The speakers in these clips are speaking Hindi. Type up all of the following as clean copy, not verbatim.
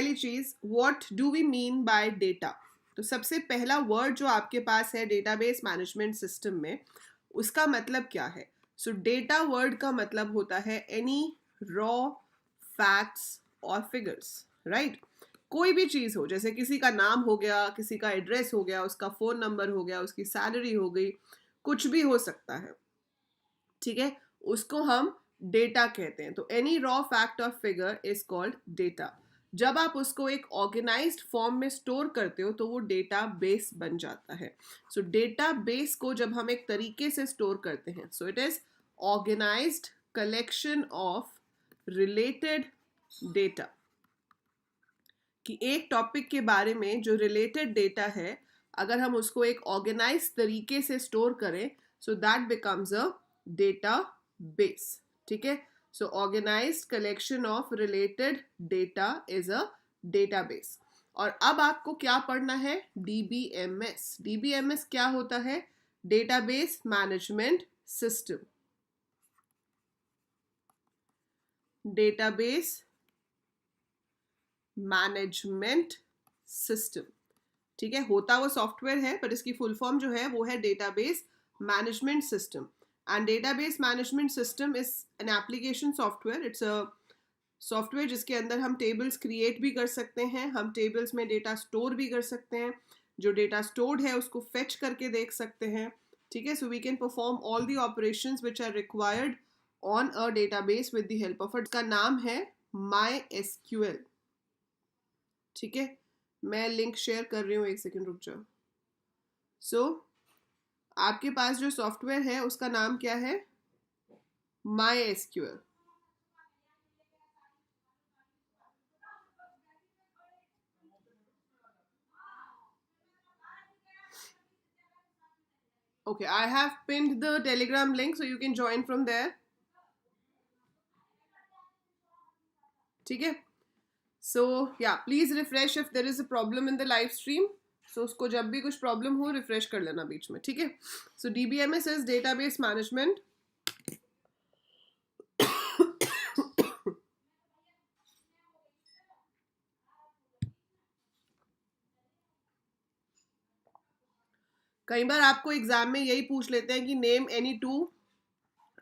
पहली चीज, what do we mean by data. तो सबसे पहला वर्ड जो आपके पास है डेटाबेस मैनेजमेंट सिस्टम में, उसका मतलब क्या है। सो डेटा वर्ड का मतलब होता है एनी रॉ फैक्ट्स और फिगर्स, राइट। कोई भी चीज हो, जैसे किसी का नाम हो गया, किसी का एड्रेस हो गया, उसका फोन नंबर हो गया, उसकी सैलरी हो गई, कुछ भी हो सकता है, ठीक है, उसको हम डेटा कहते हैं। तो एनी रॉ फैक्ट और फिगर इज कॉल्ड डेटा। जब आप उसको एक ऑर्गेनाइज्ड फॉर्म में स्टोर करते हो तो वो डेटा बेस बन जाता है। सो डेटा बेस को जब हम एक तरीके से स्टोर करते हैं, so it is organised collection of related data, कि एक टॉपिक के बारे में जो रिलेटेड डेटा है, अगर हम उसको एक ऑर्गेनाइज तरीके से स्टोर करें, so that becomes a database, ठीक है। So organised collection of related data is a database. और अब आपको क्या पढ़ना है, डीबीएमएस। डीबीएमएस क्या होता है, database management system. Database management system, ठीक है। होता वो सॉफ्टवेयर है, पर इसकी फुल फॉर्म जो है वो है database management system. And database management system is an application software. It's a software जिसके अंदर हम टेबल्स क्रिएट भी कर सकते हैं, हम टेबल्स में डेटा स्टोर भी कर सकते हैं, जो डेटा स्टोर्ड है उसको फेच करके देख सकते हैं, ठीक है। So we can perform all the operations which are required on a database with the help of का नाम है माई एसक्यूएल, ठीक है। मैं लिंक शेयर कर रही हूँ, एक सेकेंड रुक जाओ। सो आपके पास जो सॉफ्टवेयर है उसका नाम क्या है, my SQL. Okay, I have pinned the Telegram link so you can join from there. ठीक है, सो या please refresh if there is a problem in the live stream. So उसको जब भी कुछ प्रॉब्लम हो रिफ्रेश कर लेना बीच में, ठीक है। सो डीबीएमएस इज डेटाबेस मैनेजमेंट। कई बार आपको एग्जाम में यही पूछ लेते हैं कि name any two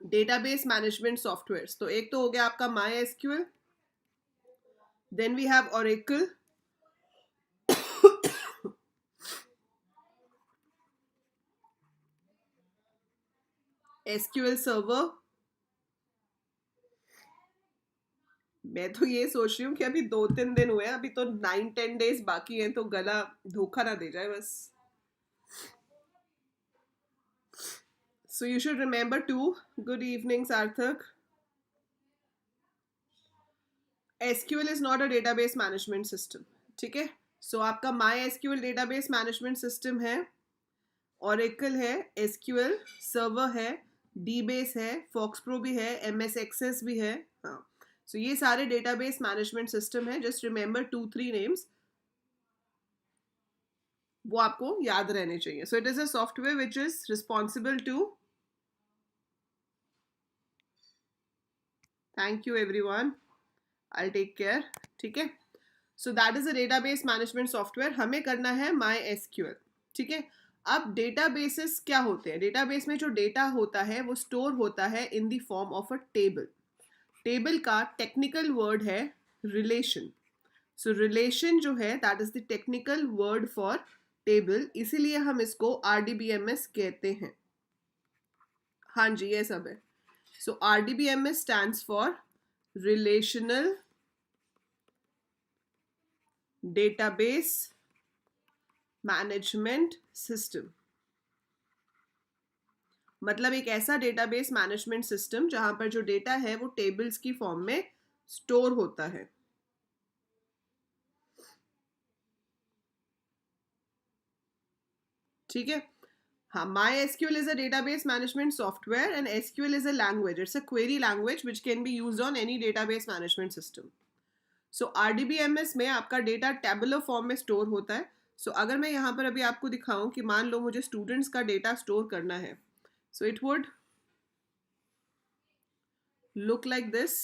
database management software. तो एक तो हो गया आपका MySQL, then we have Oracle, SQL server. मैं तो ये सोच रही हूँ कि अभी 2-3 दिन हुए हैं, अभी तो 9-10 डेज बाकी हैं, तो गला धोखा ना दे जाए बस। So you should remember to, good evening Sarthak. SQL is not a database management system, ठीक है। सो आपका MySQL database management system है, ओरेकल है, एसक्यूएल सर्वर है, डीबेस है, फॉक्सप्रो भी है, एमएस एक्सेस भी है, हाँ। सो ये सारे डेटाबेस मैनेजमेंट सिस्टम है। जस्ट रिमेंबर 2-3 नेम्स, वो आपको याद रहने चाहिए। So it is a software which is responsible to, thank you everyone, I take care, ठीक है। So that is a database management software. हमें करना है माई एसक्यूएल, ठीक है। अब डेटाबेसेस क्या होते हैं, डेटाबेस में जो डेटा होता है वो स्टोर होता है in the form of a table. Table का टेक्निकल वर्ड है रिलेशन। सो रिलेशन जो है that is the technical word for table, इसीलिए हम इसको आरडीबीएमएस कहते हैं। हाँ जी, ये सब है। So RDBMS stands for relational database management system. मतलब एक ऐसा डेटाबेस मैनेजमेंट सिस्टम जहां पर जो डेटा है वो टेबल्स की फॉर्म में स्टोर होता है, ठीक है। हाँ, my SQL is a database management software and SQL is a language, it's a query language which can be used on any database management system. So RDBMS में आपका डेटा टेबुलर फॉर्म में स्टोर होता है। सो अगर मैं यहाँ पर अभी आपको दिखाऊं कि मान लो मुझे स्टूडेंट्स का डेटा स्टोर करना है, so it would look like this.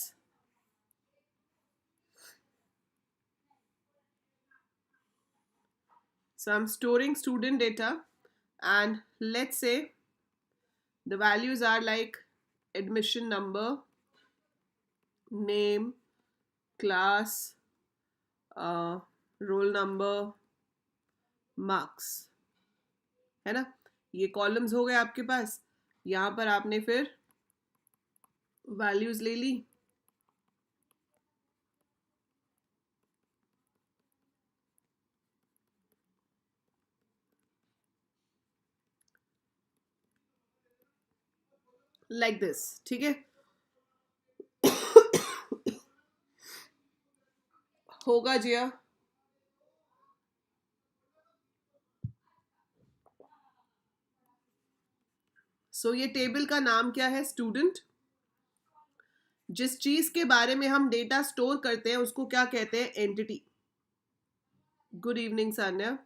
So I'm storing student data, and let's say the values are like admission number, name, class, roll number, marks, है ना. ये कॉलम्स हो गए आपके पास. यहाँ पर आपने फिर वैल्यूज ले ली. लाइक दिस, ठीक है. होगा जिया. सो ये टेबल का नाम क्या है? स्टूडेंट. जिस चीज के बारे में हम डेटा स्टोर करते हैं उसको क्या कहते हैं? Entity. Good evening Sanya.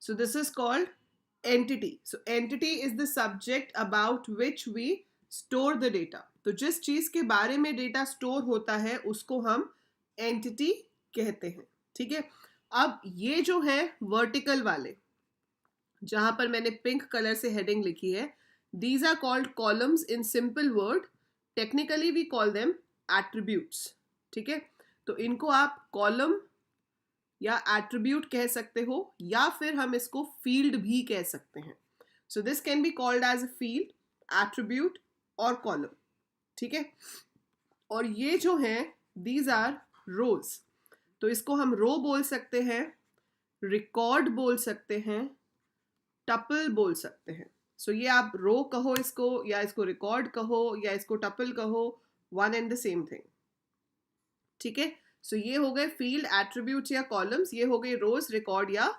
So this is called entity. So entity is the subject about which we store the data. तो जिस चीज के बारे में डेटा स्टोर होता है उसको हम एंटिटी कहते हैं, ठीक है. अब ये जो है वर्टिकल वाले, जहां पर मैंने पिंक कलर से हेडिंग लिखी है, these are called columns. in simple word, technically we call them attributes, ठीक है. तो इनको आप कॉलम या एट्रीब्यूट कह सकते हो, या फिर हम इसको फील्ड भी कह सकते हैं. So this can be called as a field, attribute और कॉलम, ठीक है. और ये जो है दीज आर रोज. तो इसको हम रो बोल सकते हैं, रिकॉर्ड बोल सकते हैं, टपल बोल सकते हैं. सो ये आप रो कहो इसको, या इसको रिकॉर्ड कहो, या इसको टपल कहो, one and the same thing, ठीक है. सो ये हो गए फील्ड, एट्रीब्यूट्स या कॉलम्स. ये हो गए रोज, रिकॉर्ड या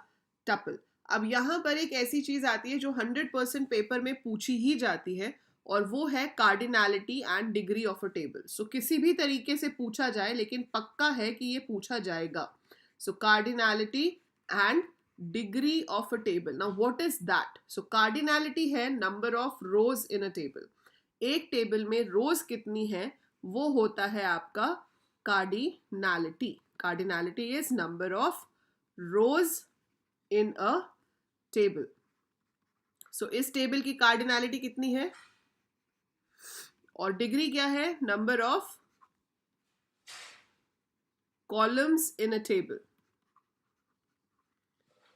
टपल. अब यहाँ पर एक ऐसी चीज आती है जो 100% पेपर में पूछी ही जाती है, और वो है cardinality and degree of a table. So किसी भी तरीके से पूछा जाए, लेकिन पक्का है कि ये पूछा जाएगा. So cardinality and degree of a table. Now what is that? So cardinality है number of rows in a table. एक टेबल में रोज कितनी है वो होता है आपका cardinality. Cardinality is number of rows in a table. So इस टेबल की कार्डिनैलिटी कितनी है, और डिग्री क्या है? Number of columns in a table,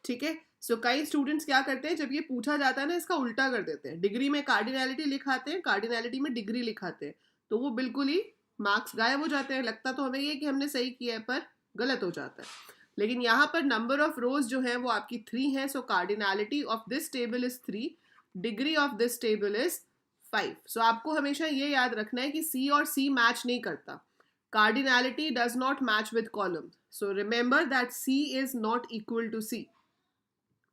ठीक है. सो कई स्टूडेंट्स क्या करते हैं, जब ये पूछा जाता है ना, इसका उल्टा कर देते हैं. डिग्री में कार्डिनैलिटी लिखाते हैं, कार्डिनैलिटी में डिग्री लिखाते हैं. तो वो बिल्कुल ही मार्क्स गायब हो जाते हैं. लगता तो हमें ये कि हमने सही किया है, पर गलत हो जाता है. लेकिन यहाँ पर नंबर ऑफ रोज जो है वो आपकी 3 है. So cardinality of this table is 3, degree of this table is 5. So आपको हमेशा ये याद रखना है कि सी और सी मैच नहीं करता. Cardinality does not match with column. So remember that C is not equal to C,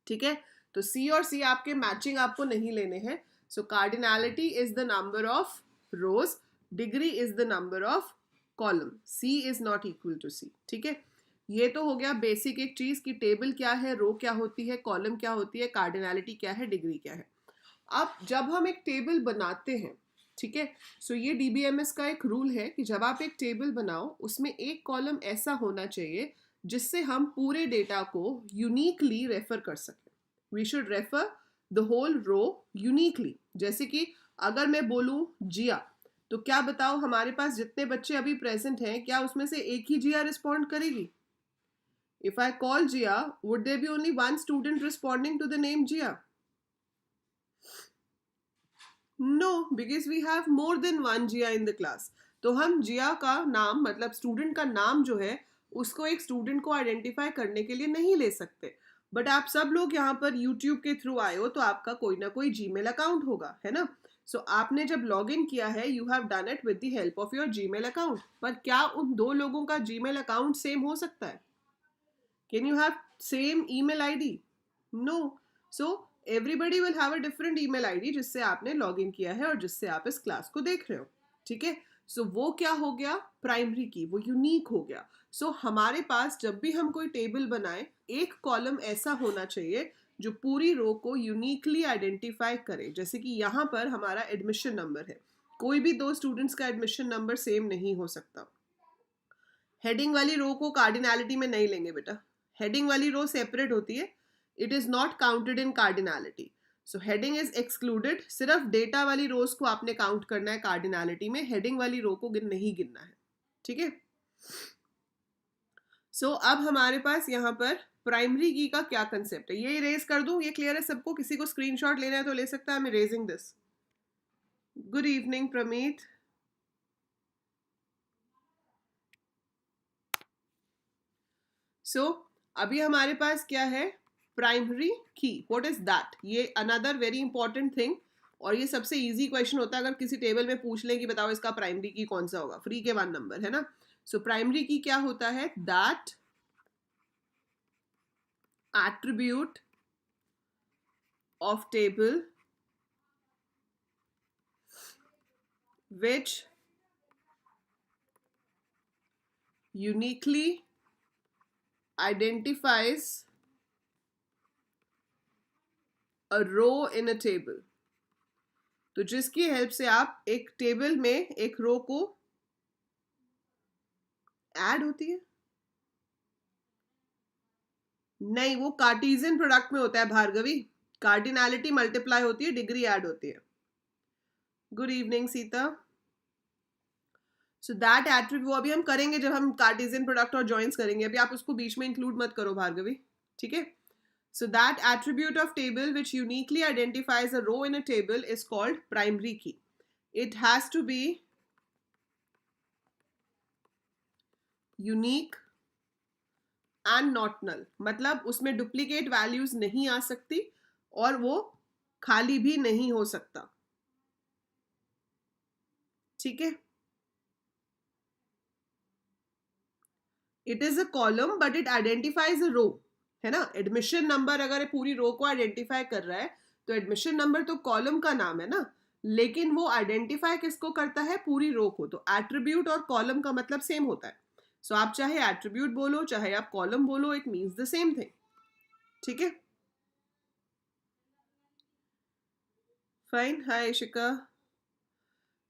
ठीक है. तो सी और सी आपके मैचिंग आपको नहीं लेने हैं. So cardinality is the number of rows, degree is the number of column. C is not equal to C, ठीक है. ये तो हो गया बेसिक एक चीज कि टेबल क्या है, रो क्या होती है, कॉलम क्या होती है, कार्डिनैलिटी क्या है, डिग्री क्या है. अब जब हम एक टेबल बनाते हैं, ठीक है, सो ये डीबीएमएस का एक रूल है कि जब आप एक टेबल बनाओ उसमें एक कॉलम ऐसा होना चाहिए जिससे हम पूरे डेटा को यूनिकली रेफर कर सकें. We should refer the whole row uniquely. जैसे कि अगर मैं बोलूं जिया, तो क्या बताओ हमारे पास जितने बच्चे अभी प्रेजेंट हैं, क्या उसमें से एक ही जिया रिस्पॉन्ड करेगी? If I call Jiya, would there be only one student responding to the name Jiya? No, because we have more than one Jiya in the class. तो हम जिया का नाम, मतलब स्टूडेंट का नाम जो है, उसको एक स्टूडेंट को आइडेंटिफाई करने के लिए नहीं ले सकते. बट आप सब लोग यहाँ पर यूट्यूब के थ्रू आए हो, तो आपका कोई ना कोई जीमेल अकाउंट होगा, है ना. सो आपने जब लॉग इन किया है, you have done it with the help of your Gmail account. पर क्या उन दो लोगों का जीमेल अकाउंट सेम हो सकता है? Can you have same email ID? No. So everybody will have a different email ID जिससे आपने लॉग इन किया है और जिससे आप इस क्लास को देख रहे हो, ठीक है. सो वो क्या हो गया? प्राइमरी की, वो यूनिक हो गया. सो हमारे पास जब भी हम कोई टेबल बनाए, एक कॉलम ऐसा होना चाहिए जो पूरी रो को यूनिकली आइडेंटिफाई करे. जैसे कि यहाँ पर हमारा एडमिशन नंबर है, कोई भी दो स्टूडेंट्स का एडमिशन नंबर सेम नहीं हो सकता. हेडिंग वाली रो को कार्डिनैलिटी में नहीं लेंगे बेटा. हेडिंग वाली रो सेपरेट होती है, it is not counted in cardinality. So heading is excluded. सिर्फ डेटा वाली रोज को आपने काउंट करना है कार्डिनैलिटी में, हेडिंग वाली रो को नहीं गिनना है. ठीक है. सो अब हमारे पास यहाँ पर प्राइमरी की का क्या कंसेप्ट है, ये इरेज कर दूं, ये क्लियर है सबको? किसी को स्क्रीनशॉट लेना है तो ले सकता है. I am erasing this. Good evening Prameet. So अभी हमारे पास क्या है? Primary key. What is that? ये अनदर वेरी इंपॉर्टेंट थिंग, और ये सबसे इजी क्वेश्चन होता है अगर किसी टेबल में पूछ लें कि बताओ इसका प्राइमरी की कौन सा होगा. फ्री के 1 नंबर है ना. सो प्राइमरी की क्या होता है? That attribute of table which uniquely identifies a row in a table. तो जिसकी हेल्प से आप एक टेबल में एक रो को ऐड होती है. नहीं, वो कार्टेशियन प्रोडक्ट में होता है भार्गवी. कार्डिनैलिटी मल्टीप्लाई होती है, डिग्री ऐड होती है. Good evening Sita. So that attribute वो अभी हम करेंगे जब हम कार्टेशियन प्रोडक्ट और जॉइंट्स करेंगे. अभी आप उसको बीच में इंक्लूड मत करो भार्गवी. ठीक है. So that attribute of table which uniquely identifies a row in a table is called primary key. It has to be unique and not null. मतलब उसमें डुप्लीकेट वैल्यूज नहीं आ सकती और वो खाली भी नहीं हो सकता. ठीक है. It is a column but it identifies a row, है ना. एडमिशन नंबर अगर पूरी रो को आइडेंटिफाई कर रहा है तो एडमिशन नंबर तो कॉलम का नाम है ना, लेकिन वो आइडेंटिफाई किसको करता है? पूरी रो को. तो एट्रीब्यूट और कॉलम का मतलब सेम होता है. सो आप चाहे एट्रीब्यूट बोलो चाहे आप कॉलम बोलो, it means the same thing. ठीक है. Fine. Hi Ishika.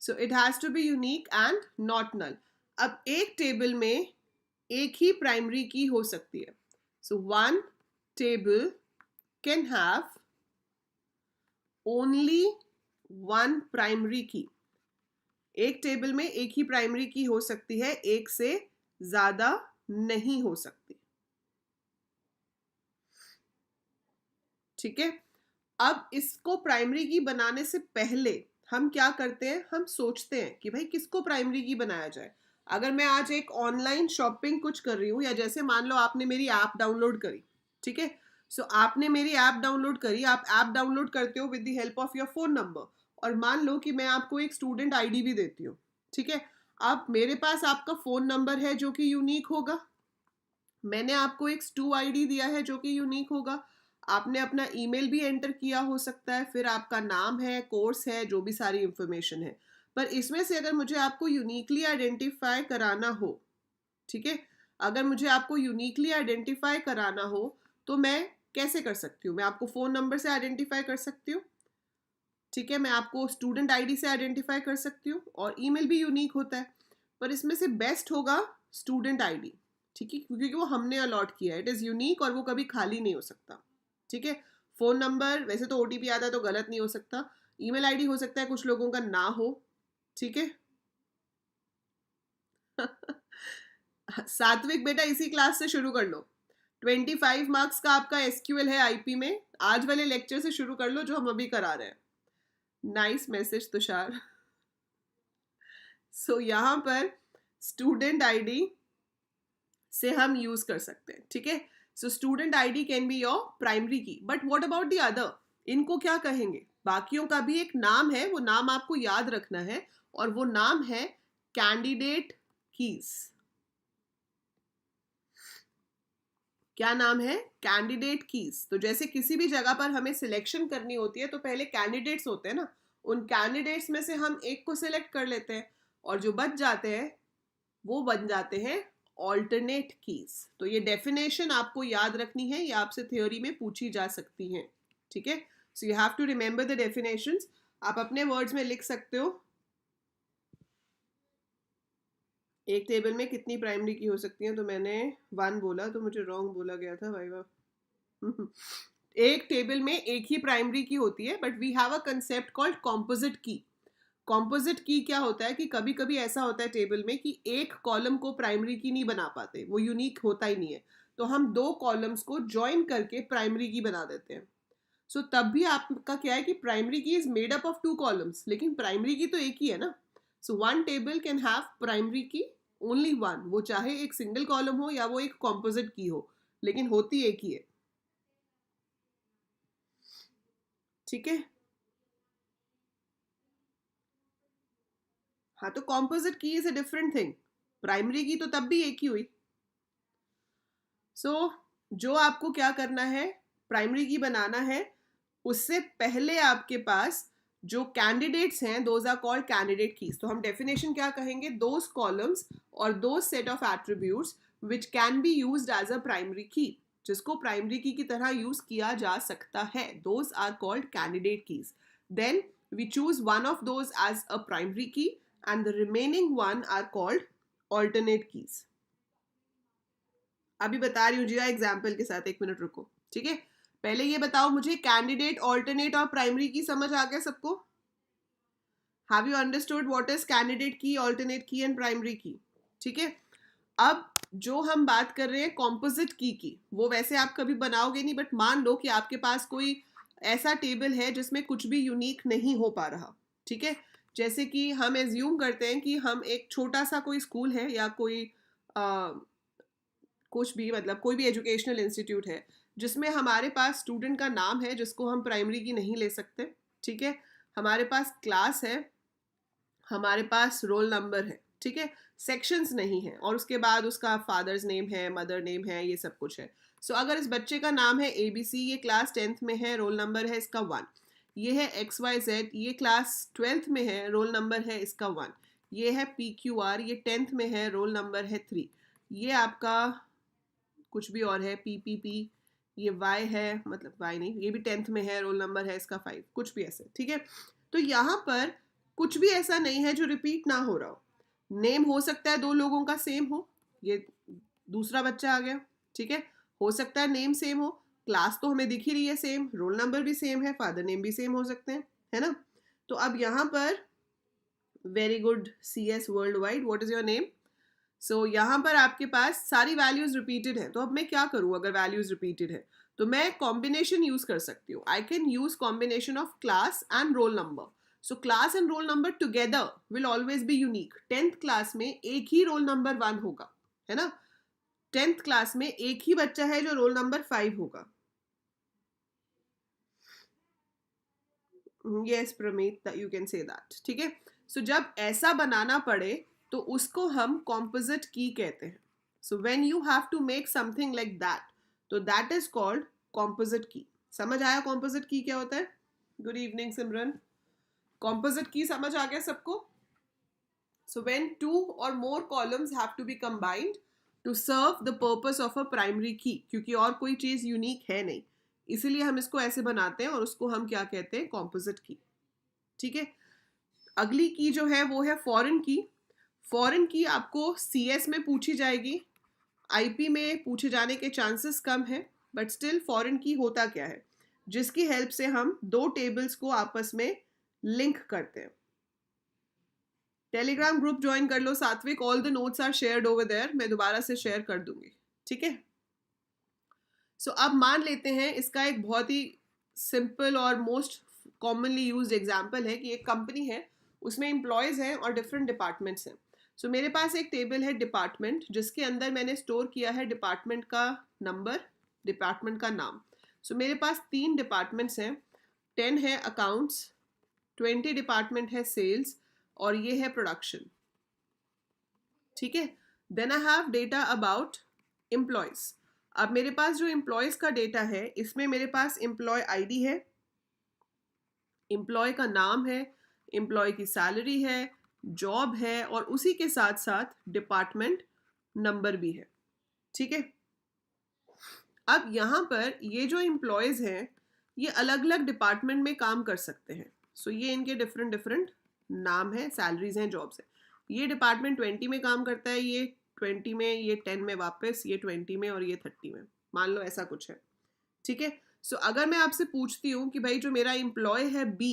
So it has to be unique and not null. अब एक टेबल में एक ही प्राइमरी की हो सकती है. So one table can have only one primary की. एक टेबल में एक ही प्राइमरी की हो सकती है, एक से ज्यादा नहीं हो सकती. ठीक है. अब इसको प्राइमरी की बनाने से पहले हम क्या करते हैं? हम सोचते हैं कि भाई किसको प्राइमरी की बनाया जाए. अगर मैं आज एक ऑनलाइन शॉपिंग कुछ कर रही हूँ, या जैसे मान लो आपने मेरी ऐप डाउनलोड करी. ठीक है. सो आपने मेरी ऐप डाउनलोड करी. आप ऐप डाउनलोड करते हो with the help of your phone number, और मान लो कि मैं आपको एक स्टूडेंट आईडी भी देती हूँ. ठीक है. अब मेरे पास आपका फोन नंबर है जो कि यूनिक होगा. मैंने आपको एक स्टू आईडी दिया है जो कि यूनिक होगा. आपने अपना ईमेल भी एंटर किया हो सकता है, फिर आपका नाम है, कोर्स है, जो भी सारी इंफॉर्मेशन है. पर इसमें से अगर मुझे आपको यूनिकली आइडेंटिफाई कराना हो, ठीक है, अगर मुझे आपको यूनिकली आइडेंटिफाई कराना हो तो मैं कैसे कर सकती हूँ? मैं आपको फ़ोन नंबर से आइडेंटिफाई कर सकती हूँ. ठीक है. मैं आपको स्टूडेंट आईडी से आइडेंटिफाई कर सकती हूँ, और ईमेल भी यूनिक होता है. पर इसमें से बेस्ट होगा स्टूडेंट आईडी. ठीक है. क्योंकि वो हमने अलॉट किया है, इट इज़ यूनिक और वो कभी खाली नहीं हो सकता. ठीक है. फ़ोन नंबर वैसे तो ओटीपी आता है तो गलत नहीं हो सकता. ईमेल आईडी हो सकता है कुछ लोगों का ना हो. ठीक है. सात्विक बेटा इसी क्लास से शुरू कर लो. 25 मार्क्स का आपका एसक्यूएल है आईपी में. आज वाले लेक्चर से शुरू कर लो जो हम अभी करा रहे हैं. Nice message Tushar. सो यहाँ पर स्टूडेंट आईडी से हम यूज कर सकते हैं. ठीक है. So student ID can be your primary key. But what about the other? इनको क्या कहेंगे? बाकियों का भी एक नाम है, वो नाम आपको याद रखना है, और वो नाम है कैंडिडेट कीज. क्या नाम है? Candidate keys. तो जैसे किसी भी जगह पर हमें सिलेक्शन करनी होती है तो पहले कैंडिडेट्स होते हैं ना, उन कैंडिडेट्स में से हम एक को सिलेक्ट कर लेते हैं, और जो बच जाते हैं वो बन जाते हैं ऑल्टरनेट कीज. तो ये डेफिनेशन आपको याद रखनी है, ये आपसे थ्योरी में पूछी जा सकती हैं. ठीक है. So you have to remember the definitions. आप अपने वर्ड्स में लिख सकते हो एक टेबल में कितनी प्राइमरी की हो सकती हैं. तो मैंने 1 बोला तो मुझे रॉन्ग बोला गया था भाई. एक टेबल में एक ही प्राइमरी की होती है, but we have a concept called composite key. Composite key क्या होता है कि कभी कभी ऐसा होता है टेबल में कि एक कॉलम को प्राइमरी की नहीं बना पाते, वो यूनिक होता ही नहीं है, तो हम दो कॉलम्स को ज्वाइन करके प्राइमरी की बना देते हैं। सो तब भी आपका क्या है कि प्राइमरी की is made up of two columns, लेकिन प्राइमरी की तो एक ही है ना। So one table can have primary की ओनली वन, वो चाहे एक सिंगल कॉलम हो या वो एक कॉम्पोजिट की हो, लेकिन होती एक ही है। ठीक है, हाँ, तो कॉम्पोजिट की is a different thing, primary की तो तब भी एक ही हुई। सो जो आपको क्या करना है, प्राइमरी की बनाना है, उससे पहले आपके पास जो कैंडिडेट्स हैं those are called candidate keys. तो हम डेफिनेशन क्या कहेंगे, दोज कॉलम्स और those set of attributes which can be used as a primary key, जिसको प्राइमरी की तरह यूज किया जा सकता है, those are called candidate keys. Then we choose one of those as a primary key and the remaining one are called alternate keys. अभी बता रही हूँ जी एग्जाम्पल के साथ, एक मिनट रुको, ठीक है। पहले ये बताओ मुझे, कैंडिडेट, ऑल्टरनेट और प्राइमरी की समझ आ गया सबको? Have you understood what is candidate की, ऑल्टरनेट की एंड प्राइमरी की? ठीक है। अब जो हम बात कर रहे हैं कॉम्पोजिट की, वो वैसे आप कभी बनाओगे नहीं, बट मान लो कि आपके पास कोई ऐसा टेबल है जिसमें कुछ भी यूनिक नहीं हो पा रहा, ठीक है। जैसे कि हम एज्यूम करते हैं कि हम एक छोटा सा कोई स्कूल है या कोई कुछ भी, मतलब कोई भी एजुकेशनल इंस्टीट्यूट है जिसमें हमारे पास स्टूडेंट का नाम है जिसको हम प्राइमरी की नहीं ले सकते, ठीक है। हमारे पास क्लास है, हमारे पास रोल नंबर है, ठीक है, सेक्शंस नहीं है, और उसके बाद उसका फादर्स नेम है, मदर नेम है, ये सब कुछ है। सो अगर इस बच्चे का नाम है ABC, ये क्लास 10th में है, रोल नंबर है इसका 1। ये है XYZ, ये क्लास 12th में है, रोल नंबर है इसका 1। ये है PQR, ये 10th में है, रोल नंबर है 3। ये आपका कुछ भी और है, PPP, ये Y है, मतलब Y नहीं, ये भी 10th में है, रोल नंबर है इसका 5, कुछ भी ऐसे, ठीक है। तो यहाँ पर कुछ भी ऐसा नहीं है जो रिपीट ना हो रहा हो। नेम हो सकता है दो लोगों का सेम हो, ये दूसरा बच्चा आ गया, ठीक है। हो सकता है नेम सेम हो, क्लास तो हमें दिख ही रही है सेम, रोल नंबर भी सेम है, फादर नेम भी सेम हो सकते हैं, है ना। तो अब यहाँ पर very good CS world wide, what is your name? So यहाँ पर आपके पास सारी वैल्यूज रिपीटेड है, तो अब मैं क्या करूँ अगर वैल्यूज रिपीटेड है, तो मैं कॉम्बिनेशन यूज कर सकती हूँ। I can use combination of class and roll number. So class and roll number together will always be unique. 10th class में एक ही रोल नंबर 1 होगा, है ना। 10th क्लास में एक ही बच्चा है जो रोल नंबर 5 होगा। Yes Pramit, you can say that, ठीक है। सो जब ऐसा बनाना पड़े तो उसको हम कॉम्पोजिट की कहते हैं। So when you have to make something like that, तो that is called composite key. समझ आया कॉम्पोजिट की क्या होता है? गुड इवनिंग सिमरन, कॉम्पोजिट की समझ आ गया सबको? सो व्हेन 2 और more columns have to be combined to serve the purpose of a primary key, क्योंकि और कोई चीज यूनिक है नहीं, इसीलिए हम इसको ऐसे बनाते हैं और उसको हम क्या कहते हैं, कॉम्पोजिट की, ठीक है। अगली की जो है वो है फॉरेन की। फॉरेन की आपको CS में पूछी जाएगी, IP में पूछे जाने के चांसेस कम है, बट स्टिल फॉरेन की होता क्या है, जिसकी हेल्प से हम दो टेबल्स को आपस में लिंक करते हैं। टेलीग्राम ग्रुप ज्वाइन कर लो Satvik, all the notes are shared over there, मैं दोबारा से शेयर कर दूंगी, ठीक है। सो अब मान लेते हैं, इसका एक बहुत ही सिंपल और मोस्ट कॉमनली यूज्ड एग्जांपल है कि एक कंपनी है, उसमें एम्प्लॉयज़ हैं और डिफरेंट डिपार्टमेंट्स हैं। सो मेरे पास एक टेबल है डिपार्टमेंट, जिसके अंदर मैंने स्टोर किया है डिपार्टमेंट का नंबर, डिपार्टमेंट का नाम। सो मेरे पास 3 डिपार्टमेंट्स हैं, 10 है अकाउंट्स, 20 डिपार्टमेंट है सेल्स, और ये है प्रोडक्शन, ठीक है। Then I have data about employees. अब मेरे पास जो एम्प्लॉयज़ का डेटा है, इसमें मेरे पास एम्प्लॉय ID है, एम्प्लॉय का नाम है, एम्प्लॉय की सैलरी है, जॉब है, और उसी के साथ साथ डिपार्टमेंट नंबर भी है, ठीक है। अब यहाँ पर ये जो एम्प्लॉयज़ हैं, ये अलग अलग डिपार्टमेंट में काम कर सकते हैं। सो ये इनके डिफरेंट डिफरेंट नाम है, सैलरीज हैं, जॉब्स हैं। ये डिपार्टमेंट 20 में काम करता है, ये 20 में, ये 10 में वापस, ये 20 में और ये 30 में, मान लो ऐसा कुछ है, ठीक है। सो अगर मैं आपसे पूछती हूँ कि भाई जो मेरा एम्प्लॉय है बी,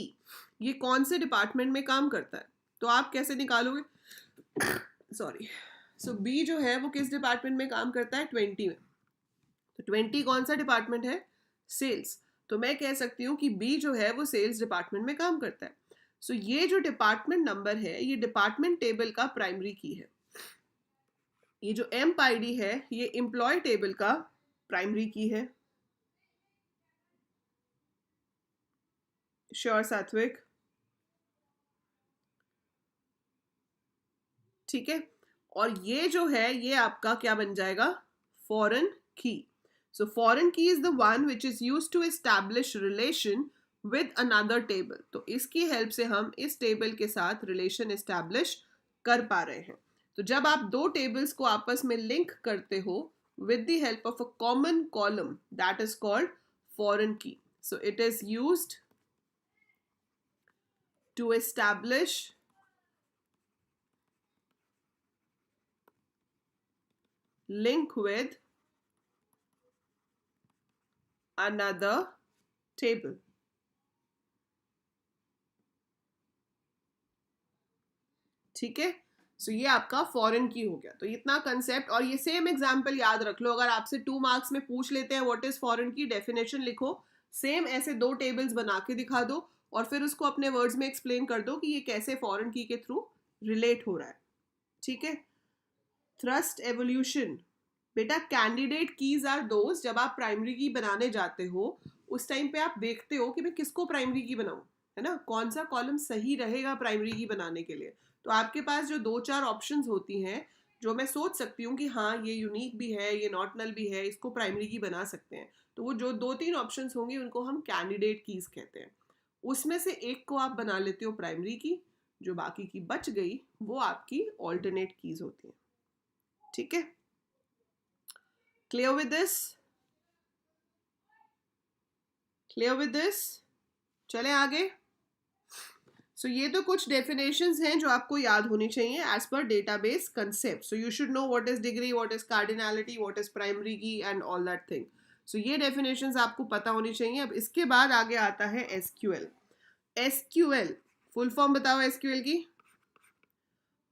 ये कौन से डिपार्टमेंट में काम करता है, तो आप कैसे निकालोगे? सॉरी। सो बी जो है वो किस डिपार्टमेंट में काम करता है? 20 में। तो 20 कौन सा डिपार्टमेंट है? सेल्स। तो मैं कह सकती हूँ कि बी जो है वो सेल्स डिपार्टमेंट में काम करता है। सो ये जो डिपार्टमेंट नंबर है ये डिपार्टमेंट टेबल का प्राइमरी की है। ये जो एम्प आईडी है ये एम्प्लॉय टेबल का प्राइमरी की है। श्योर सात्विक? ठीक है। और ये जो है ये आपका क्या बन जाएगा? Foreign key. So foreign key is the one which is use to establish relation with another table. तो इसकी हेल्प से हम इस टेबल के साथ रिलेशन एस्टैब्लिश कर पा रहे हैं। तो जब आप दो टेबल्स को आपस में लिंक करते हो with the help of a common column, that is called foreign key. So it is used to establish link with another table. ठीक है। सो ये आपका फॉरेन की हो गया। तो इतना कंसेप्ट, और ये सेम एग्जांपल याद रख लो। अगर आपसे 2 मार्क्स में पूछ लेते हैं व्हाट इज फॉरेन की, डेफिनेशन लिखो, सेम ऐसे 2 टेबल्स बना के दिखा दो और फिर उसको अपने वर्ड्स में एक्सप्लेन कर दो कि ये कैसे फॉरेन की के थ्रू रिलेट हो रहा है। ठीक है। Thrust evolution. बेटा कैंडिडेट कीज आर दोज, जब आप प्राइमरी की बनाने जाते हो उस टाइम पे आप देखते हो कि मैं किसको प्राइमरी की बनाऊं, है ना, कौन सा कॉलम सही रहेगा प्राइमरी की बनाने के लिए। तो आपके पास जो 2-4 ऑप्शंस होती हैं जो मैं सोच सकती हूँ कि हाँ ये यूनिक भी है, ये नॉट नल भी है, इसको प्राइमरी की बना सकते हैं, तो वो जो 2-3 ऑप्शंस होंगे उनको हम कैंडिडेट कीज कहते हैं। उसमें से एक को आप बना लेते हो प्राइमरी की, जो बाकी की बच गई वो आपकी ऑल्टरनेट कीज होती हैं। ठीक है। Clear with this? Clear with this? चले आगे। सो ये तो कुछ डेफिनेशंस हैं जो आपको याद होनी चाहिए as per database concept. So you should know what is degree, what is cardinality, what is primary key and all that thing. So ये डेफिनेशंस आपको पता होनी चाहिए। अब इसके बाद आगे आता है एसक्यूएल। एसक्यूएल फुल फॉर्म बताओ एसक्यूएल की।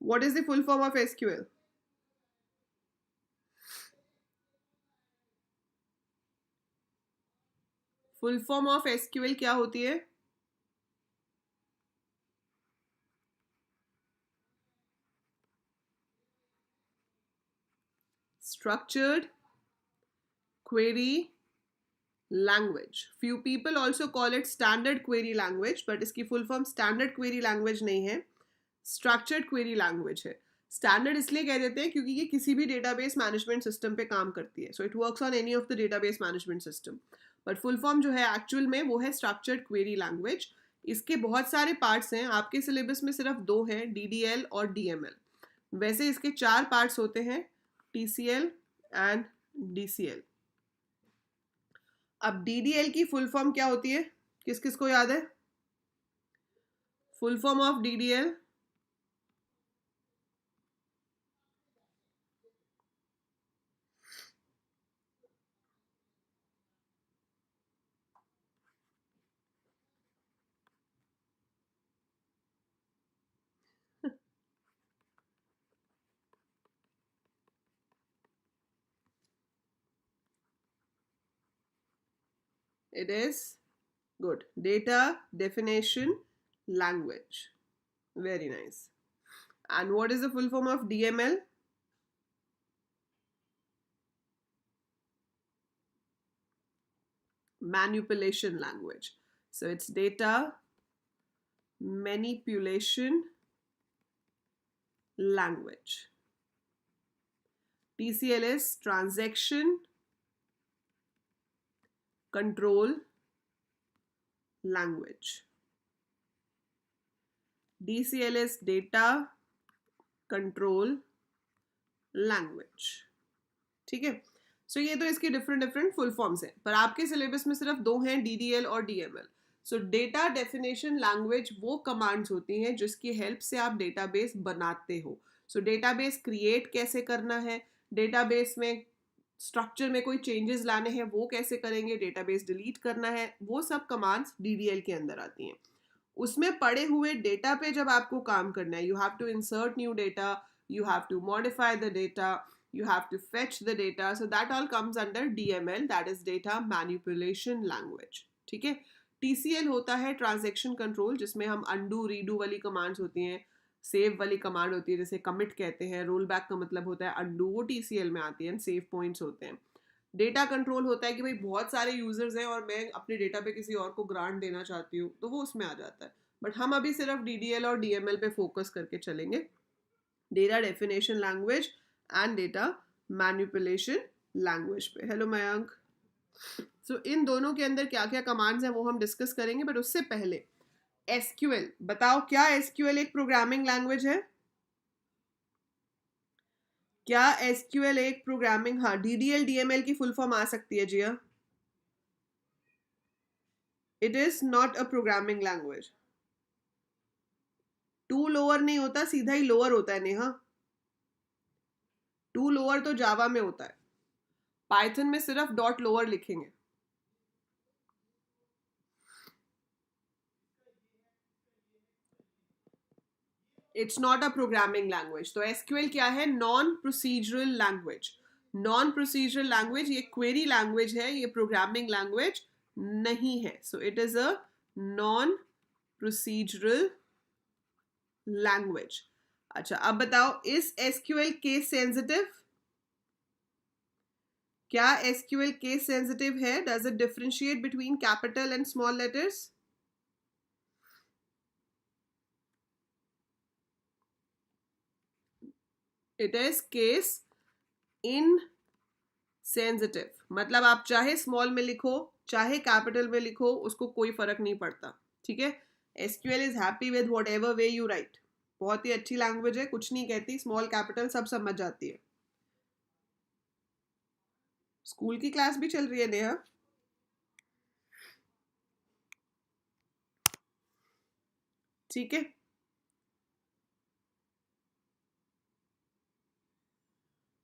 What is the full form of SQL? Full form of SQL क्या होती है? Structured query language. Few people also call it standard query language, but इसकी full form standard query language नहीं है, structured query language है। स्टैंडर्ड इसलिए कह देते हैं क्योंकि ये किसी भी डेटाबेस मैनेजमेंट सिस्टम पे काम करती है। So it works on any of the database management system, but full form जो है एक्चुअल में वो है स्ट्रक्चर्ड क्वेरी लैंग्वेज। इसके बहुत सारे पार्ट्स हैं, आपके सिलेबस में सिर्फ 2 हैं, DDL और DML। वैसे इसके 4 पार्ट्स होते हैं, TCL एंड DCL। अब DDL की फुल फॉर्म क्या होती है, किस किस को याद है? Full form of DDL? It is good. Data definition language. Very nice. And what is the full form of DML? Manipulation language. So it's data manipulation language. TCL is transaction control language. DCL is data control language. ठीक है। सो ये तो इसके डिफरेंट फुल फॉर्म्स हैं, पर आपके सिलेबस में सिर्फ 2 हैं, DDL और DML। सो डेटा डेफिनेशन लैंग्वेज वो कमांड्स होती हैं जिसकी हेल्प से आप डेटाबेस बनाते हो। सो डेटाबेस क्रिएट कैसे करना है, डेटाबेस में स्ट्रक्चर में कोई चेंजेस लाने हैं वो कैसे करेंगे, डेटाबेस डिलीट करना है, वो सब कमांड्स DDL के अंदर आती हैं। उसमें पड़े हुए डेटा पे जब आपको काम करना है, you have to insert new data, you have to modify the data, you have to fetch the data, so that all comes under DML, that is data manipulation language. ठीक है। TCL होता है ट्रांजैक्शन कंट्रोल, जिसमें हम अनडू रीडू वाली कमांड्स होती हैं, सेव वाली कमांड होती है, जैसे कमिट कहते हैं, रोल बैक का मतलब होता है अनडू, वो TCL में आती है, सेव पॉइंट्स होते हैं। डेटा कंट्रोल होता है कि भाई बहुत सारे यूजर्स हैं और मैं अपने डेटा पे किसी और को ग्रांट देना चाहती हूँ, तो वो उसमें आ जाता है। बट हम अभी सिर्फ DDL और DML पे फोकस करके चलेंगे, data definition language and data manipulation language पे। हेलो मयंक। सो इन दोनों के अंदर क्या क्या कमांड्स हैं वो हम डिस्कस करेंगे, बट उससे पहले SQL बताओ, क्या SQL एक प्रोग्रामिंग लैंग्वेज है? क्या SQL एक प्रोग्रामिंग, हाँ DDL DML की फुल फॉर्म आ सकती है Jiya. It is not a programming language. To lower नहीं होता, सीधा ही लोअर होता है नेहा। टू लोअर तो जावा में होता है, पाइथन में सिर्फ डॉट लोअर लिखेंगे। It's not a programming language. तो SQL क्या है? Non procedural language. Non procedural language, ये क्वेरी लैंग्वेज है, ये प्रोग्रामिंग लैंग्वेज नहीं है। सो it is a non procedural language. अच्छा अब बताओ, इज SQL केस सेंसिटिव? क्या SQL केस सेंसिटिव है? Does it differentiate between capital and small letters? It is case insensitive, मतलब आप चाहे स्मॉल में लिखो चाहे कैपिटल में लिखो, उसको कोई फर्क नहीं पड़ता। ठीक है। SQL is happy with what ever way you right. बहुत ही अच्छी लैंग्वेज है, कुछ नहीं कहती, स्मॉल कैपिटल सब समझ जाती है। स्कूल की क्लास भी चल रही है नेहा? ठीक है।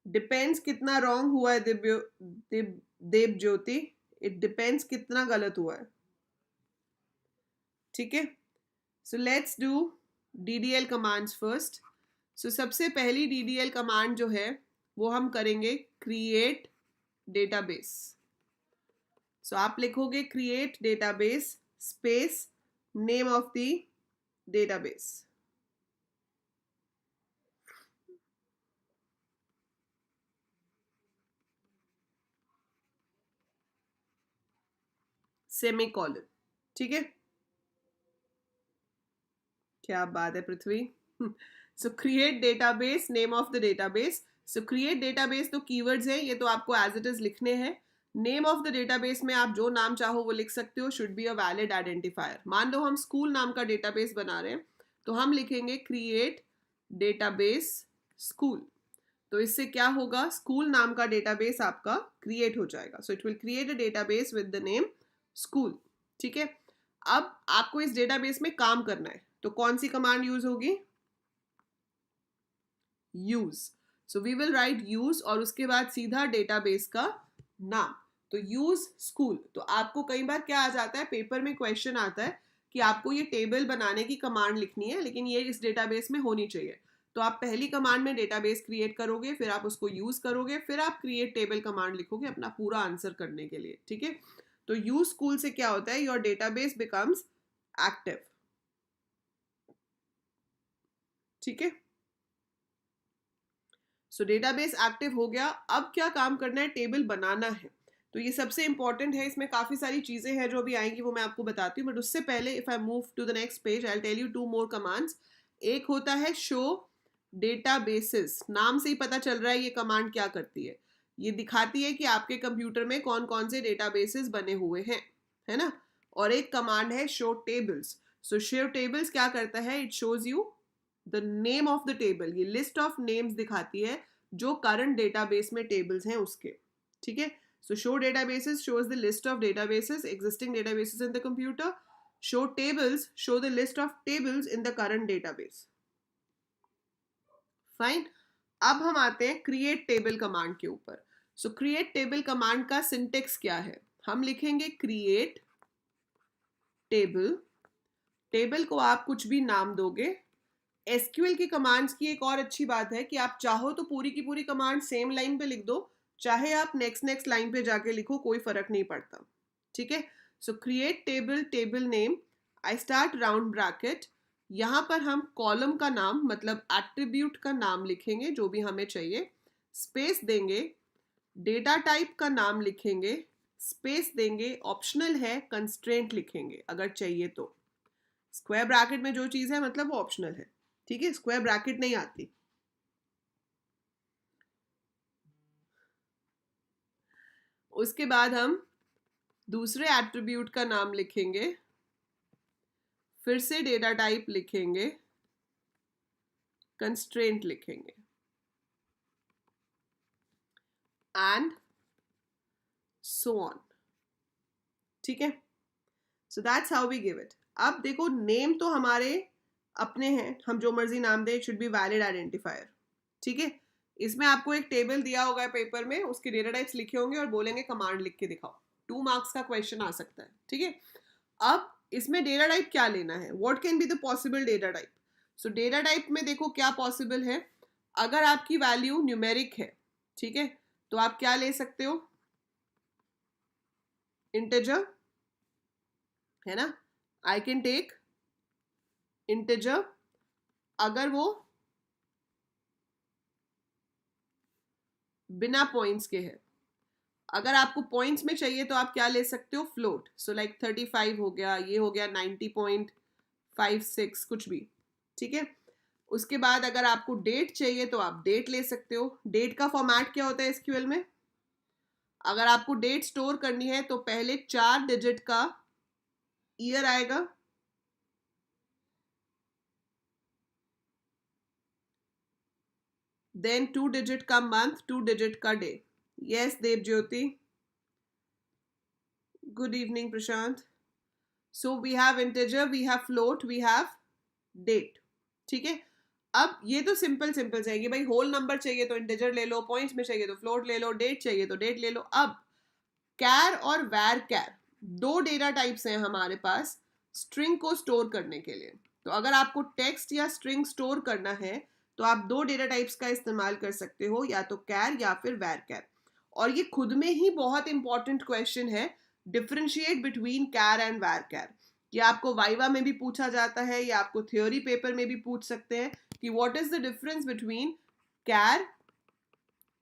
डिपेंड्स कितना रॉन्ग हुआ है देव ज्योति, इट डिपेंड्स कितना गलत हुआ है। ठीक है। So let's do DDL commands first. So सबसे पहली DDL कमांड जो है वो हम करेंगे क्रिएट डेटाबेस। सो आप लिखोगे create database space name of the database. Semicolon. ठीक है। क्या बात है Prithvi. So create database name of the database. So create database तो कीवर्ड्स हैं, ये तो आपको एज इट इज लिखने हैं। नेम ऑफ द डेटाबेस में आप जो नाम चाहो वो लिख सकते हो, should be a valid identifier. मान लो हम स्कूल नाम का डेटाबेस बना रहे हैं, तो हम लिखेंगे क्रिएट डेटाबेस स्कूल। तो इससे क्या होगा, स्कूल नाम का डेटाबेस आपका क्रिएट हो जाएगा। सो it will create a database with the name school. ठीक है। अब आपको इस डेटाबेस में काम करना है, तो कौन सी कमांड यूज होगी? Use. So we will write use और उसके बाद सीधा डेटाबेस का नाम। तो यूज स्कूल। तो आपको कई बार क्या आ जाता है, पेपर में क्वेश्चन आता है कि आपको ये टेबल बनाने की कमांड लिखनी है, लेकिन ये इस डेटाबेस में होनी चाहिए। तो आप पहली कमांड में डेटाबेस क्रिएट करोगे, फिर आप उसको यूज करोगे, फिर आप क्रिएट टेबल कमांड लिखोगे अपना पूरा आंसर करने के लिए। ठीक है। तो यूज स्कूल से क्या होता है, योर डेटाबेस बिकम्स एक्टिव। ठीक है। सो डेटाबेस एक्टिव हो गया। अब क्या काम करना है, टेबल बनाना है। तो ये सबसे इंपॉर्टेंट है, इसमें काफी सारी चीजें हैं जो अभी आएंगी, वो मैं आपको बताती हूँ। बट उससे पहले if I move to the next page, I tell you two more commands. एक होता है शो डेटाबेसेस। नाम से ही पता चल रहा है ये कमांड क्या करती है, ये दिखाती है कि आपके कंप्यूटर में कौन कौन से डेटाबेसेस बने हुए हैं, है ना। और एक कमांड है शो टेबल्स। सो शो टेबल्स क्या करता है, it shows you the name of the table. ये लिस्ट ऑफ नेम्स दिखाती है जो करंट डेटाबेस में टेबल्स हैं उसके। ठीक है। सो show databases shows the list of databases existing databases in the computer. Show tables show the list of tables in the current database. Fine. अब हम आते हैं क्रिएट टेबल कमांड के ऊपर। सो क्रिएट टेबल कमांड का सिंटेक्स क्या है? हम लिखेंगे क्रिएट टेबल। टेबल को आप कुछ भी नाम दोगे। एसक्यूएल की कमांड्स की एक और अच्छी बात है कि आप चाहो तो पूरी की पूरी कमांड सेम लाइन पे लिख दो, चाहे आप नेक्स्ट लाइन पे जाके लिखो, कोई फर्क नहीं पड़ता। ठीक है, सो create table, table name, I start round bracket. यहाँ पर हम कॉलम का नाम मतलब एट्रीब्यूट का नाम लिखेंगे जो भी हमें चाहिए, स्पेस देंगे, डेटा टाइप का नाम लिखेंगे, स्पेस देंगे, ऑप्शनल है कंस्ट्रेंट लिखेंगे अगर चाहिए तो। स्क्वायर ब्रैकेट में जो चीज़ है मतलब वो ऑप्शनल है। ठीक है, स्क्वायर ब्रैकेट नहीं आती। उसके बाद हम दूसरे एट्रीब्यूट का नाम लिखेंगे, फिर से डेटा टाइप लिखेंगे, कंस्ट्रेंट लिखेंगे एंड सो ऑन। ठीक है, so that's how we give it. अब देखो नेम तो हमारे अपने हैं, हम जो मर्जी नाम दें, it should be valid identifier. ठीक है, इसमें आपको एक टेबल दिया होगा पेपर में, उसके डेटा टाइप्स लिखे होंगे और बोलेंगे कमांड लिख के दिखाओ। 2 मार्क्स का क्वेश्चन आ सकता है। ठीक है, अब इसमें डेटा टाइप क्या लेना है, what can be the possible data type. So data type में देखो क्या पॉसिबल है। अगर आपकी वैल्यू न्यूमेरिक है, ठीक है, तो आप क्या ले सकते हो, इंटीजर, है ना, आई कैन टेक इंटीजर। अगर वो बिना पॉइंट्स के है, अगर आपको पॉइंट्स में चाहिए तो आप क्या ले सकते हो, फ्लोट। सो लाइक 35 हो गया, ये हो गया 90.56 कुछ भी। ठीक है, उसके बाद अगर आपको डेट चाहिए तो आप डेट ले सकते हो। डेट का फॉर्मेट क्या होता है एसक्यूएल में, अगर आपको डेट स्टोर करनी है तो पहले 4 डिजिट का ईयर आएगा, देन 2 डिजिट का मंथ, 2 डिजिट का day. Yes Dev Jyoti, good evening Prashant. So we have integer, we have float, we have date. ठीक है, अब ये तो सिंपल चाहिए भाई, होल नंबर चाहिए तो इंटीजर ले लो, पॉइंट्स में चाहिए तो फ्लोट ले लो, डेट चाहिए तो डेट ले लो। अब कैर और वैर कैर 2 डेटा टाइप्स हैं हमारे पास स्ट्रिंग को स्टोर करने के लिए। तो अगर आपको टेक्स्ट या स्ट्रिंग स्टोर करना है तो आप 2 डेटा टाइप्स का इस्तेमाल कर सकते हो, या तो कैर या फिर वैर कैर। और ये खुद में ही बहुत इंपॉर्टेंट क्वेश्चन है, डिफरेंशिएट बिटवीन कैर एंड वैर कैर। ये आपको वाइवा में भी पूछा जाता है, या आपको थ्योरी पेपर में भी पूछ सकते हैं कि what is the difference between char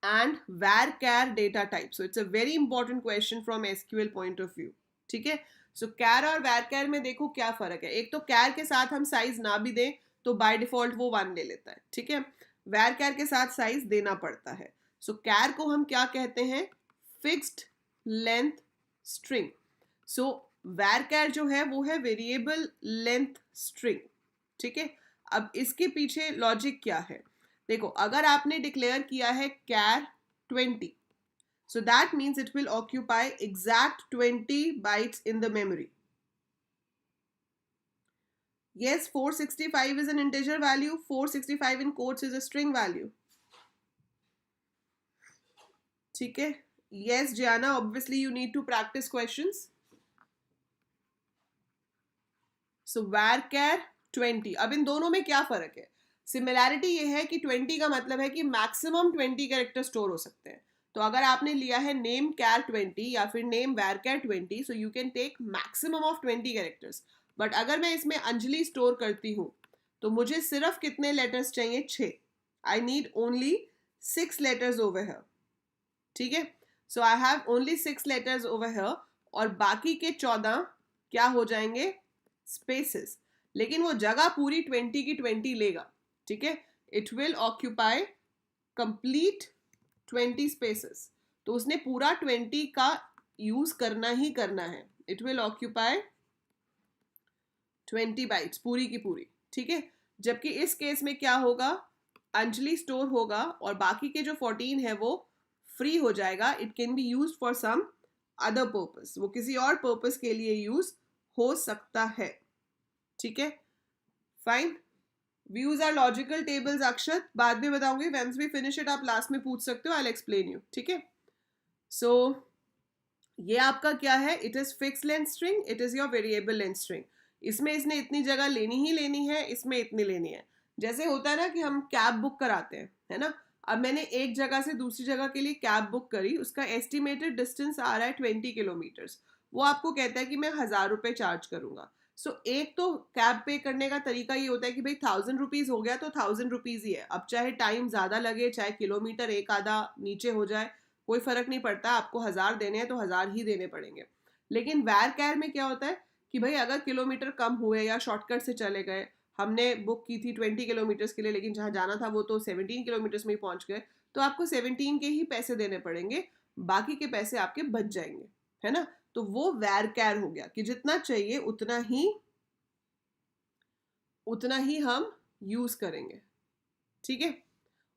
and varchar data type. So it's a very important question from SQL point of view. ठीक है, so char और varchar में देखो क्या फर्क है। एक तो char के साथ हम साइज ना भी दें तो बाय डिफॉल्ट वो 1 ले लेता है। ठीक है, varchar के साथ साइज देना पड़ता है। so char को हम क्या कहते हैं, फिक्स्ड लेंथ स्ट्रिंग। सो varchar जो है वो है वेरिएबल लेंथ स्ट्रिंग। ठीक है, अब इसके पीछे लॉजिक क्या है, देखो अगर आपने डिक्लेयर किया है कैर 20, so that means it will occupy exact 20 bytes in the memory. Yes, 465 is an integer value, 465 in quotes is a string value. ठीक है, yes Gianna, obviously you need to practice questions. So varchar 20, अब इन दोनों में क्या फर्क है, सिमिलैरिटी ये है कि 20 का मतलब है कि मैक्सिमम 20 कैरेक्टर स्टोर हो सकते हैं। तो अगर आपने लिया है नेम कैर 20 या फिर name varchar 20, so you can take maximum of 20 characters. But अगर मैं इसमें अंजलि स्टोर करती हूँ तो मुझे सिर्फ कितने लेटर्स चाहिए, 6। I need only 6 letters over here. ठीक है, so I have only 6 letters over here, और बाकी के 14 क्या हो जाएंगे, स्पेसेस। लेकिन वो जगह पूरी 20 की 20 लेगा। ठीक है, it will occupy complete 20 spaces, तो उसने पूरा 20 का यूज करना ही करना है। इट विल ऑक्यूपाई 20 बाइट्स पूरी की पूरी। ठीक है, जबकि इस केस में क्या होगा, अंजलि स्टोर होगा और बाकी के जो 14 है वो फ्री हो जाएगा। It can be use for some other purpose, वो किसी और पर्पस के लिए यूज हो सकता है। ठीक है, fine. Views are logical tables Akshat बाद में बताऊंगी, वेंस वी फिनिश इट आप लास्ट में पूछ सकते हो, आई विल एक्सप्लेन यू। ठीक है, सो ये आपका क्या है, it is fix length string, it is your variable length string. इसमें इसने इतनी जगह लेनी ही लेनी है, इसमें इतनी लेनी है। जैसे होता है ना कि हम कैब बुक कराते हैं, है ना। अब मैंने एक जगह से दूसरी जगह के लिए कैब बुक करी, उसका एस्टिमेटेड डिस्टेंस आ रहा है 20 किलोमीटर्स। वो आपको कहता है कि मैं 1000 रुपये चार्ज करूंगा। सो एक तो कैब पे करने का तरीका ये होता है कि भाई 1000 रुपीज हो गया तो 1000 रुपीज ही है, अब चाहे टाइम ज्यादा लगे, चाहे किलोमीटर एक आधा नीचे हो जाए, कोई फर्क नहीं पड़ता, आपको 1000 देने हैं तो 1000 ही देने पड़ेंगे। लेकिन वैर कैर में क्या होता है कि भाई अगर किलोमीटर कम हुए या शॉर्टकट से चले गए, हमने बुक की थी 20 किलोमीटर्स के लिए, लेकिन जहाँ जाना था वो तो 17 किलोमीटर्स में ही पहुंच गए, तो आपको 17 के ही पैसे देने पड़ेंगे, बाकी के पैसे आपके बच जाएंगे, है ना। तो वो वैर कैर हो गया कि जितना चाहिए उतना ही हम यूज करेंगे, ठीक है।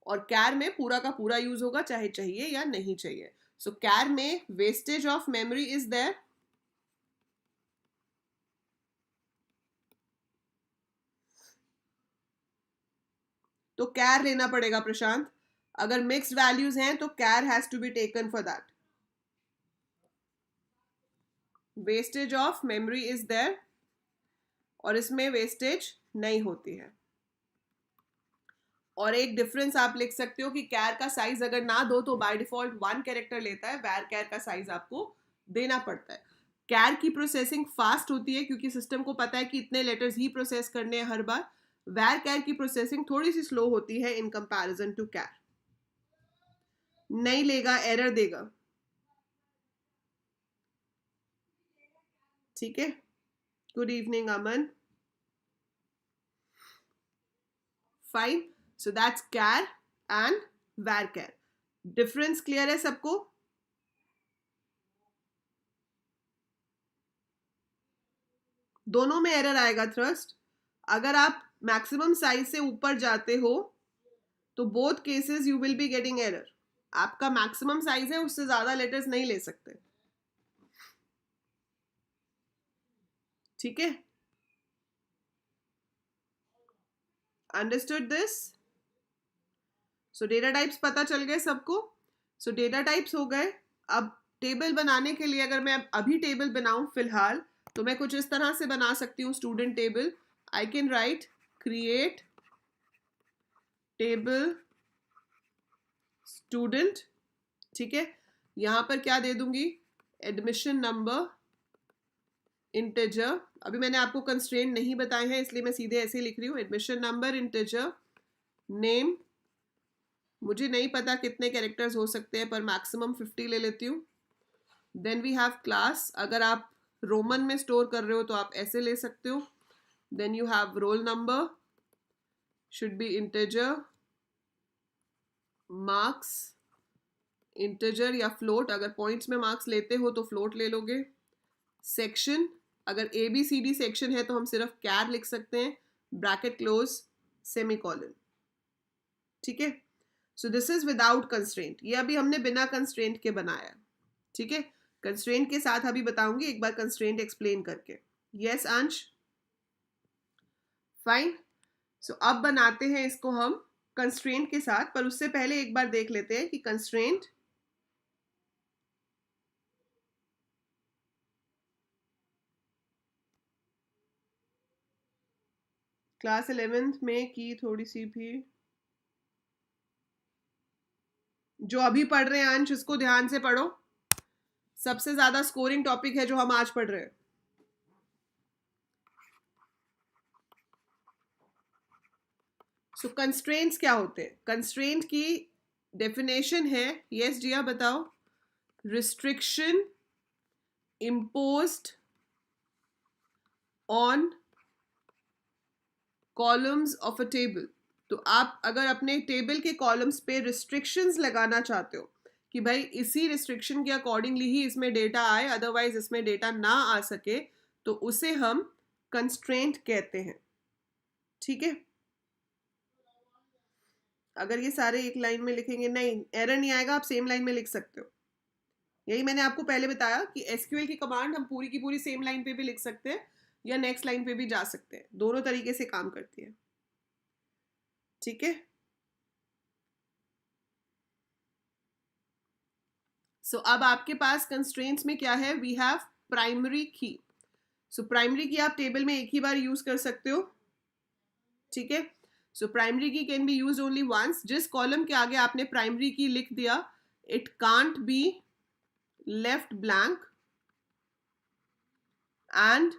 और कैर में पूरा का पूरा यूज होगा, चाहे चाहिए या नहीं चाहिए। सो कैर में wastage of memory is there. तो कैर लेना पड़ेगा प्रशांत, अगर मिक्स्ड वैल्यूज हैं तो char has to be taken for that. Wastage of memory is there, और इसमें वेस्टेज नहीं होती है। और एक डिफरेंस आप लिख सकते हो कि कैर का साइज अगर ना दो तो बाय डिफॉल्ट 1 कैरेक्टर लेता है, वैर कैर का साइज आपको देना पड़ता है। कैर की प्रोसेसिंग फास्ट होती है क्योंकि सिस्टम को पता है कि इतने लेटर्स ही प्रोसेस करने हैं हर बार। वैर कैर की प्रोसेसिंग थोड़ी सी स्लो होती है इन कंपैरिजन टू कैर। नहीं लेगा, एरर देगा, ठीक है। Good evening Aman. Fine, so that's char and varchar. Difference clear है सबको? दोनों में एरर आएगा थ्रस्ट। अगर आप मैक्सिमम साइज से ऊपर जाते हो तो both cases you will be getting error. आपका मैक्सिमम साइज है, उससे ज्यादा लेटर्स नहीं ले सकते, ठीक है। Understood this? So data types पता चल गए सबको। सो डेटा टाइप्स हो गए। अब टेबल बनाने के लिए अगर मैं अभी टेबल बनाऊं फिलहाल, तो मैं कुछ इस तरह से बना सकती हूँ student table. I can write create table student, ठीक है। यहां पर क्या दे दूंगी, एडमिशन नंबर इंटीजर। अभी मैंने आपको कंस्ट्रेंट नहीं बताए हैं इसलिए मैं सीधे ऐसे लिख रही हूँ, एडमिशन नंबर इंटीजर, नेम मुझे नहीं पता कितने कैरेक्टर्स हो सकते हैं पर मैक्सिमम 50 ले लेती हूँ। देन वी हैव क्लास, अगर आप रोमन में स्टोर कर रहे हो तो आप ऐसे ले सकते हो। Then you have roll number, should be integer, marks integer या फ्लोट, अगर पॉइंट्स में मार्क्स लेते हो तो फ्लोट ले लोगे। सेक्शन, अगर A B C D section है तो हम सिर्फ कैर लिख सकते हैं, ब्रैकेट क्लोज सेमीकोलन, ठीक है। So this is without constraint, ये अभी हमने बिना कंस्ट्रेंट के बनाया, ठीक है। कंस्ट्रेंट के साथ अभी बताऊंगी एक बार कंस्ट्रेंट एक्सप्लेन करके। यस अंश, फाइन। सो अब बनाते हैं इसको हम कंस्ट्रेंट के साथ, पर उससे पहले एक बार देख लेते हैं कि कंस्ट्रेंट क्लास 11th में की थोड़ी सी भी, जो अभी पढ़ रहे हैं अंश उसको ध्यान से पढ़ो, सबसे ज्यादा स्कोरिंग टॉपिक है जो हम आज पढ़ रहे हैं। सो कंस्ट्रेंट्स क्या होते हैं? कंस्ट्रेंट की डेफिनेशन है, यस जिया बताओ, restriction imposed on columns of a table. तो आप अगर अपने टेबल के कॉलम्स पे रिस्ट्रिक्शंस लगाना चाहते हो कि भाई इसी रिस्ट्रिक्शन के अकॉर्डिंगली ही इसमें डेटा आए, अदरवाइज इसमें डेटा ना आ सके, तो उसे हम कंस्ट्रेंट कहते हैं, ठीक है। अगर ये सारे एक लाइन में लिखेंगे, नहीं एरर नहीं आएगा, आप सेम लाइन में लिख सकते हो। यही मैंने आपको पहले बताया कि एसक्यूएल की कमांड हम पूरी की पूरी सेम लाइन पे भी लिख सकते हैं या नेक्स्ट लाइन पे भी जा सकते हैं, दोनों तरीके से काम करती है, ठीक है। सो अब आपके पास कंस्ट्रेंट्स में क्या है, वी हैव प्राइमरी की. सो प्राइमरी की आप टेबल में एक ही बार यूज कर सकते हो, ठीक है. So primary key can be use only once. जिस कॉलम के आगे आपने प्राइमरी की लिख दिया, it can't be left blank and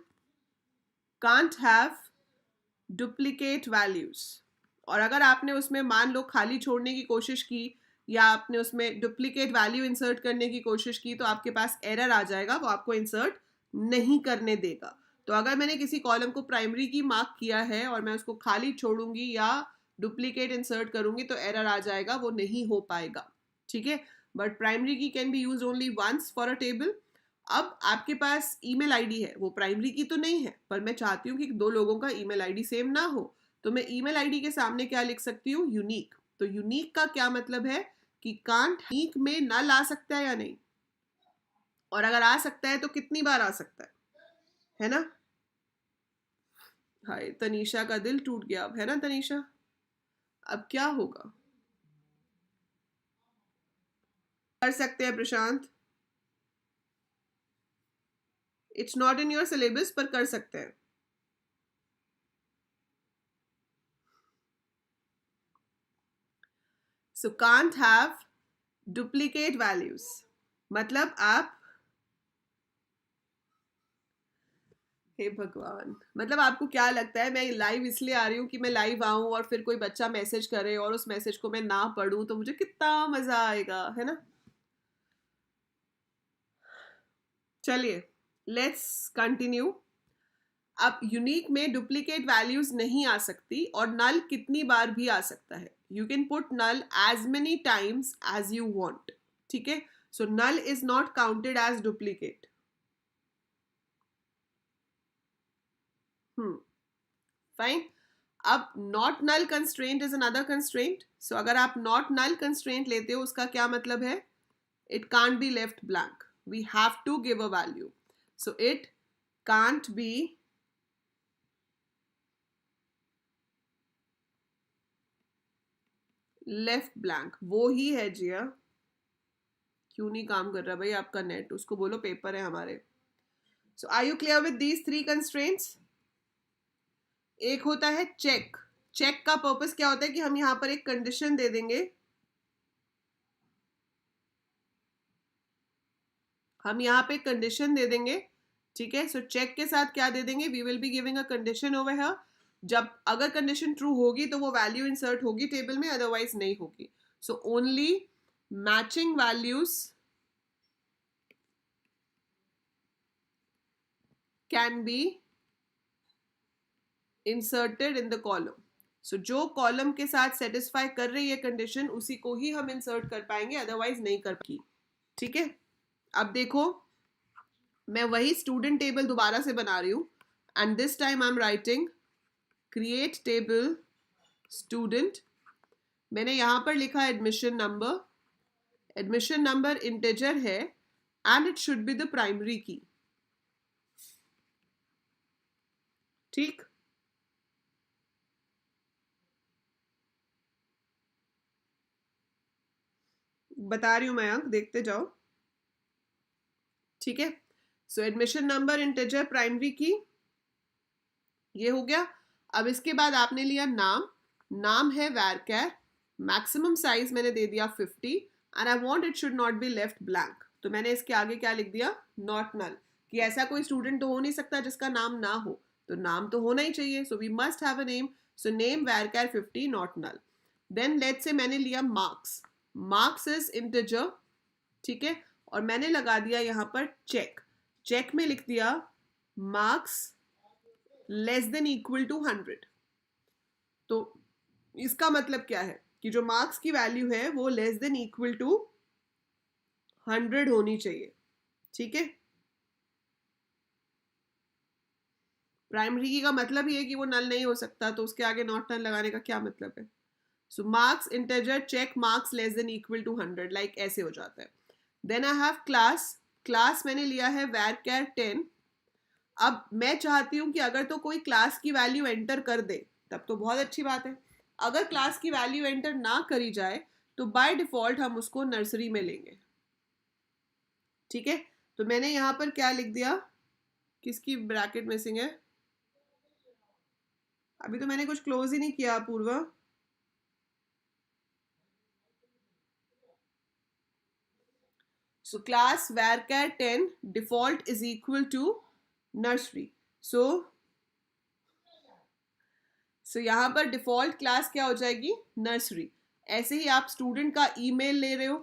can't have duplicate values. और अगर आपने उसमें मान लो खाली छोड़ने की कोशिश की या आपने उसमें डुप्लीकेट वैल्यू इंसर्ट करने की कोशिश की तो आपके पास एरर आ जाएगा, वो आपको इंसर्ट नहीं करने देगा. तो अगर मैंने किसी कॉलम को प्राइमरी की मार्क किया है और मैं उसको खाली छोड़ूंगी या डुप्लीकेट इंसर्ट करूंगी तो एरर आ जाएगा, वो नहीं हो पाएगा, ठीक है. But primary key can be use only once for a table. अब आपके पास ईमेल आईडी है, वो प्राइमरी की तो नहीं है, पर मैं चाहती हूँ कि दो लोगों का ईमेल आईडी सेम ना हो, तो मैं ईमेल आईडी के सामने क्या लिख सकती हूँ, यूनिक. तो यूनिक का क्या मतलब है कि कांट यूनिक में नल आ सकता है या नहीं, और अगर आ सकता है तो कितनी बार आ सकता है ना. हाय, तनीषा का दिल टूट गया अब, है ना तनीषा. अब क्या होगा, कर सकते हैं Prashant. It's not in your syllabus पर कर सकते हैं. So can't have duplicate values, मतलब आप, हे भगवान, मतलब आपको क्या लगता है मैं लाइव इसलिए आ रही हूँ कि मैं लाइव आऊं और फिर कोई बच्चा मैसेज करे और उस मैसेज को मैं ना पढूं तो मुझे कितना मजा आएगा, है ना. चलिए लेट्स कंटिन्यू. अब यूनिक में डुप्लीकेट वैल्यूज नहीं आ सकती और नल कितनी बार भी आ सकता है. You can put null as many times as you want, ठीक है. So null is not counted as duplicate. Fine. अब not null constraint is another constraint. So अगर आप नॉट नल कंस्ट्रेंट लेते हो उसका क्या मतलब है, it can't be left blank, we have to give a value. So it can't be left blank. वो ही है जिया. क्यों नहीं काम कर रहा भाई आपका नेट, उसको बोलो पेपर है हमारे. So are you clear with these three constraints. एक होता है चेक. चेक का पर्पस क्या होता है कि हम यहां पर एक कंडीशन दे देंगे, हम यहाँ पे कंडीशन दे देंगे, ठीक है. सो चेक के साथ क्या दे देंगे, we will be giving a condition over here. जब अगर कंडीशन ट्रू होगी तो वो वैल्यू इंसर्ट होगी टेबल में, अदरवाइज नहीं होगी. So only matching values can be inserted in the column. So जो कॉलम के साथ सेटिस्फाई कर रही है कंडीशन उसी को ही हम इंसर्ट कर पाएंगे, अदरवाइज नहीं कर पाएंगे, ठीक है. अब देखो मैं वही स्टूडेंट टेबल दोबारा से बना रही हूं and this time I am writing create table student. मैंने यहां पर लिखा admission number. Admission number integer है and it should be the primary key, ठीक. बता रही हूं मैं अंक, देखते जाओ, ठीक है. सो एडमिशन नंबर इंटीजर प्राइमरी की, ये हो गया. अब इसके बाद आपने लिया नाम. नाम है varchar. मैक्सिमम साइज मैंने दे दिया 50 and I want it should not be left blank. तो मैंने इसके आगे क्या लिख दिया, नॉट नल, कि ऐसा कोई स्टूडेंट तो हो नहीं सकता जिसका नाम ना हो, तो नाम तो होना ही चाहिए. So we must have a name. So name varchar 50 not null. Then let's say मैंने लिया मार्क्स. मार्क्स इज इंटीजर, ठीक है. और मैंने लगा दिया यहां पर चेक. चेक में लिख दिया marks less than equal to 100. तो इसका मतलब क्या है कि जो मार्क्स की वैल्यू है वो लेस देन इक्वल टू 100 होनी चाहिए, ठीक है. प्राइमरी की का मतलब ही है कि वो नल नहीं हो सकता, तो उसके आगे नॉट नल लगाने का क्या मतलब है. So marks integer check marks less than equal to 100, like ऐसे हो जाता है. Then I have class. Class मैंने लिया है varchar 10. अब मैं चाहती हूं कि अगर तो कोई क्लास की वैल्यू एंटर कर दे तब तो बहुत अच्छी बात है. अगर क्लास की वैल्यू एंटर ना करी जाए तो बाय डिफॉल्ट हम उसको नर्सरी में लेंगे. ठीक है, तो मैंने यहाँ पर क्या लिख दिया, किसकी ब्रैकेट मिसिंग है, अभी तो मैंने कुछ क्लोज ही नहीं किया पूर्वा। So class varchar 10 default is equal to nursery. So यहाँ पर डिफॉल्ट क्लास क्या हो जाएगी, नर्सरी। ऐसे ही आप स्टूडेंट का ईमेल ले रहे हो,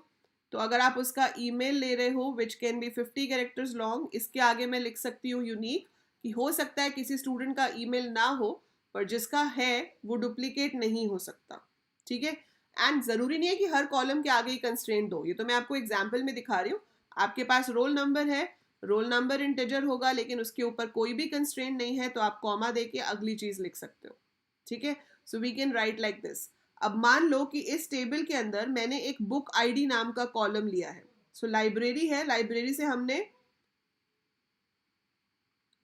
तो अगर आप उसका ईमेल ले रहे हो विच कैन बी 50 कैरेक्टर्स लॉन्ग, इसके आगे मैं लिख सकती हूँ यूनिक, कि हो सकता है किसी स्टूडेंट का ईमेल ना हो पर जिसका है वो डुप्लीकेट नहीं हो सकता, ठीक है। एंड ज़रूरी नहीं है कि हर कॉलम के आगे ही कंस्ट्रेंट दो, ये तो मैं आपको एग्जाम्पल में दिखा रही हूँ। आपके पास रोल नंबर है, रोल नंबर इंटीजर होगा लेकिन उसके ऊपर कोई भी कंस्ट्रेंट नहीं है, तो आप कॉमा दे के अगली चीज़ लिख सकते हो, ठीक है। So we can write like this. अब मान लो कि इस टेबल के अंदर मैंने एक बुक आईडी नाम का कॉलम लिया है। सो लाइब्रेरी है, लाइब्रेरी से हमने,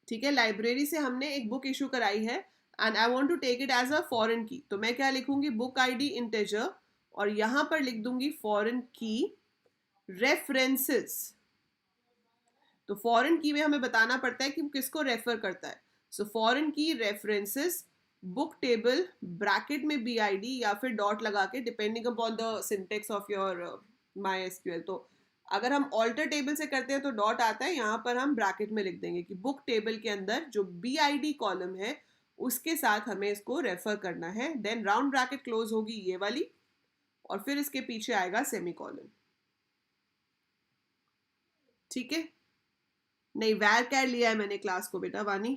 ठीक है, लाइब्रेरी से हमने एक बुक इशू कराई है and I want to take it as a foreign key, तो मैं क्या लिखूंगी, बुक आईडी इंटीजर, और यहां पर लिख दूंगी फॉरेन की रेफरेंसेस। तो फॉरेन की में हमें बताना पड़ता है कि किसको रेफर करता है। So foreign key references book table bracket में बी आई डी या फिर डॉट लगा के, depending upon the syntax of your MySQL. तो अगर हम ऑल्टर टेबल से करते हैं तो डॉट आता है, यहाँ पर हम ब्रैकेट में लिख देंगे कि बुक टेबल के अंदर जो बी आई डी कॉलम है उसके साथ हमें इसको रेफर करना है। देन राउंड ब्रैकेट क्लोज होगी ये वाली, और फिर इसके पीछे आएगा सेमी कॉलन, ठीक है। नहीं, वैर कैर लिया है मैंने क्लास को बेटा वानी,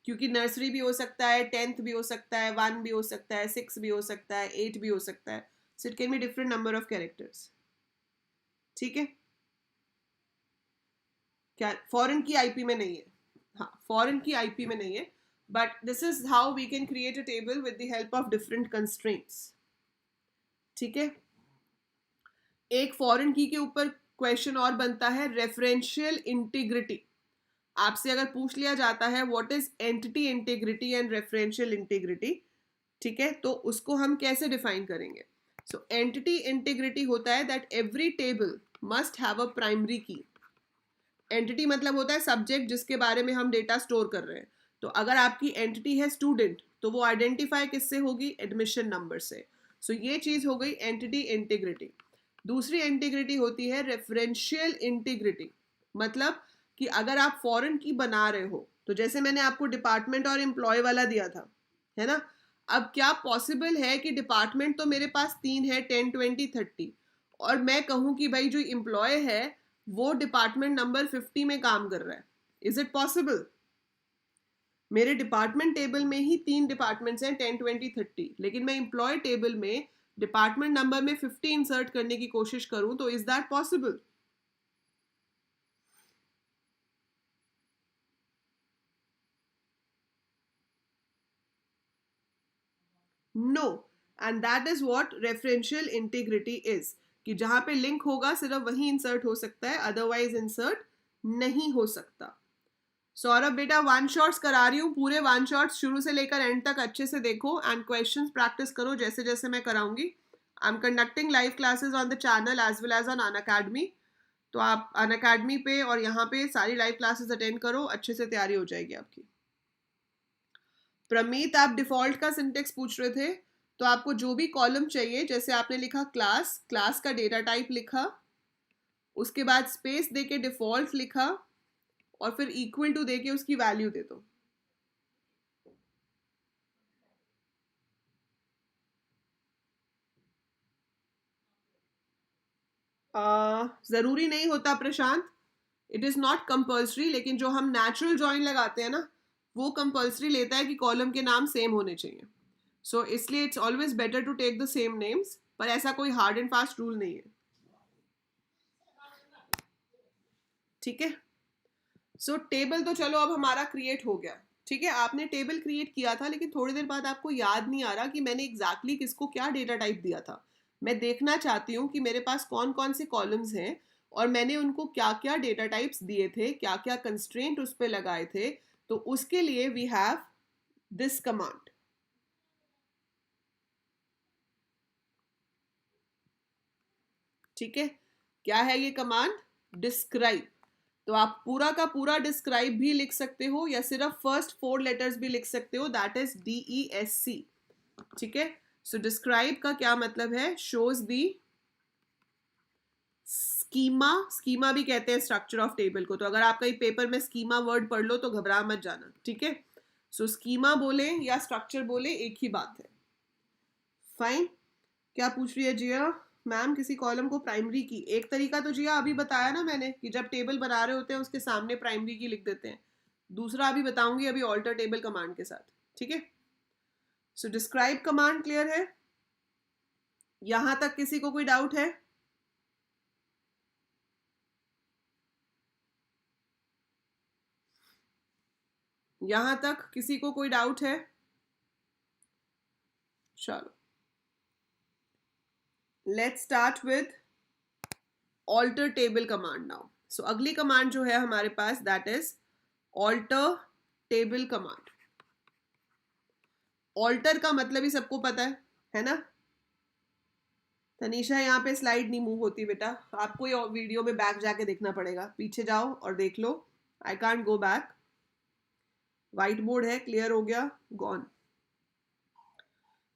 क्योंकि नर्सरी भी हो सकता है, 10th भी हो सकता है, 1 भी हो सकता है, 6 भी हो सकता है, 8 भी हो सकता है। So it can be different number of characters, ठीक है। क्या फॉरेन की आईपी में नहीं है, हाँ फॉरेन की आईपी में नहीं है, but this is how we can create a table with the help of different constraints, ठीक है। एक फॉरेन की के ऊपर क्वेश्चन और बनता है, रेफरेंशियल इंटीग्रिटी। आपसे अगर पूछ लिया जाता है what is entity integrity and referential integrity, ठीक है, तो उसको हम कैसे डिफाइन करेंगे। सो एंटिटी इंटीग्रिटी होता है that every table must have a primary की। एंटिटी मतलब होता है सब्जेक्ट जिसके बारे में हम डेटा स्टोर कर रहे हैं। तो अगर आपकी एंटिटी है स्टूडेंट, तो वो आइडेंटिफाई किससे होगी, एडमिशन नंबर से। सो ये चीज हो गई एंटिटी इंटीग्रिटी। दूसरी इंटीग्रिटी होती है रेफरेंशियल इंटीग्रिटी, मतलब कि अगर आप फॉरेन की बना रहे हो, तो जैसे मैंने आपको डिपार्टमेंट और एम्प्लॉय वाला दिया था, है ना। अब क्या पॉसिबल है कि डिपार्टमेंट तो मेरे पास 3 है, 10, 20, 30, और मैं कहूं कि भाई जो एम्प्लॉय है वो डिपार्टमेंट नंबर 50 में काम कर रहा है, इज इट पॉसिबल। मेरे डिपार्टमेंट टेबल में ही 3 डिपार्टमेंट्स हैं, 10, 20, 30, लेकिन मैं एम्प्लॉय टेबल में डिपार्टमेंट नंबर में 50 इंसर्ट करने की कोशिश करूं, तो is that possible. No, and that is what referential integrity is, कि जहां पे लिंक होगा सिर्फ वही इंसर्ट हो सकता है, अदरवाइज इंसर्ट नहीं हो सकता। सौरभ बेटा वन शॉट्स करा रही हूँ, पूरे वन शॉट्स शुरू से लेकर एंड तक अच्छे से देखो एंड क्वेश्चंस प्रैक्टिस करो जैसे जैसे मैं कराऊंगी। I am conducting live classes on the channel as well as on Unacademy, तो आप अनअकैडमी पे और यहाँ पे सारी लाइव क्लासेस अटेंड करो, अच्छे से तैयारी हो जाएगी आपकी। प्रमीत आप डिफॉल्ट का सिंटेक्स पूछ रहे थे, तो आपको जो भी कॉलम चाहिए, जैसे आपने लिखा क्लास, क्लास का डेटा टाइप लिखा, उसके बाद स्पेस देके डिफॉल्ट लिखा, और फिर इक्वल टू देके उसकी वैल्यू दे दो। जरूरी नहीं होता प्रशांत, इट इज नॉट कंपल्सरी, लेकिन जो हम नेचुरल जॉइन लगाते हैं ना, वो कंपल्सरी लेता है कि कॉलम के नाम सेम होने चाहिए। सो इसलिए it's always better to take the same names, पर ऐसा कोई हार्ड एंड फास्ट रूल नहीं है, ठीक है। सो टेबल तो चलो अब हमारा क्रिएट हो गया, ठीक है। आपने टेबल क्रिएट किया था, लेकिन थोड़ी देर बाद आपको याद नहीं आ रहा कि मैंने एग्जैक्टली किसको क्या डेटा टाइप दिया था। मैं देखना चाहती हूँ कि मेरे पास कौन कौन से कॉलम्स हैं और मैंने उनको क्या क्या डेटा टाइप्स दिए थे, क्या क्या कंस्ट्रेंट उस पर लगाए थे। तो उसके लिए वी हैव दिस कमांड, ठीक है। क्या है ये कमांड, डिस्क्राइब, तो आप पूरा का पूरा डिस्क्राइब भी लिख सकते हो या सिर्फ फर्स्ट 4 लेटर्स भी लिख सकते हो, दैट इज DESC। ठीक है, सो डिस्क्राइब का क्या मतलब है, शोज दी स्कीमा, स्कीमा भी कहते हैं स्ट्रक्चर ऑफ टेबल को, तो अगर आप कहीं पेपर में स्कीमा वर्ड पढ़ लो तो घबरा मत जाना, ठीक है। सो स्कीमा बोले या स्ट्रक्चर बोले एक ही बात है। फाइन, क्या पूछ रही है जिया मैम, किसी कॉलम को प्राइमरी की, एक तरीका तो जिया अभी बताया ना मैंने कि जब टेबल बना रहे होते हैं उसके सामने प्राइमरी की लिख देते हैं, दूसरा अभी बताऊंगी अभी ऑल्टर टेबल कमांड के साथ, ठीक है। सो डिस्क्राइब कमांड क्लियर है, यहां तक किसी को कोई डाउट है? यहां तक किसी को कोई डाउट है? चलो let's start with alter table command now. So अगली कमांड जो है हमारे पास that is alter table command. Alter का मतलब ही सबको पता है ना। तनीषा यहाँ पे स्लाइड नहीं मूव होती बेटा, आपको ये वीडियो में बैक जाके देखना पड़ेगा, पीछे जाओ और देख लो, I can't go back. Whiteboard है, क्लियर हो गया, गॉन।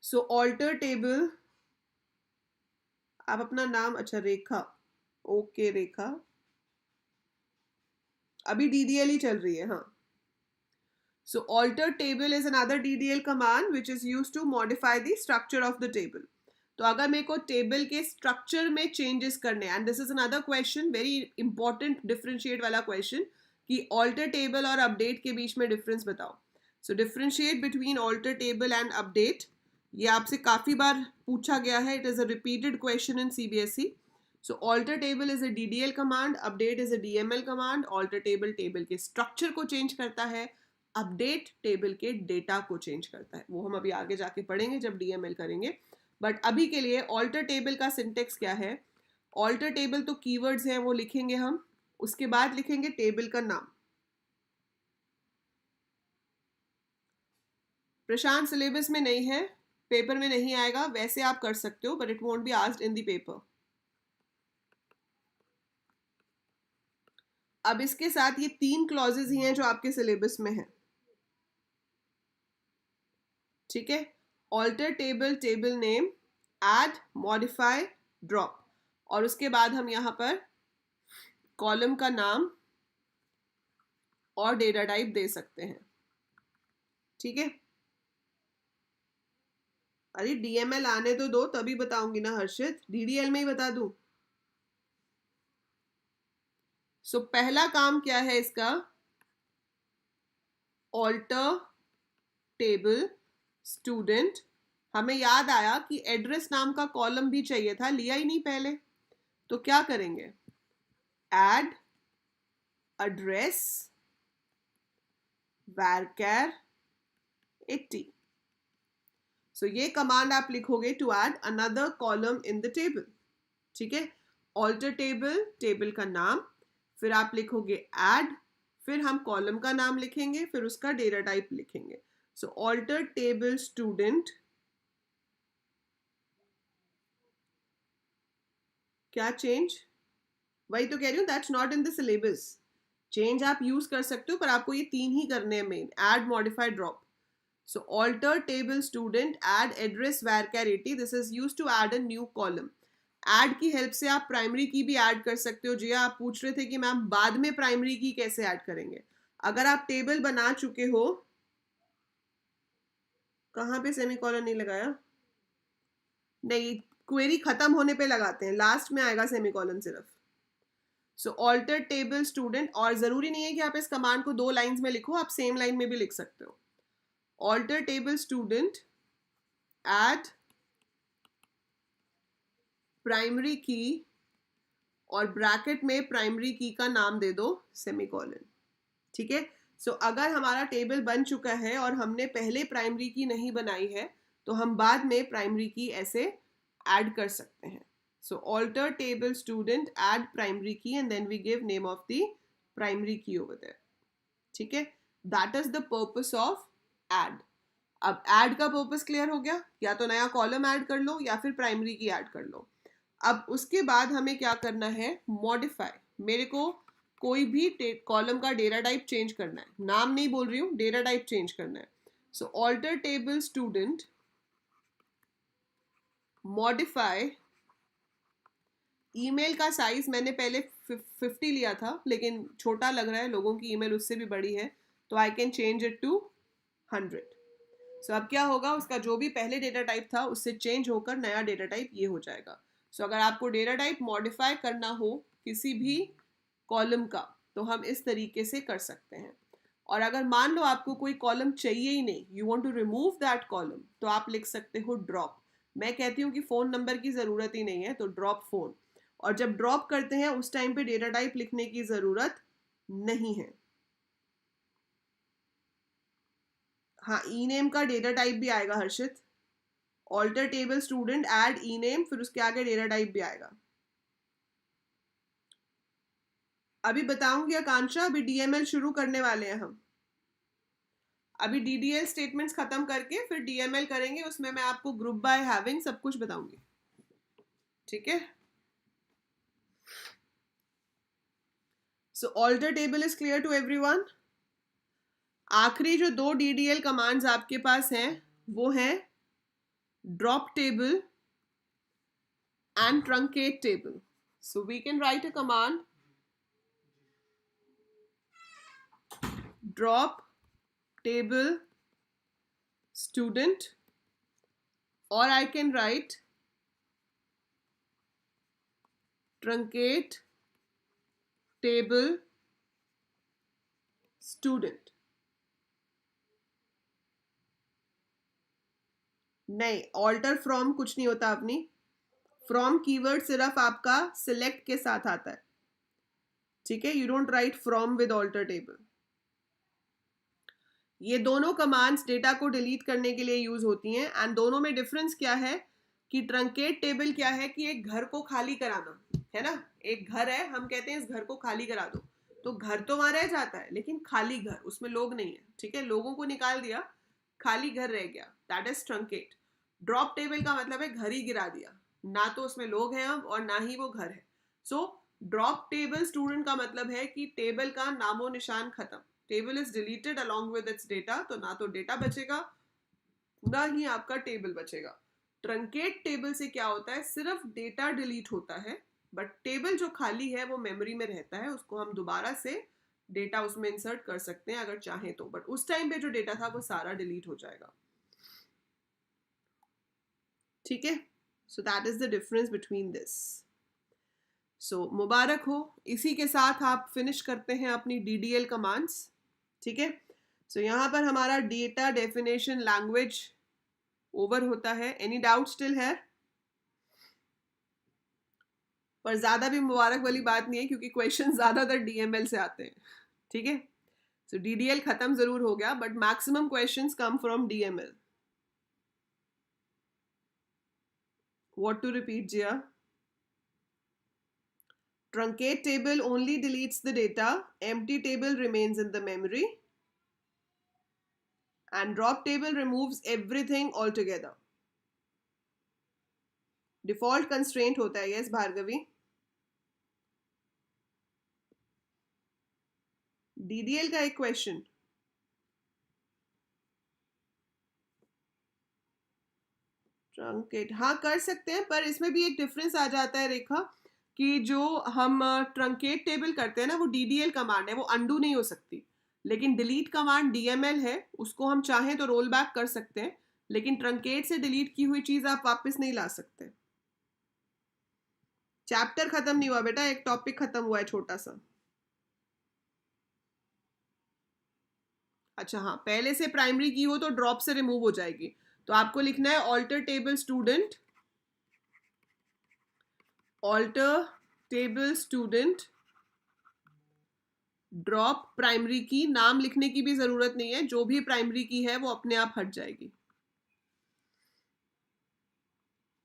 सो ऑल्टर टेबल, आप अपना नाम, अच्छा रेखा, ओके रेखा, अभी DDL ही चल रही है, हाँ। So alter table is another DDL command which is used to modify the structure of the table. तो अगर मेरे को टेबल के स्ट्रक्चर में चेंजेस करने, and this is another question, very important differentiate वाला क्वेश्चन, कि ऑल्टर टेबल और अपडेट के बीच में डिफरेंस बताओ। So differentiate between alter table and update, ये आपसे काफ़ी बार पूछा गया है, it is a repeated question in CBSE। So alter table is a DDL command, update is a DML command. Alter table table के स्ट्रक्चर को चेंज करता है, अपडेट टेबल के डेटा को चेंज करता है, वो हम अभी आगे जाके पढ़ेंगे जब DML करेंगे। बट अभी के लिए ऑल्टर टेबल का सिंटेक्स क्या है, ऑल्टर टेबल तो कीवर्ड्स हैं वो लिखेंगे हम, उसके बाद लिखेंगे टेबल का नाम। प्रशांत सिलेबस में नहीं है, पेपर में नहीं आएगा, वैसे आप कर सकते हो but it won't be asked in the paper. अब इसके साथ ये 3 क्लॉजेज ही हैं जो आपके सिलेबस में है, ठीक है। Alter table, table name, add, modify, drop, और उसके बाद हम यहाँ पर कॉलम का नाम और डेटा टाइप दे सकते हैं, ठीक है। अरे DML आने तो दो, तभी बताऊंगी ना हर्षित, DDL में ही बता दूं। सो पहला काम क्या है इसका, ऑल्टर टेबल स्टूडेंट, हमें याद आया कि एड्रेस नाम का कॉलम भी चाहिए था, लिया ही नहीं पहले, तो क्या करेंगे, ऐड एड्रेस varchar 80। सो ये कमांड आप लिखोगे to add another column in the table, ठीक है। ऑल्टर टेबल, टेबल का नाम, फिर आप लिखोगे ऐड, फिर हम कॉलम का नाम लिखेंगे, फिर उसका डेटा टाइप लिखेंगे। सो ऑल्टर टेबल स्टूडेंट, क्या चेंज, वही तो कह रही हूँ, that's not in the syllabus. Change आप यूज कर सकते हो पर आपको ये 3 ही करने हैं main, add, modify, drop. So alter table student add address varchar 80, this is used to add a new column। add की हेल्प से आप प्राइमरी की भी ऐड कर सकते हो। जी आप पूछ रहे थे कि मैम बाद में प्राइमरी की कैसे ऐड करेंगे, अगर आप टेबल बना चुके हो, कहाँ पे सेमीकोलन नहीं लगाया, नहीं, क्वेरी खत्म होने पे लगाते हैं, लास्ट में आएगा सेमीकोलन सिर्फ। सो ऑल्टर टेबल स्टूडेंट, और जरूरी नहीं है कि आप इस कमांड को 2 लाइंस में लिखो, आप सेम लाइन में भी लिख सकते हो। Alter table student add primary key, और ब्रैकेट में प्राइमरी की का नाम दे दो सेमीकोलन, ठीक है। सो अगर हमारा टेबल बन चुका है और हमने पहले प्राइमरी की नहीं बनाई है तो हम बाद में प्राइमरी की ऐसे ऐड कर सकते हैं। So alter table student add primary key and then we give name of the primary key over there, ठीक है। That is the purpose of add. अब ऐड का पर्पस क्लियर हो गया, या तो नया कॉलम ऐड कर लो या फिर प्राइमरी की ऐड कर लो। अब उसके बाद हमें क्या करना है, मॉडिफाई। मेरे को कोई भी कॉलम का डेटा टाइप चेंज करना है, नाम नहीं बोल रही हूँ, डेटा टाइप चेंज करना है. So alter table student, modify. Email का साइज मैंने पहले 50 लिया था, लेकिन छोटा लग रहा है, लोगों की ईमेल उससे भी बड़ी है, तो I can change it to 100. सो अब क्या होगा, उसका जो भी पहले डेटा टाइप था उससे चेंज होकर नया डेटा टाइप ये हो जाएगा. सो अगर आपको डेटा टाइप मॉडिफाई करना हो किसी भी कॉलम का, तो हम इस तरीके से कर सकते हैं. और अगर मान लो आपको कोई कॉलम चाहिए ही नहीं, you want to remove that column, तो आप लिख सकते हो ड्रॉप. मैं कहती हूँ कि फ़ोन नंबर की ज़रूरत ही नहीं है, तो ड्रॉप फ़ोन. और जब ड्रॉप करते हैं उस टाइम पे डेटा टाइप लिखने की ज़रूरत नहीं है. हाँ, ई नेम का डेटा टाइप भी आएगा हर्षित. ऑल्टर टेबल स्टूडेंट ऐड ई नेम, फिर उसके आगे डेटा टाइप भी आएगा. अभी बताऊंगी आकांक्षा, अभी डीएमएल शुरू करने वाले हैं हम. अभी डीडीएल स्टेटमेंट्स खत्म करके फिर डीएमएल करेंगे, उसमें मैं आपको ग्रुप बाय हैविंग सब कुछ बताऊंगी. ठीक है. So alter table is clear to everyone. आखिरी जो 2 डीडीएल कमांड्स आपके पास हैं वो हैं drop table and truncate table. So we can write a command drop table student, or I can write truncate table student. नहीं, alter from कुछ नहीं होता अपनी. फ्रॉम कीवर्ड सिर्फ आपका सिलेक्ट के साथ आता है. ठीक है, you don't write from with alter table. ये दोनों कमांड्स डेटा को डिलीट करने के लिए यूज होती हैं. एंड दोनों में डिफरेंस क्या है कि ट्रंकेट टेबल क्या है कि एक घर को खाली कराना है ना. एक घर है, हम कहते हैं इस घर को खाली करा दो, तो घर तो वहां रह जाता है लेकिन खाली घर, उसमें लोग नहीं है. ठीक है, लोगों को निकाल दिया, खाली घर रह गया, that is truncate. Drop table का मतलब है घर ही गिरा दिया, ना तो उसमें लोग हैं अब और ना ही वो घर है. सो ड्रॉप टेबल स्टूडेंट का मतलब है कि टेबल का नामो निशान खत्म, table is deleted along with its data. तो ना तो डेटा बचेगा ना ही आपका टेबल बचेगा. ट्रंकेट टेबल से क्या होता है, सिर्फ डेटा डिलीट होता है, बट टेबल जो खाली है वो मेमोरी में रहता है, उसको हम दोबारा से डेटा उसमें इंसर्ट कर सकते हैं अगर चाहें तो, बट उस टाइम पे जो डेटा था वो सारा डिलीट हो जाएगा. ठीक है. So that is the difference between this. So मुबारक हो, इसी के साथ आप फिनिश करते हैं अपनी DDL कमांड्स. ठीक है. So यहाँ पर हमारा डेटा डेफिनेशन लैंग्वेज ओवर होता है. एनी डाउट स्टिल है? पर ज़्यादा भी मुबारक वाली बात नहीं है क्योंकि क्वेश्चन ज़्यादातर DML से आते हैं. ठीक है. So DDL खत्म ज़रूर हो गया but maximum questions come from DML. What to repeat, Jia? Truncate table only deletes the data, empty table remains in the memory, and drop table removes everything altogether. Default constraint होता है. Yes, Bhargavi. DDL का एक क्वेश्चन. ट्रंकेट हाँ कर सकते हैं, पर इसमें भी एक डिफरेंस आ जाता है रेखा कि जो हम ट्रंकेट टेबल करते हैं ना वो DDL कमांड है, वो अंडू नहीं हो सकती. लेकिन डिलीट कमांड DML है, उसको हम चाहें तो रोल बैक कर सकते हैं, लेकिन ट्रंकेट से डिलीट की हुई चीज आप वापस नहीं ला सकते. चैप्टर खत्म नहीं हुआ बेटा, एक टॉपिक खत्म हुआ है छोटा सा. अच्छा हाँ, पहले से प्राइमरी की हो तो ड्रॉप से रिमूव हो जाएगी. तो आपको लिखना है alter table student, alter table student drop primary key. नाम लिखने की भी जरूरत नहीं है, जो भी प्राइमरी की है वो अपने आप हट जाएगी.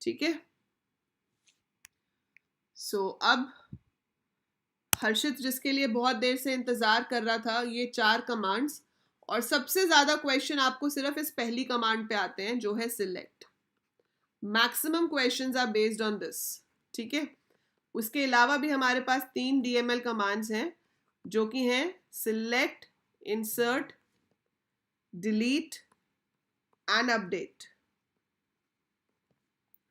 ठीक है. सो अब हर्षित जिसके लिए बहुत देर से इंतजार कर रहा था, ये 4 कमांड्स, और सबसे ज्यादा क्वेश्चन आपको सिर्फ इस पहली कमांड पे आते हैं जो है select. Maximum questions are based on this. ठीक है. उसके अलावा भी हमारे पास 3 DML कमांड्स हैं जो कि हैं select, insert, delete and update.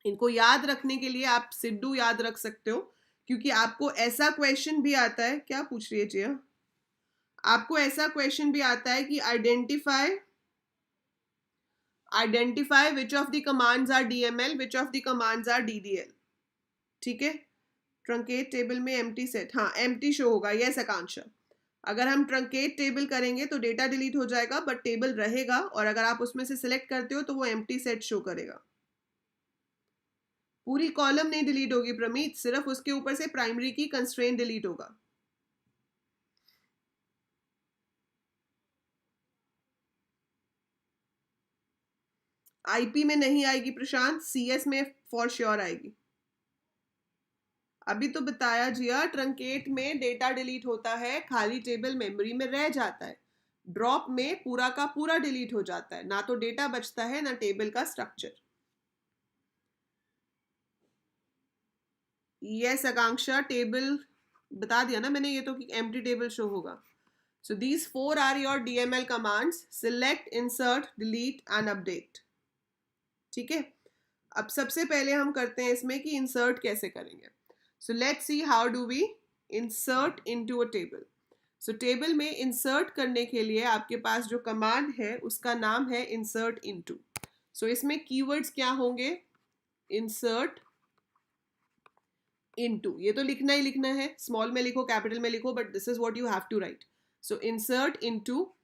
इनको याद रखने के लिए आप सिड्डू याद रख सकते हो, क्योंकि आपको ऐसा क्वेश्चन भी आता है, क्या पूछ रही है जिया? आपको ऐसा क्वेश्चन भी आता है कि identify which of the commands are DML, which of the commands are DDL। ठीक है, ट्रंकेट टेबल में एम्प्टी सेट, हाँ एम्प्टी शो होगा, यस आकांक्षा। अगर हम ट्रंकेट टेबल करेंगे तो डेटा डिलीट हो जाएगा बट टेबल रहेगा, और अगर आप उसमें से सिलेक्ट करते हो तो वो एम्प्टी सेट शो करेगा। पूरी कॉलम नहीं डिलीट होगी प्रमीत, सिर्फ उसके ऊपर से प्राइमरी की कंस्ट्रेंट डिलीट होगा। आईपी में नहीं आएगी प्रशांत, CS में फॉर श्योर आएगी। अभी तो बताया जिया, ट्रंकेट में डेटा डिलीट होता है, खाली टेबल मेमोरी में रह जाता है। ड्रॉप में पूरा का पूरा डिलीट हो जाता है, ना तो डेटा बचता है ना टेबल का स्ट्रक्चर। यस आकांक्षा, टेबल बता दिया ना मैंने, ये तो कि एम्प्टी टेबल शो होगा। So these 4 are your DML commands, select, insert, delete and update. ठीक है, अब सबसे पहले हम करते हैं इसमें कि इंसर्ट कैसे करेंगे। So let's see how do we insert into a table. So table में इंसर्ट करने के लिए आपके पास जो कमांड है उसका नाम है इंसर्ट इनटू। सो इसमें कीवर्ड्स क्या होंगे? इंसर्ट इनटू, ये तो लिखना ही लिखना है, स्मॉल में लिखो कैपिटल में लिखो, but this is what you have to write. So insert into,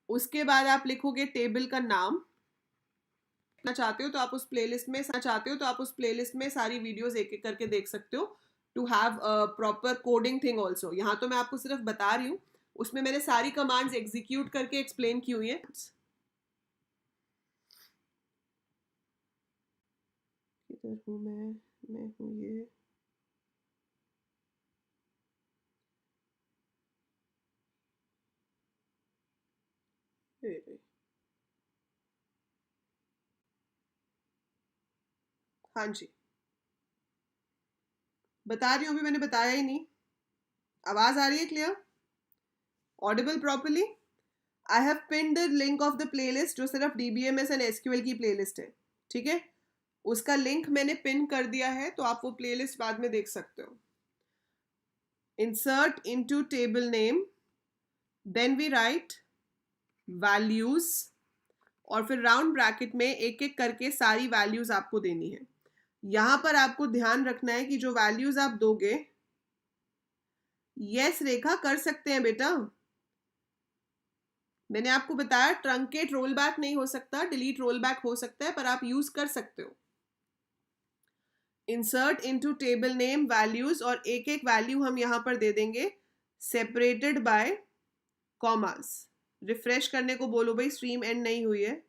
उसके बाद आप लिखोगे टेबल का नाम। चाहते हो तो आप उस प्लेलिस्ट में सारी वीडियोस एक एक करके देख सकते हो, to have proper coding thing also. यहाँ तो मैं आपको सिर्फ बता रही हूँ, उसमें मैंने सारी कमांड्स एग्जीक्यूट करके एक्सप्लेन की हुई है। किधर हूँ मैं हूँ ये, हाँ जी बता रही हूँ, अभी मैंने बताया ही नहीं। आवाज आ रही है clear, Audible properly? I have pinned the link of the playlist, जो सिर्फ DBMS एंड SQL की प्लेलिस्ट है। ठीक है, उसका लिंक मैंने पिन कर दिया है, तो आप वो प्लेलिस्ट बाद में देख सकते हो। Insert into table name, then we write values, और फिर राउंड ब्रैकेट में एक एक करके सारी वैल्यूज आपको देनी है। यहां पर आपको ध्यान रखना है कि जो वैल्यूज आप दोगे, यस रेखा कर सकते हैं बेटा, मैंने आपको बताया ट्रंकेट रोल बैक नहीं हो सकता, डिलीट रोल बैक हो सकता है, पर आप यूज कर सकते हो। Insert into table name values, और एक एक वैल्यू हम यहां पर दे देंगे सेपरेटेड बाय कॉमास। रिफ्रेश करने को बोलो भाई, स्ट्रीम एंड नहीं हुई है।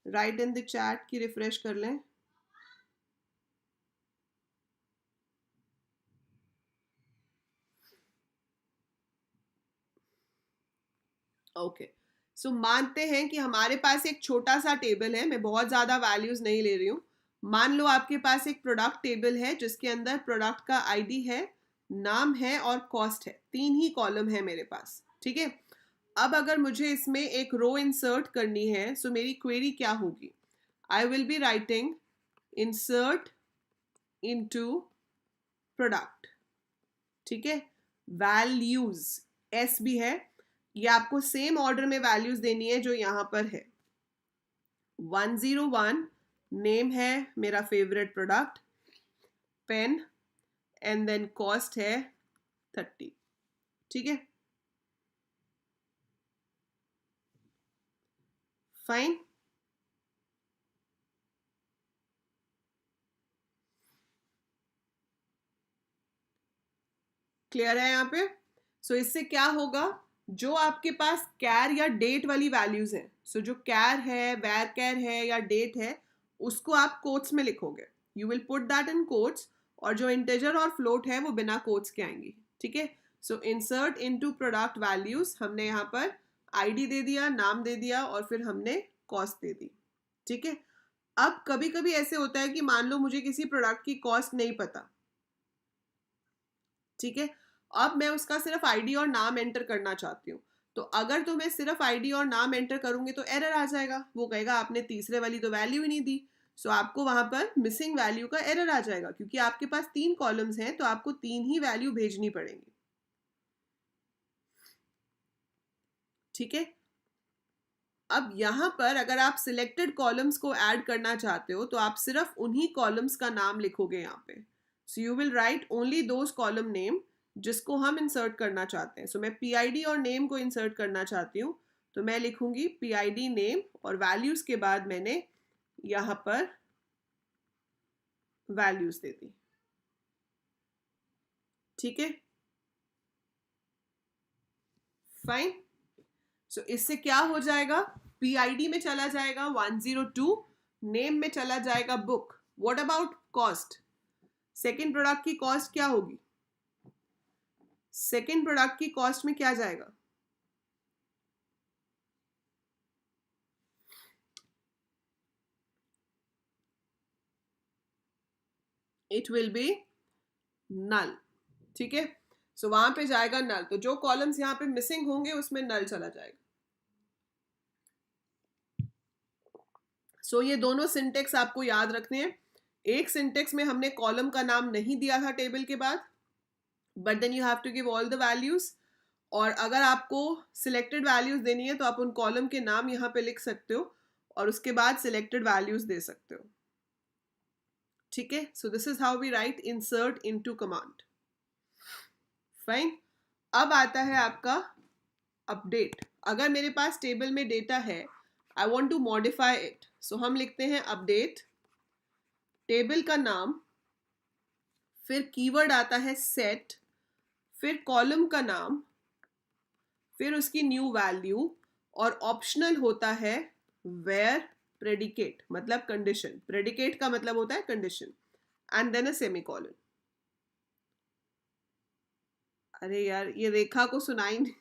राइट इन द चैट की रिफ्रेश कर लें। ओके, सो मानते हैं कि हमारे पास एक छोटा सा टेबल है, मैं बहुत ज़्यादा वैल्यूज़ नहीं ले रही हूँ। मान लो आपके पास एक प्रोडक्ट टेबल है जिसके अंदर प्रोडक्ट का ID है, नाम है और कॉस्ट है, 3 ही कॉलम है मेरे पास। ठीक है, अब अगर मुझे इसमें एक रो इंसर्ट करनी है, सो मेरी क्वेरी क्या होगी? I will be writing insert into product. ठीक है, वैल्यूज S भी है, ये आपको सेम ऑर्डर में वैल्यूज देनी है जो यहां पर है। 101 नेम है मेरा favourite product, pen, and then cost है 30। ठीक है, फाइन। क्लियर है यहाँ पे? सो इससे क्या होगा, जो आपके पास कैर या डेट वाली वैल्यूज है, सो जो कैर है, वेर कैर है या डेट है, उसको आप कोट्स में लिखोगे, you will put that in quotes, और जो इंटेजर और फ्लोट है वो बिना कोट्स के आएंगी। ठीक है, सो इंसर्ट इनटू प्रोडक्ट वैल्यूज, हमने यहाँ पर ID दे दिया, नाम दे दिया, और फिर हमने कॉस्ट दे दी। ठीक है, अब कभी कभी ऐसे होता है कि मान लो मुझे किसी प्रोडक्ट की कॉस्ट नहीं पता, ठीक है। अब मैं उसका सिर्फ आईडी और नाम एंटर करना चाहती हूँ, तो अगर तो मैं सिर्फ आईडी और नाम एंटर करूंगी तो एरर आ जाएगा, वो कहेगा आपने तीसरे वाली तो वैल्यू ही नहीं दी। सो आपको वहां पर मिसिंग वैल्यू का एरर आ जाएगा, क्योंकि आपके पास 3 कॉलम्स हैं तो आपको 3 ही वैल्यू भेजनी पड़ेंगी। ठीक है। अब यहां पर अगर आप सिलेक्टेड कॉलम्स को ऐड करना चाहते हो तो आप सिर्फ उन्हीं कॉलम्स का नाम लिखोगे यहाँ पे। So you will write only those column name जिसको हम इंसर्ट करना चाहते हैं। सो मैं पीआईडी और नेम को इंसर्ट करना चाहती हूँ, तो मैं लिखूंगी पीआईडी नेम और वैल्यूज के बाद मैंने यहाँ पर वैल्यूज दे दी। ठीक है, फाइन। सो इससे क्या हो जाएगा, पीआईडी में चला जाएगा 102, नेम में चला जाएगा book. What about cost? Second product की कॉस्ट क्या होगी? सेकेंड प्रोडक्ट की कॉस्ट में क्या जाएगा? It will be null. ठीक है, सो वहां पे जाएगा नल, तो जो कॉलम्स यहां पे मिसिंग होंगे उसमें नल चला जाएगा। सो ये दोनों सिंटेक्स आपको याद रखने हैं। एक सिंटेक्स में हमने कॉलम का नाम नहीं दिया था टेबल के बाद, but then you have to give all the values. और अगर आपको सिलेक्टेड वैल्यूज देनी है तो आप उन कॉलम के नाम यहाँ पे लिख सकते हो और उसके बाद सिलेक्टेड वैल्यूज दे सकते हो। ठीक है, so this is how we write insert into command. Fine. अब आता है आपका अपडेट। अगर मेरे पास टेबल में डेटा है, I want to modify it, so हम लिखते हैं अपडेट, टेबल का नाम, फिर कीवर्ड आता है सेट, फिर कॉलम का नाम, फिर उसकी न्यू वैल्यू, और ऑप्शनल होता है वेयर प्रेडिकेट, मतलब कंडीशन। प्रेडिकेट का मतलब होता है condition, and then a semicolon. अरे यार, ये रेखा को सुनाई नहीं,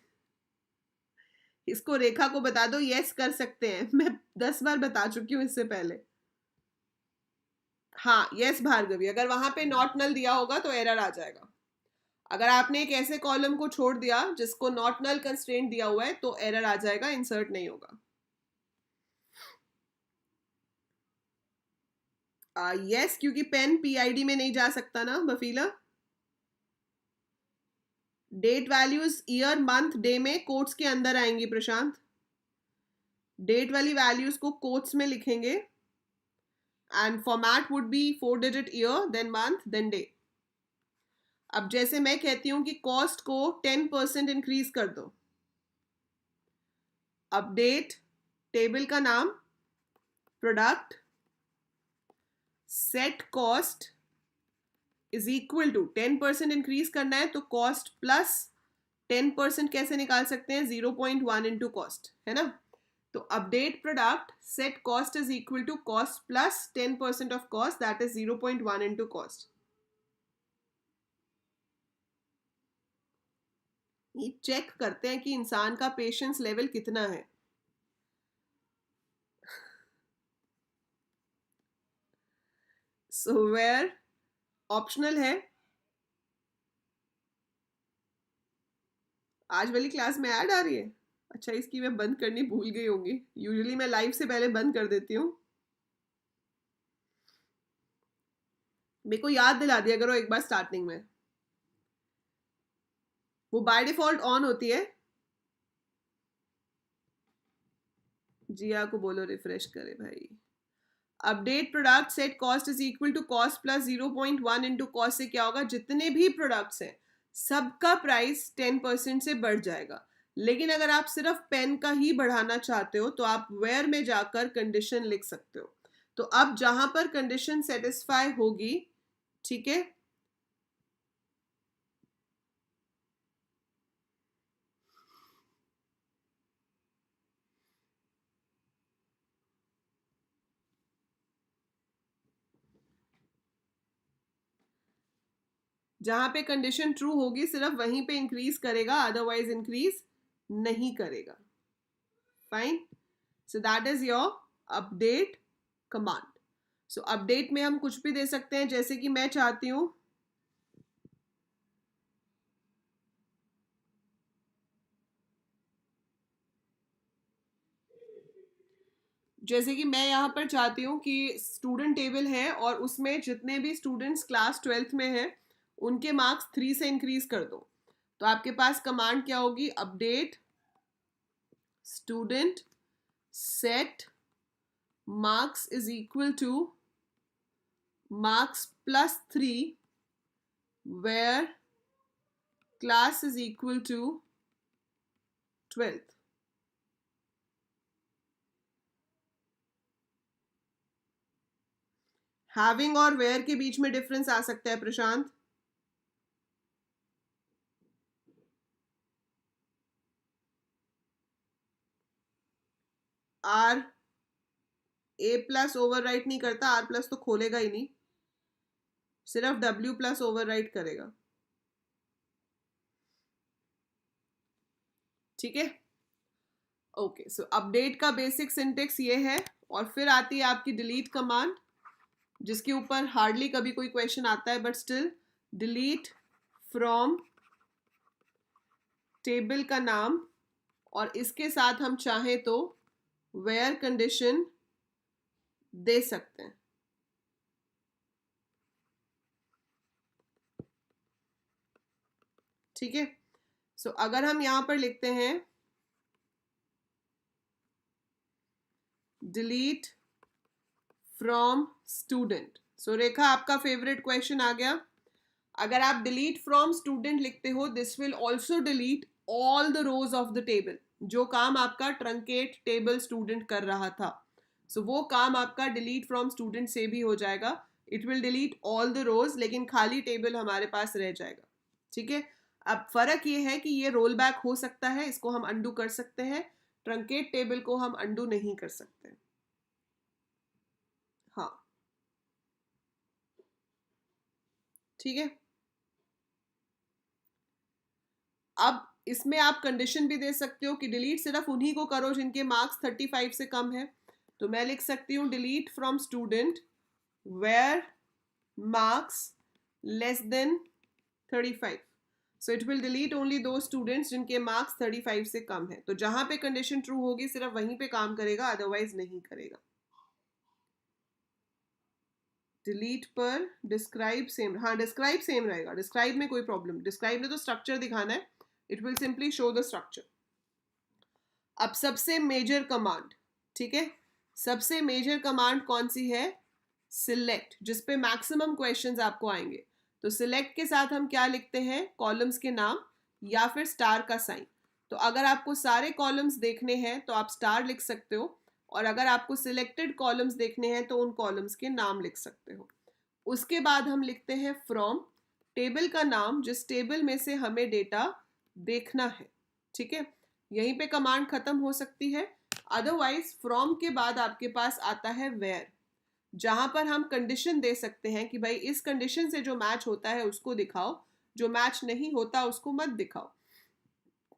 इसको रेखा को बता दो, यस कर सकते हैं, मैं 10 बार बता चुकी हूं इससे पहले। हाँ यस भार्गवी, अगर वहां पे नॉट नल दिया होगा तो एरर आ जाएगा। अगर आपने एक ऐसे कॉलम को छोड़ दिया जिसको नॉट नल कंस्ट्रेंट दिया हुआ है तो एरर आ जाएगा, इंसर्ट नहीं होगा। यस क्योंकि पेन पीआईडी में नहीं जा सकता ना बफीला। Date values year month day में कोट्स के अंदर आएंगी प्रशांत। डेट वाली वैल्यूज को कोट्स में लिखेंगे and format would be 4 digit year then month then day. अब जैसे मैं कहती हूं कि कॉस्ट को 10% इंक्रीज कर दो, अपडेट, टेबल का नाम, product, set cost is equal to 10% increase करना है तो कॉस्ट प्लस 10% कैसे निकाल सकते हैं, 0.1 इंटू कॉस्ट, है ना। तो update product set cost is equal to cost plus 10% of cost, that is 0.1 into cost. ये चेक करते हैं कि इंसान का पेशेंस लेवल कितना है। सो वेयर ऑप्शनल है। आज वाली क्लास में ऐड आ रही है, अच्छा इसकी मैं बंद करनी भूल गई होंगी, यूजुअली मैं लाइव से पहले बंद कर देती हूँ। मेरे को याद दिला दिया करो एक बार स्टार्टिंग में, वो बाय डिफॉल्ट ऑन होती है। जिया को बोलो रिफ्रेश करे भाई। Update product set cost is equal to cost plus 0.1 into cost से क्या होगा, जितने भी प्रोडक्ट्स हैं सबका प्राइस 10% से बढ़ जाएगा। लेकिन अगर आप सिर्फ पेन का ही बढ़ाना चाहते हो तो आप वेयर में जाकर कंडीशन लिख सकते हो। तो अब जहां पर कंडीशन सेटिस्फाई होगी, ठीक है, जहां पे कंडीशन ट्रू होगी सिर्फ वहीं पे इंक्रीज करेगा, अदरवाइज इंक्रीज नहीं करेगा। Fine, so that is your update command. So update में हम कुछ भी दे सकते हैं, जैसे कि मैं चाहती हूं जैसे कि मैं यहाँ पर चाहती हूँ कि स्टूडेंट टेबल है और उसमें जितने भी स्टूडेंट्स क्लास 12th में हैं उनके मार्क्स 3 से इंक्रीज कर दो। तो आपके पास कमांड क्या होगी? Update student set marks is equal to marks plus 3 where class is equal to 12th। having और where के बीच में डिफरेंस आ सकता है प्रशांत? आर ए प्लस ओवरराइट नहीं करता, आर प्लस तो खोलेगा ही नहीं, सिर्फ डब्ल्यू प्लस ओवरराइट करेगा। ठीक है, ओके। सो अपडेट का बेसिक सिंटेक्स ये है, और फिर आती है आपकी डिलीट कमांड, जिसके ऊपर हार्डली कभी कोई क्वेश्चन आता है, but still delete from table का नाम, और इसके साथ हम चाहें तो वेयर कंडीशन दे सकते हैं। ठीक है, सो अगर हम यहां पर लिखते हैं डिलीट फ्रॉम स्टूडेंट, सो रेखा आपका फेवरेट क्वेश्चन आ गया। अगर आप डिलीट फ्रॉम स्टूडेंट लिखते हो, this will also delete all the rose of the table. जो काम आपका ट्रंकेट टेबल स्टूडेंट कर रहा था, सो वो काम आपका डिलीट फ्रॉम स्टूडेंट से भी हो जाएगा। It will delete all the rows, लेकिन खाली टेबल हमारे पास रह जाएगा। ठीक है, अब फर्क ये है कि ये रोल बैक हो सकता है, इसको हम अंडू कर सकते हैं, ट्रंकेट टेबल को हम अंडू नहीं कर सकते। हाँ, ठीक है। अब इसमें आप कंडीशन भी दे सकते हो कि डिलीट सिर्फ उन्हीं को करो जिनके मार्क्स 35 से कम है। तो मैं लिख सकती हूँ delete from student where marks less than 35। So it will delete only दो स्टूडेंट्स जिनके मार्क्स 35 से कम है। तो जहां पे कंडीशन ट्रू होगी सिर्फ वहीं पे काम करेगा, अदरवाइज नहीं करेगा। डिलीट पर डिस्क्राइब सेम, हाँ डिस्क्राइब सेम रहेगा, डिस्क्राइब में कोई प्रॉब्लम, डिस्क्राइब में तो स्ट्रक्चर दिखाना है, it will simply show the structure. अब सबसे मेजर कमांड, ठीक है, सबसे मेजर कमांड कौन सी है? सिलेक्ट, जिसपे मैक्सिमम क्वेश्चंस आपको आएंगे। तो सिलेक्ट के साथ हम क्या लिखते हैं? कॉलम्स के नाम या फिर स्टार का साइन। तो अगर आपको सारे कॉलम्स देखने हैं तो आप स्टार लिख सकते हो, और अगर आपको सिलेक्टेड कॉलम्स देखने हैं तो उन कॉलम्स के नाम लिख सकते हो। उसके बाद हम लिखते हैं फ्रॉम, टेबल का नाम जिस टेबल में से हमें डेटा देखना है। ठीक है, यहीं पे कमांड खत्म हो सकती है। अदरवाइज फ्रॉम के बाद आपके पास आता है वेयर, जहां पर हम कंडीशन दे सकते हैं कि भाई इस कंडीशन से जो मैच होता है उसको दिखाओ, जो मैच नहीं होता उसको मत दिखाओ।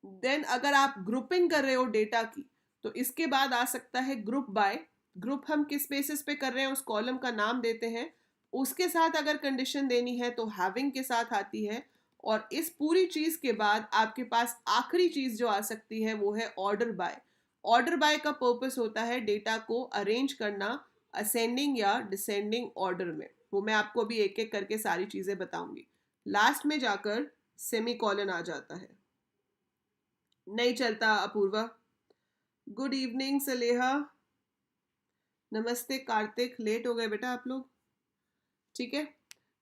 देन अगर आप ग्रुपिंग कर रहे हो डेटा की, तो इसके बाद आ सकता है ग्रुप बाय। ग्रुप हम किस बेसिस पे कर रहे हैं उस कॉलम का नाम देते हैं, उसके साथ अगर कंडीशन देनी है तो हैविंग के साथ आती है। और इस पूरी चीज के बाद आपके पास आखिरी चीज जो आ सकती है वो है ऑर्डर बाय। ऑर्डर बाय का पर्पस होता है डेटा को अरेंज करना असेंडिंग या डिसेंडिंग ऑर्डर में। वो मैं आपको अभी एक एक करके सारी चीजें बताऊंगी। लास्ट में जाकर सेमीकोलन आ जाता है। नहीं चलता अपूर्वा। गुड इवनिंग सलेहा, नमस्ते कार्तिक, लेट हो गए बेटा आप लोग। ठीक है,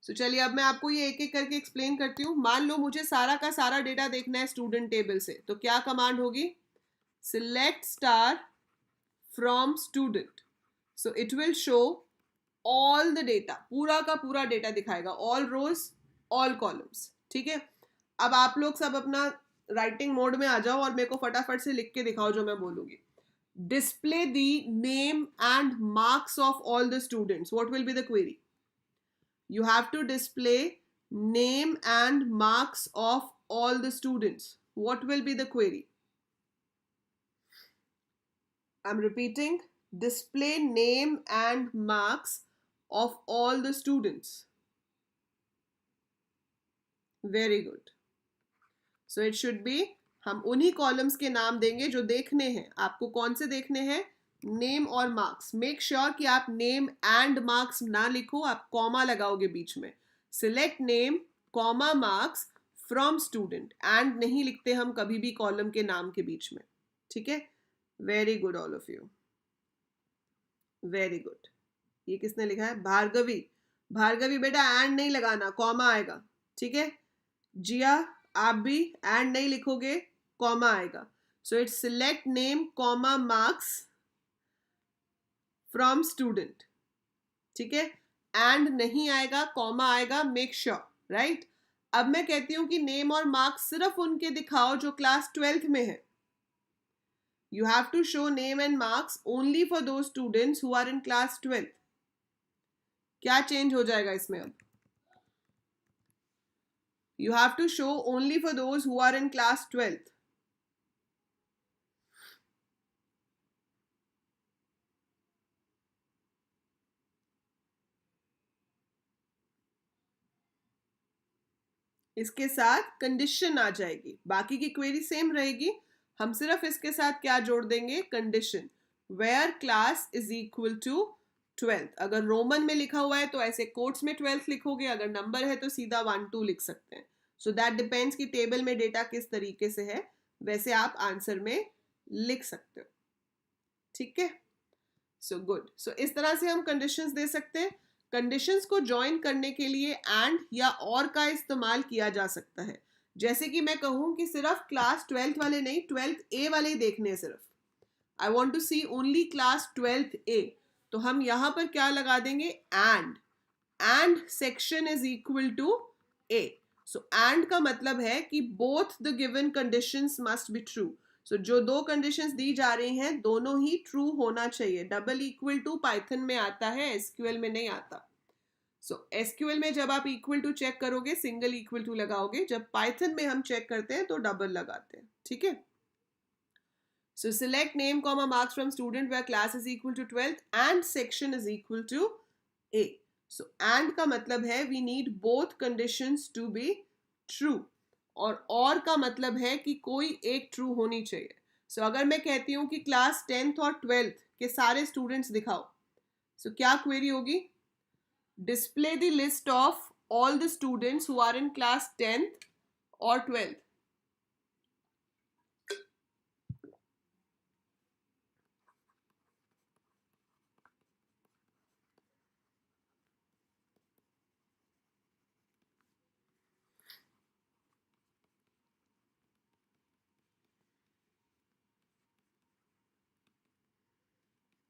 सो चलिए अब मैं आपको ये एक एक करके एक्सप्लेन करती हूँ। मान लो मुझे सारा का सारा डेटा देखना है स्टूडेंट टेबल से, तो क्या कमांड होगी? Select star from student, so it will show all the data, पूरा का पूरा डेटा दिखाएगा, ऑल रोज ऑल कॉलम्स। ठीक है, अब आप लोग सब अपना राइटिंग मोड में आ जाओ और मेरे को फटाफट से लिख के दिखाओ जो मैं बोलूंगी। Display the name and marks of all the students, what will be the query? You have to display name and marks of all the students. What will be the query? I'm repeating, display name and marks of all the students. Very good. So it should be, हम उन्हीं कॉलम्स के नाम देंगे जो देखने हैं। आपको कौन से देखने हैं? नेम और मार्क्स, मेक श्योर कि आप नेम एंड मार्क्स ना लिखो, आप कॉमा लगाओगे बीच में. Select name comma marks from student. And नहीं लिखते हम कभी भी कॉलम के नाम के बीच में. ठीक है, very good all of you, very good. ये किसने लिखा है? भार्गवी. भार्गवी बेटा एंड नहीं लगाना, कॉमा आएगा. ठीक है, जिया आप भी एंड नहीं लिखोगे, कॉमा आएगा. So it's select name comma marks from student. ठीक है, एंड नहीं आएगा, कॉमा आएगा, मेक श्योर. राइट, अब मैं कहती हूं कि नेम और मार्क्स सिर्फ उनके दिखाओ जो क्लास 12th में है. You have to show name and marks only for those students who are in class 12th. क्या चेंज हो जाएगा इसमें अब? You have to show only for those who are in class 12th. इसके साथ कंडीशन आ जाएगी, बाकी की क्वेरी सेम रहेगी. हम सिर्फ इसके साथ क्या जोड़ देंगे? Condition. Where class is equal to 12th. अगर रोमन में लिखा हुआ है तो ऐसे कोट्स में 12th लिखोगे, अगर नंबर है तो सीधा 1 2 लिख सकते हैं. सो दैट डिपेंड्स कि टेबल में डेटा किस तरीके से है, वैसे आप आंसर में लिख सकते हो. ठीक है, सो गुड. सो इस तरह से हम कंडीशंस दे सकते हैं. कंडीशंस को ज्वाइन करने के लिए एंड या और का इस्तेमाल किया जा सकता है. जैसे कि मैं कहूं कि सिर्फ क्लास 12th वाले नहीं, 12th A वाले ही देखने हैं सिर्फ. I want to see only class 12th A. तो हम यहां पर क्या लगा देंगे? And section is equal to A. So and का मतलब है कि both the given conditions must be true. So जो दो कंडीशंस दी जा रही हैं दोनों ही ट्रू होना चाहिए. डबल इक्वल टू पाइथन में आता है, एसक्यूएल में नहीं आता. सो एसक्यूएल में जब आप इक्वल टू चेक करोगे सिंगल इक्वल टू लगाओगे, जब पाइथन में हम चेक करते हैं तो डबल लगाते हैं. ठीक है, so select name comma marks from student where class is equal to 12th and section is equal to A. So and का मतलब है we need both conditions to be true, और का मतलब है कि कोई एक ट्रू होनी चाहिए. सो अगर मैं कहती हूं कि क्लास 10th और 12th के सारे स्टूडेंट्स दिखाओ, सो क्या क्वेरी होगी? Display the list of all the students who are in class 10th और 12th.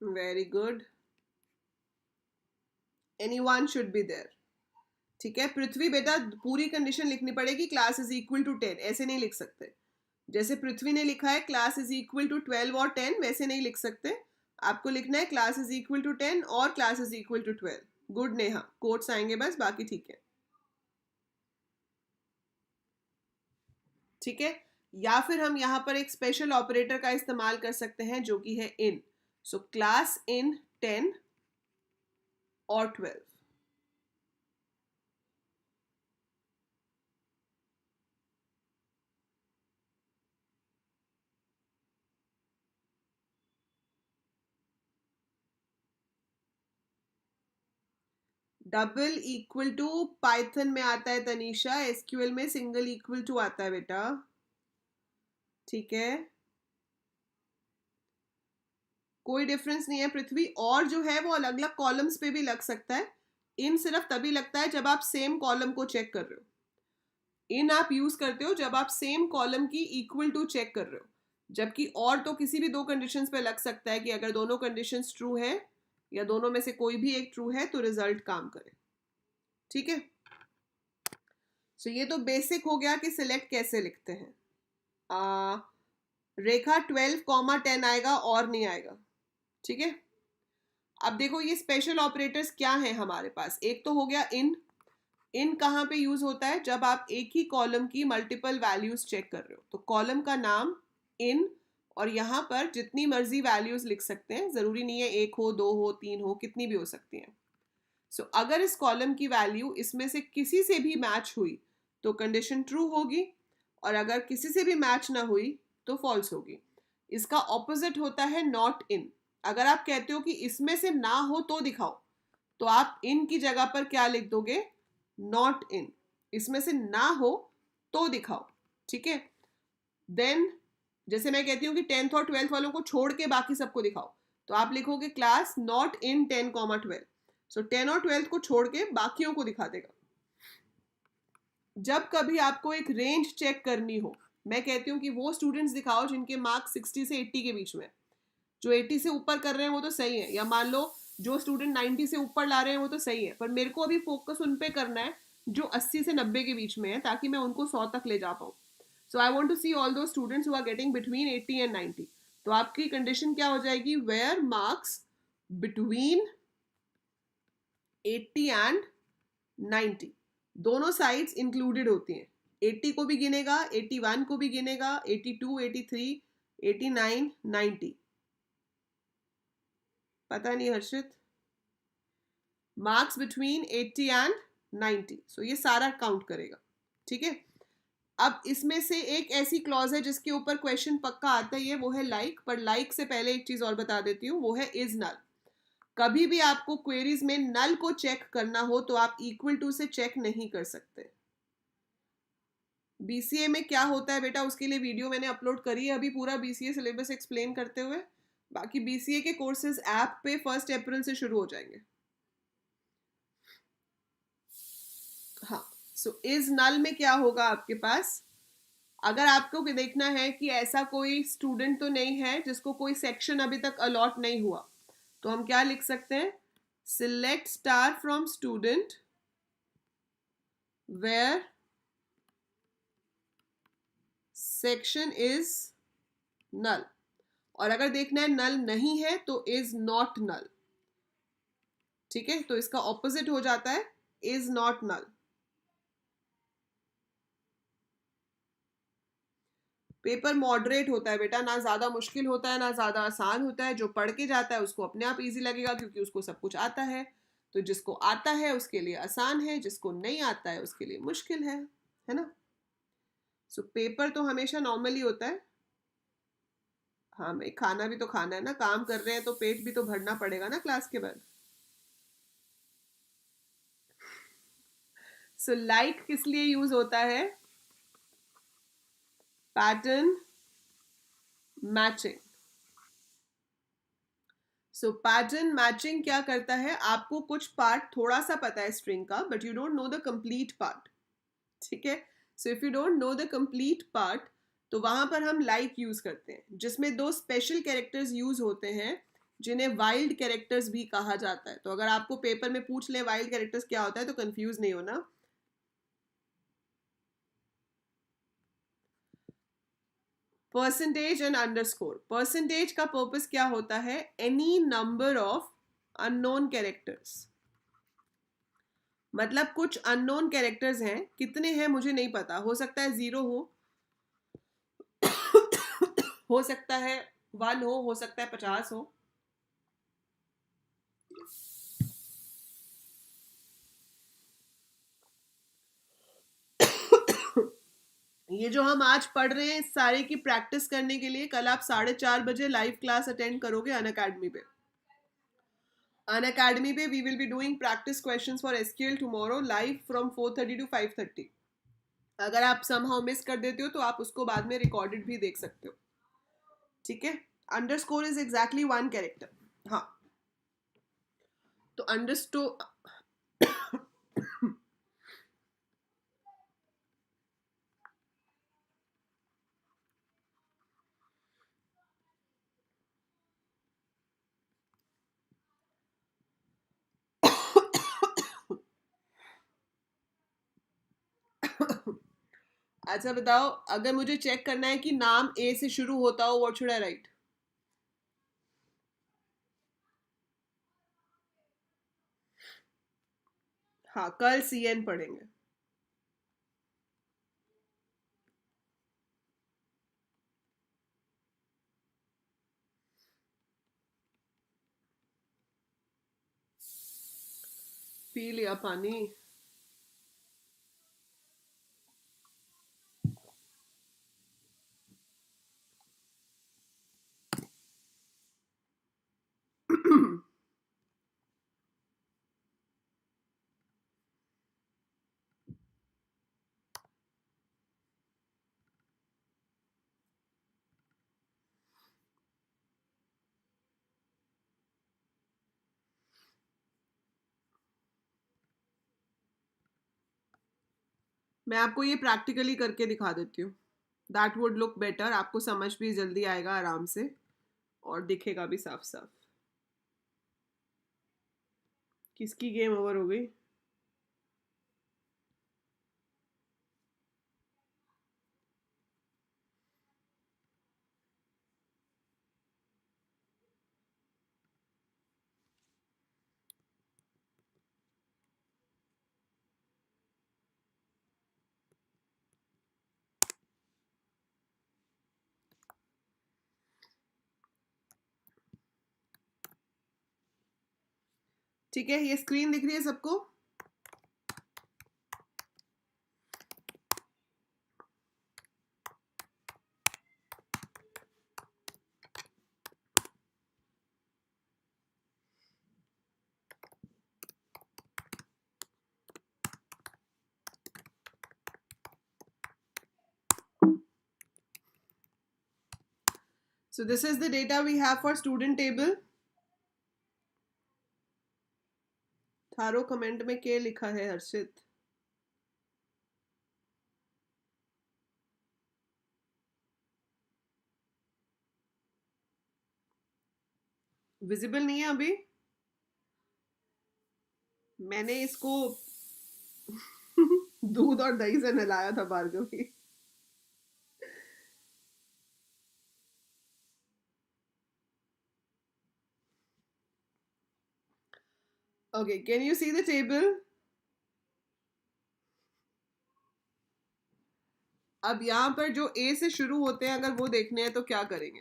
Very good, anyone should be there. ठीक है, पृथ्वी बेटा पूरी कंडीशन लिखनी पड़ेगी. क्लास इज इक्वल टू 10 ऐसे नहीं लिख सकते. जैसे पृथ्वी ने लिखा है क्लास इज इक्वल टू 12 और 10, वैसे नहीं लिख सकते. आपको लिखना है क्लास इज इक्वल टू 10 और class is equal to 12. Good Neha, quotes आएंगे बस, बाकी ठीक है. ठीक है, या फिर हम यहां पर एक स्पेशल ऑपरेटर का इस्तेमाल कर सकते हैं जो कि है इन. सो क्लास इन 10 और 12. डबल इक्वल टू पाइथन में आता है तनीषा, एसक्यूएल में सिंगल इक्वल टू आता है बेटा. ठीक है, कोई डिफरेंस नहीं है पृथ्वी. और जो है वो अलग अलग कॉलम्स पे भी लग सकता है. इन सिर्फ तभी लगता है जब आप सेम कॉलम को चेक कर रहे हो. इन आप यूज करते हो जब आप सेम कॉलम की इक्वल टू चेक कर रहे हो. जबकि और तो किसी भी दो कंडीशंस पे लग सकता है कि अगर दोनों कंडीशंस ट्रू है या दोनों में से कोई भी एक ट्रू है तो रिजल्ट काम करे. ठीक है, सो ये तो बेसिक हो गया कि सिलेक्ट कैसे लिखते हैं. रेखा 12, 10 आएगा और नहीं आएगा. ठीक है, अब देखो ये स्पेशल ऑपरेटर्स क्या हैं हमारे पास. एक तो हो गया इन. इन कहाँ पे यूज होता है? जब आप एक ही कॉलम की मल्टीपल वैल्यूज चेक कर रहे हो. तो कॉलम का नाम इन, और यहाँ पर जितनी मर्जी वैल्यूज लिख सकते हैं. जरूरी नहीं है 1 हो, 2 हो, 3 हो, कितनी भी हो सकती हैं. सो अगर इस कॉलम की वैल्यू इसमें से किसी से भी मैच हुई तो कंडीशन ट्रू होगी, और अगर किसी से भी मैच ना हुई तो फॉल्स होगी. इसका ऑपोजिट होता है नॉट इन. अगर आप कहते हो कि इसमें से ना हो तो दिखाओ, तो आप इन की जगह पर क्या लिख दोगे, नॉट इन। इसमें से ना हो तो दिखाओ, ठीक है। देन जैसे मैं कहती हूँ कि 10th और 12th वालों को छोड़ के बाकी सबको दिखाओ, तो आप लिखोगे क्लास नॉट इन 10, 12। सो 10 और 12th को छोड़ के बाकियों को दिखा देगा। जब कभी आपको एक रेंज चेक करनी हो, मैं कहती हूँ कि वो स्टूडेंट्स दिखाओ जिनके मार्क्स 60 से 80 के बीच में। जो 80 से ऊपर कर रहे हैं वो तो सही है, या मान लो जो स्टूडेंट 90 से ऊपर ला रहे हैं वो तो सही है, पर मेरे को अभी फोकस उन पे करना है जो 80 से 90 के बीच में है, ताकि मैं उनको 100 तक ले जा पाऊँ। So I want to see all those students who are getting between 80 and 90। तो आपकी कंडीशन क्या हो जाएगी, वेयर मार्क्स बिटवीन 80 एंड 90, दोनों साइड्स इंक्लूडेड होती हैं। 80 को भी गिनेगा, 81 को भी गिनेगा, 82, 83, 89, 90। पता नहीं हर्षित, मार्क्स बिटवीन 80 एंड 90, सो ये सारा काउंट करेगा, ठीक है। अब इसमें से एक ऐसी क्लॉज है जिसके ऊपर क्वेश्चन पक्का आता ही है, वो है लाइक। पर लाइक से पहले एक चीज और बता देती हूँ, वो है इज नल। कभी भी आपको क्वेरीज में नल को चेक करना हो तो आप इक्वल टू से चेक नहीं कर सकते। बीसीए में क्या होता है बेटा, उसके लिए वीडियो मैंने अपलोड करी है अभी, पूरा बीसीए सिलेबस एक्सप्लेन करते हुए। बाकी बीसीए के कोर्सेज ऐप पे 1 अप्रैल से शुरू हो जाएंगे। हाँ, सो इज नल में क्या होगा आपके पास, अगर आपको देखना है कि ऐसा कोई स्टूडेंट तो नहीं है जिसको कोई सेक्शन अभी तक अलॉट नहीं हुआ, तो हम क्या लिख सकते हैं, select star from student where section is null. और अगर देखना है नल नहीं है तो इज नॉट नल, ठीक है। तो इसका ऑपोजिट हो जाता है is not null. Paper moderate होता है बेटा, ना ज्यादा मुश्किल होता है ना ज्यादा आसान होता है। जो पढ़ के जाता है उसको अपने आप इजी लगेगा, क्योंकि उसको सब कुछ आता है। तो जिसको आता है उसके लिए आसान है, जिसको नहीं आता है उसके लिए मुश्किल है ना। सो पेपर तो हमेशा नॉर्मली होता है। हाँ भाई, खाना भी तो खाना है ना, काम कर रहे हैं तो पेट भी तो भरना पड़ेगा ना क्लास के बाद। सो लाइक किस लिए यूज होता है, पैटर्न मैचिंग। सो पैटर्न मैचिंग क्या करता है, आपको कुछ पार्ट थोड़ा सा पता है स्ट्रिंग का, but you don't know the complete part, ठीक है। So if you don't know the complete part, तो वहां पर हम लाइक यूज करते हैं, जिसमें 2 स्पेशल कैरेक्टर्स यूज होते हैं जिन्हें वाइल्ड कैरेक्टर्स भी कहा जाता है। तो अगर आपको पेपर में पूछ ले वाइल्ड कैरेक्टर्स क्या होता है, तो कंफ्यूज नहीं होना। Percentage and underscore. परसेंटेज का पर्पस क्या होता है, any number of unknown characters. मतलब कुछ अननोन कैरेक्टर्स हैं, कितने हैं मुझे नहीं पता, हो सकता है 0 हो सकता है 1 हो सकता है 50 हो। ये जो हम आज पढ़ रहे हैं सारे की प्रैक्टिस करने के लिए, कल आप 4:30 बजे लाइव क्लास अटेंड करोगे अनअकैडमी पे। अनअकैडमी पे we will be doing practice questions for SQL tomorrow live from 4:30 to 5:30। अगर आप समहाउ मिस कर देते हो तो आप उसको बाद में रिकॉर्डेड भी देख सकते हो, ठीक है। Underscore is exactly 1 character. हाँ, तो अंडरस्टो अच्छा बताओ, अगर मुझे चेक करना है कि नाम ए से शुरू होता हो, व्हाट शुड आई राइट। हाँ, कल सीएन पढ़ेंगे। पी लिया पानी। मैं आपको ये प्रैक्टिकली करके दिखा देती हूँ, दैट वुड लुक बेटर, आपको समझ भी जल्दी आएगा आराम से और दिखेगा भी साफ साफ। किसकी गेम ओवर हो गई? ठीक है, ये स्क्रीन दिख रही है सबको? So this is the data we have for student table. थारो कमेंट में क्या लिखा है हर्षित? विजिबल नहीं है अभी? मैंने इसको दूध और दही से नहलाया था Bhargavi. Okay, can you see the table? अब यहाँ पर जो A से शुरू होते हैं अगर वो देखने हैं तो क्या करेंगे?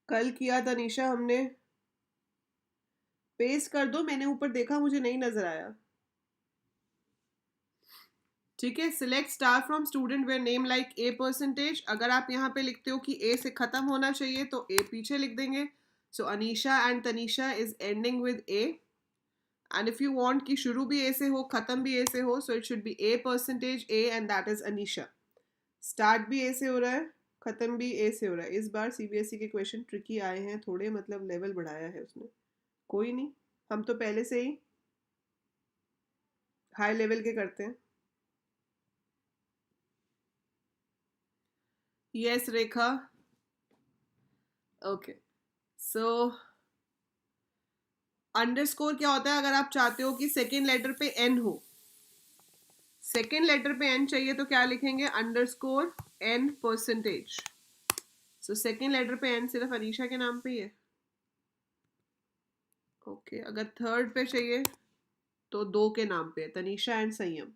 कल किया था निशा हमने, पेस्ट कर दो, मैंने ऊपर देखा मुझे नहीं नजर आया। ठीक है, select star from student where name like a percentage. अगर आप यहाँ पे लिखते हो कि ए से खत्म होना चाहिए तो ए पीछे लिख देंगे। So Anisha and Tanisha is ending with A, and if you want कि शुरू भी ए से हो खत्म भी ए से हो, so it should B a percentage A and that is Anisha. Start भी ए से हो रहा है, खत्म भी ए से हो रहा है। इस बार सीबीएसई के क्वेश्चन ट्रिकी आए हैं थोड़े, मतलब लेवल बढ़ाया है उसने। कोई नहीं, हम तो पहले से ही हाई लेवल के करते हैं। Yes Rekha, okay. So underscore क्या होता है? अगर आप चाहते हो कि सेकेंड लेटर पे एन हो, सेकेंड लेटर पे एन चाहिए तो क्या लिखेंगे? Underscore N percentage. So second letter पे एन सिर्फ अनीशा के नाम पे ही है। ओके, अगर थर्ड पे चाहिए तो दो के नाम पे है, तनीशा एंड संयम।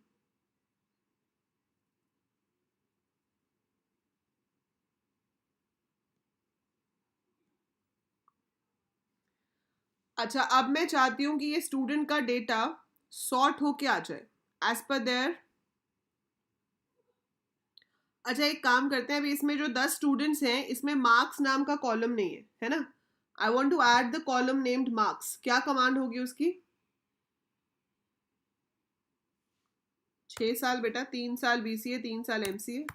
अच्छा, अब मैं चाहती हूँ कि ये स्टूडेंट का डेटा सॉर्ट होके आ जाए एज पर देयर। अच्छा, एक काम करते हैं, अभी इसमें जो 10 स्टूडेंट्स हैं इसमें मार्क्स नाम का कॉलम नहीं है ना? I want to add the column named marks. क्या कमांड होगी उसकी? 6 साल बेटा, 3 साल बीसीए, 3 साल एमसीए।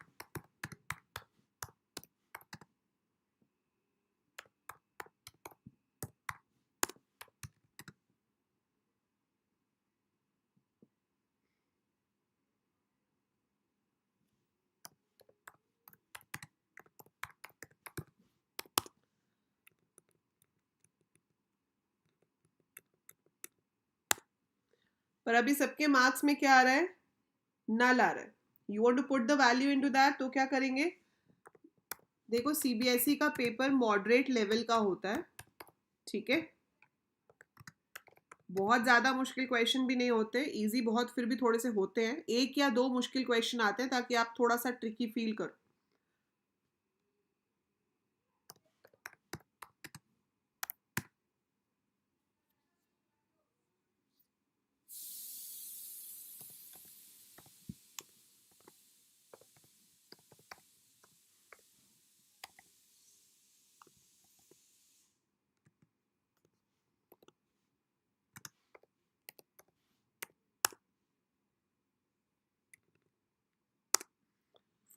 पर अभी सबके मार्क्स में क्या आ रहा है? नल आ रहा है। You want to put the value into that, तो क्या करेंगे? देखो, सीबीएसई का पेपर मॉडरेट लेवल का होता है, ठीक है? बहुत ज़्यादा मुश्किल क्वेश्चन भी नहीं होते, इजी बहुत फिर भी थोड़े से होते हैं। एक या दो मुश्किल क्वेश्चन आते हैं ताकि आप थोड़ा सा ट्रिकी फील करो।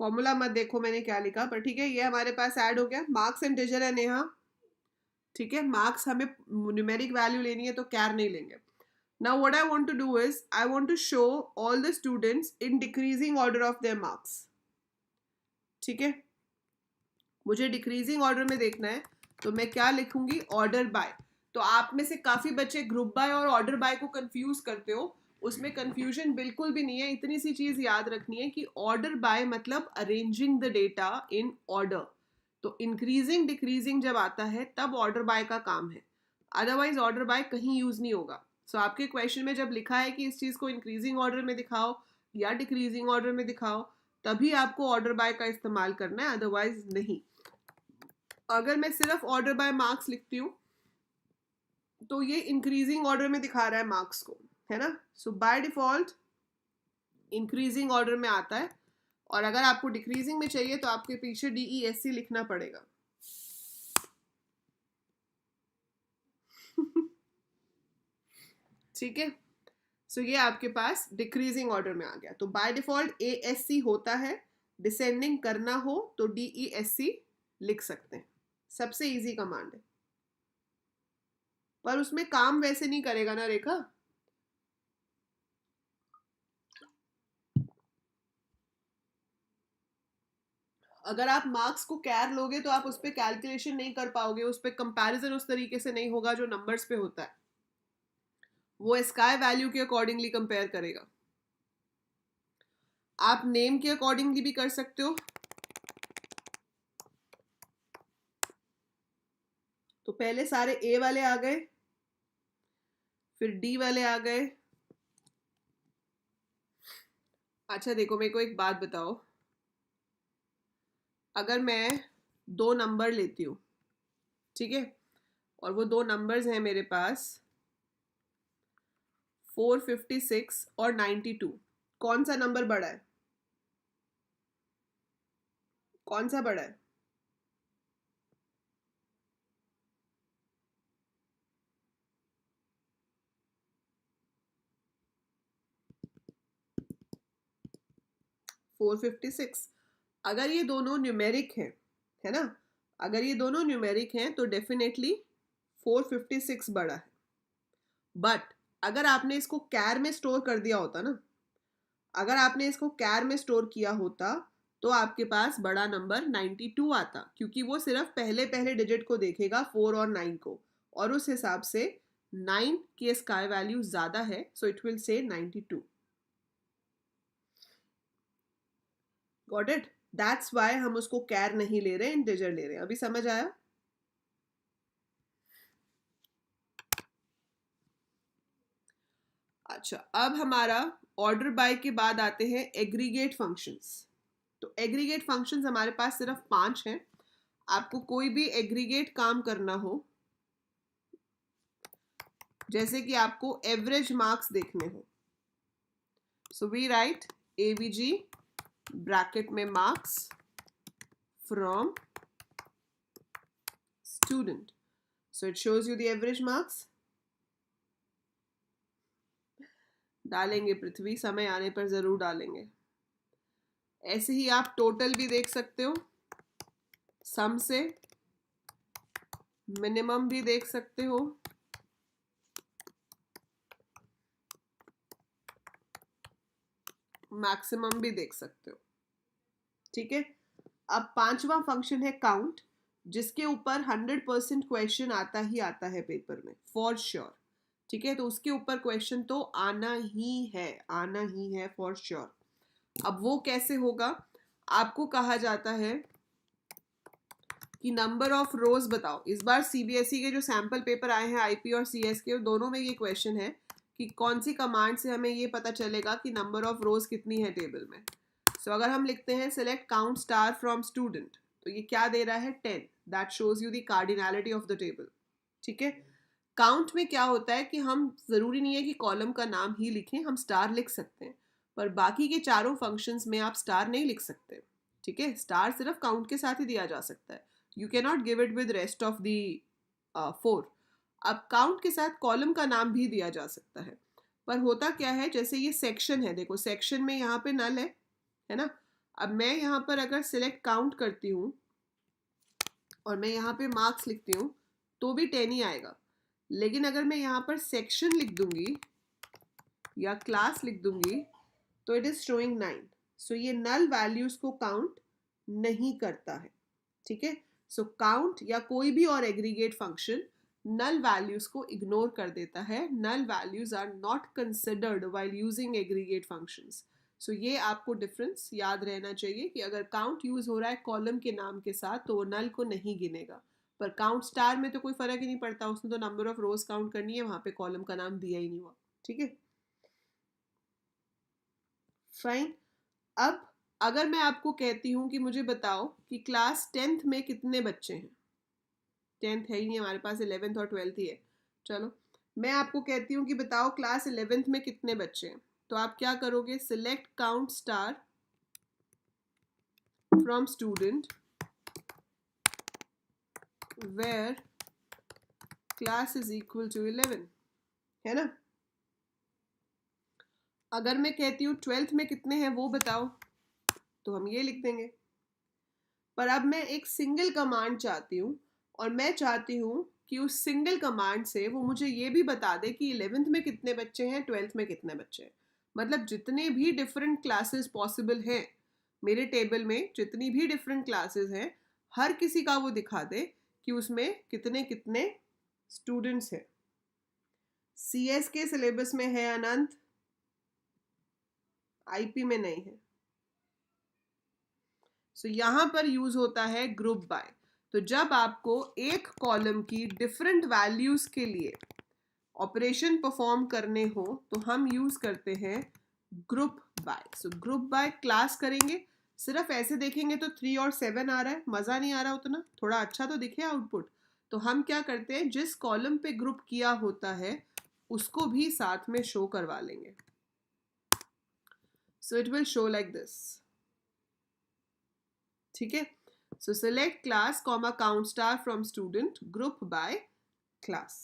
फॉर्मूला मत देखो मैंने क्या लिखा, पर ठीक है, ये हमारे पास ऐड हो गया। मार्क्स इंटीजर है नेहा, ठीक है, मार्क्स हमें न्यूमेरिक वैल्यू लेनी है तो कैर नहीं लेंगे। Now what I want to do is I want to show all the students in decreasing order of their marks, ठीक है। मुझे डिक्रीजिंग ऑर्डर में देखना है, तो मैं क्या लिखूंगी, ऑर्डर बाय। तो आप में से काफ़ी बच्चे ग्रुप बाय और ऑर्डर बाय को कंफ्यूज करते हो, उसमें कंफ्यूजन बिल्कुल भी नहीं है। इतनी सी चीज़ याद रखनी है कि ऑर्डर बाय मतलब arranging the data in order. तो इंक्रीजिंग डिक्रीजिंग जब आता है तब ऑर्डर बाय का काम है, अदरवाइज ऑर्डर बाय कहीं यूज़ नहीं होगा। सो आपके क्वेश्चन में जब लिखा है कि इस चीज़ को इंक्रीजिंग ऑर्डर में दिखाओ या डिक्रीजिंग ऑर्डर में दिखाओ, तभी आपको ऑर्डर बाय का इस्तेमाल करना है, अदरवाइज नहीं। अगर मैं सिर्फ ऑर्डर बाय मार्क्स लिखती हूँ तो ये इंक्रीजिंग ऑर्डर में दिखा रहा है मार्क्स को, है ना। सो बाय डिफॉल्ट इंक्रीजिंग ऑर्डर में आता है, और अगर आपको डिक्रीजिंग में चाहिए तो आपके पीछे DESC लिखना पड़ेगा। ठीक है, सो ये आपके पास डिक्रीजिंग ऑर्डर में आ गया। तो बाय डिफॉल्ट ASC होता है, डिसेंडिंग करना हो तो DESC लिख सकते हैं, सबसे इजी कमांड है। पर उसमें काम वैसे नहीं करेगा ना रेखा। अगर आप मार्क्स को कैर लोगे तो आप उस पर कैलकुलेशन नहीं कर पाओगे, उस पर कंपैरिजन उस तरीके से नहीं होगा जो नंबर्स पे होता है। वो स्काई वैल्यू के अकॉर्डिंगली कंपेयर करेगा। आप नेम के अकॉर्डिंगली भी कर सकते हो। तो पहले सारे ए वाले आ गए, फिर डी वाले आ गए। अच्छा देखो, मेरे को एक बात बताओ, अगर मैं दो नंबर लेती हूँ, ठीक है, और वो दो नंबर्स हैं मेरे पास 456 और 92, कौन सा नंबर बड़ा है, कौन सा बड़ा है? फोर 456। अगर ये दोनों न्यूमेरिक हैं, है ना, अगर ये दोनों न्यूमेरिक हैं तो डेफिनेटली 456 बड़ा है। बट अगर आपने इसको कैर में स्टोर कर दिया होता ना, अगर आपने इसको कैर में स्टोर किया होता तो आपके पास बड़ा नंबर 92 आता, क्योंकि वो सिर्फ पहले पहले डिजिट को देखेगा 4 और 9 को, और उस हिसाब से 9 की स्काई वैल्यू ज्यादा है, सो it will say 92। Got it? That's why हम उसको कैर नहीं ले रहे, इंटीजर ले रहे हैं। अभी समझ आया? अच्छा, अब हमारा ऑर्डर बाय के बाद आते हैं एग्रीगेट फंक्शंस। तो एग्रीगेट फंक्शंस हमारे पास सिर्फ 5 हैं। आपको कोई भी एग्रीगेट काम करना हो, जैसे कि आपको एवरेज मार्क्स देखने हो, so we write AVG bracket में marks from student, so it shows you the average marks. डालेंगे पृथ्वी, समय आने पर जरूर डालेंगे। ऐसे ही आप टोटल भी देख सकते हो, सम से मिनिमम भी देख सकते हो, मैक्सिमम भी देख सकते हो। ठीक है, अब पांचवा फंक्शन है काउंट, जिसके ऊपर 100% क्वेश्चन आता ही आता है पेपर में, फॉर श्योर। ठीक है, तो उसके ऊपर क्वेश्चन तो आना ही है, आना ही है फॉर श्योर। अब वो कैसे होगा? आपको कहा जाता है कि नंबर ऑफ रोज बताओ। इस बार CBSE के जो सैंपल पेपर आए हैं IP और CS के, दोनों में ये क्वेश्चन है कि कौन सी कमांड से हमें ये पता चलेगा कि नंबर ऑफ रोज कितनी है टेबल में। सो अगर हम लिखते हैं select count star from student, तो ये क्या दे रहा है? 10। That shows you the cardinality of the table. ठीक है, काउंट में क्या होता है कि हम जरूरी नहीं है कि कॉलम का नाम ही लिखें, हम स्टार लिख सकते हैं, पर बाकी के चारों फंक्शंस में आप स्टार नहीं लिख सकते। ठीक है, स्टार सिर्फ काउंट के साथ ही दिया जा सकता है, you can not give it with rest of the 4। अब काउंट के साथ कॉलम का नाम भी दिया जा सकता है, पर होता क्या है, जैसे ये सेक्शन है, देखो सेक्शन में यहाँ पे नल है ना, अब मैं यहाँ पर अगर सिलेक्ट काउंट करती हूँ और मैं यहाँ पे मार्क्स लिखती हूँ तो भी 10 ही आएगा, लेकिन अगर मैं यहाँ पर सेक्शन लिख दूंगी या क्लास लिख दूंगी तो इट इज शोइंग 9। सो ये नल वैल्यूज को काउंट नहीं करता है, ठीक है। सो काउंट या कोई भी और एग्रीगेट फंक्शन नल वैल्यूज को इग्नोर कर देता है। Null values are not considered while using aggregate functions. So ये आपको डिफरेंस याद रहना चाहिए कि अगर काउंट यूज हो रहा है कॉलम के नाम के साथ तो वो नल को नहीं गिनेगा, पर काउंट स्टार में तो कोई फर्क ही नहीं पड़ता, उसने तो नंबर ऑफ रोज काउंट करनी है, वहां पे कॉलम का नाम दिया ही नहीं हुआ, ठीक है। फाइन। अब अगर मैं आपको कहती हूं कि मुझे बताओ कि क्लास 10th में कितने बच्चे हैं, 10th है ही नहीं हमारे पास, 11th और 12th ही है। चलो मैं आपको कहती हूँ कि बताओ क्लास 11th में कितने बच्चे हैं, तो आप क्या करोगे, select count star from student where class is equal to 11, है ना। अगर मैं कहती हूँ 12th में कितने हैं वो बताओ, तो हम ये लिख देंगे। पर अब मैं एक सिंगल कमांड चाहती हूँ और मैं चाहती हूँ कि उस सिंगल कमांड से वो मुझे ये भी बता दे कि 11th में कितने बच्चे हैं, 12th में कितने बच्चे हैं। मतलब जितने भी डिफरेंट क्लासेस पॉसिबल हैं मेरे टेबल में, जितनी भी डिफरेंट क्लासेस हैं, हर किसी का वो दिखा दे कि उसमें कितने कितने स्टूडेंट्स हैं। CS के सिलेबस में है अनंत, IP में नहीं है। सो यहाँ पर यूज होता है ग्रुप बाय। तो जब आपको एक कॉलम की डिफरेंट वैल्यूज के लिए ऑपरेशन परफॉर्म करने हो तो हम यूज करते हैं group by. So group by class करेंगे, सिर्फ ऐसे देखेंगे तो 3 और 7 आ रहा है, मजा नहीं आ रहा उतना, थोड़ा अच्छा तो दिखे आउटपुट। तो हम क्या करते हैं, जिस कॉलम पे ग्रुप किया होता है उसको भी साथ में शो करवा लेंगे। So it will show like this, ठीक है। So select class comma count star from student group by class.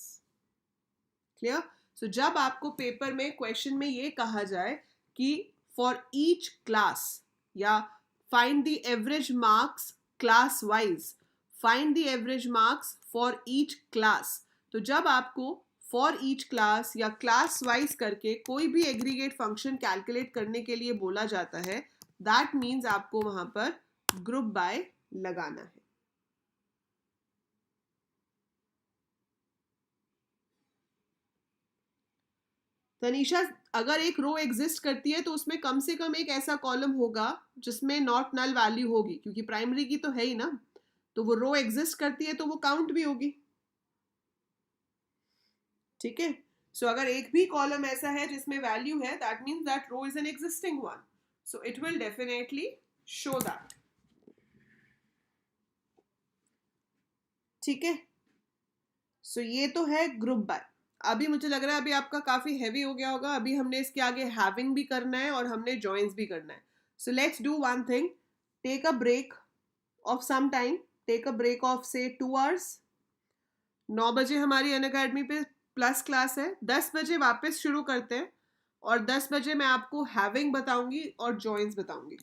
Clear. So जब आपको पेपर में क्वेश्चन में ये कहा जाए कि फॉर ईच क्लास या find the average marks class wise, find the average marks for each class, तो जब आपको फॉर ईच क्लास या क्लास वाइज करके कोई भी एग्रीगेट फंक्शन कैलकुलेट करने के लिए बोला जाता है, दैट मीन्स आपको वहां पर ग्रुप बाय लगाना है। तनीषा, अगर एक रो एग्जिस्ट करती है तो उसमें कम से कम एक ऐसा कॉलम होगा जिसमें नॉट नल वैल्यू होगी, क्योंकि प्राइमरी की तो है ही ना, तो वो रो एग्जिस्ट करती है तो वो काउंट भी होगी, ठीक है। सो अगर एक भी कॉलम ऐसा है जिसमें वैल्यू है, that means that row is an existing one, so it will definitely show that, ठीक है। सो ये तो है ग्रुप बाय। अभी मुझे लग रहा है अभी आपका काफी हैवी हो गया होगा, अभी हमने इसके आगे हैविंग भी करना है और हमने जॉइंस भी करना है। So let's do one thing, take a break of some time, take a break of से 2 आवर्स। 9 बजे हमारी अनअकैडमी पे प्लस क्लास है, 10 बजे वापस शुरू करते हैं और 10 बजे मैं आपको हैविंग बताऊंगी और जॉइंस बताऊंगी,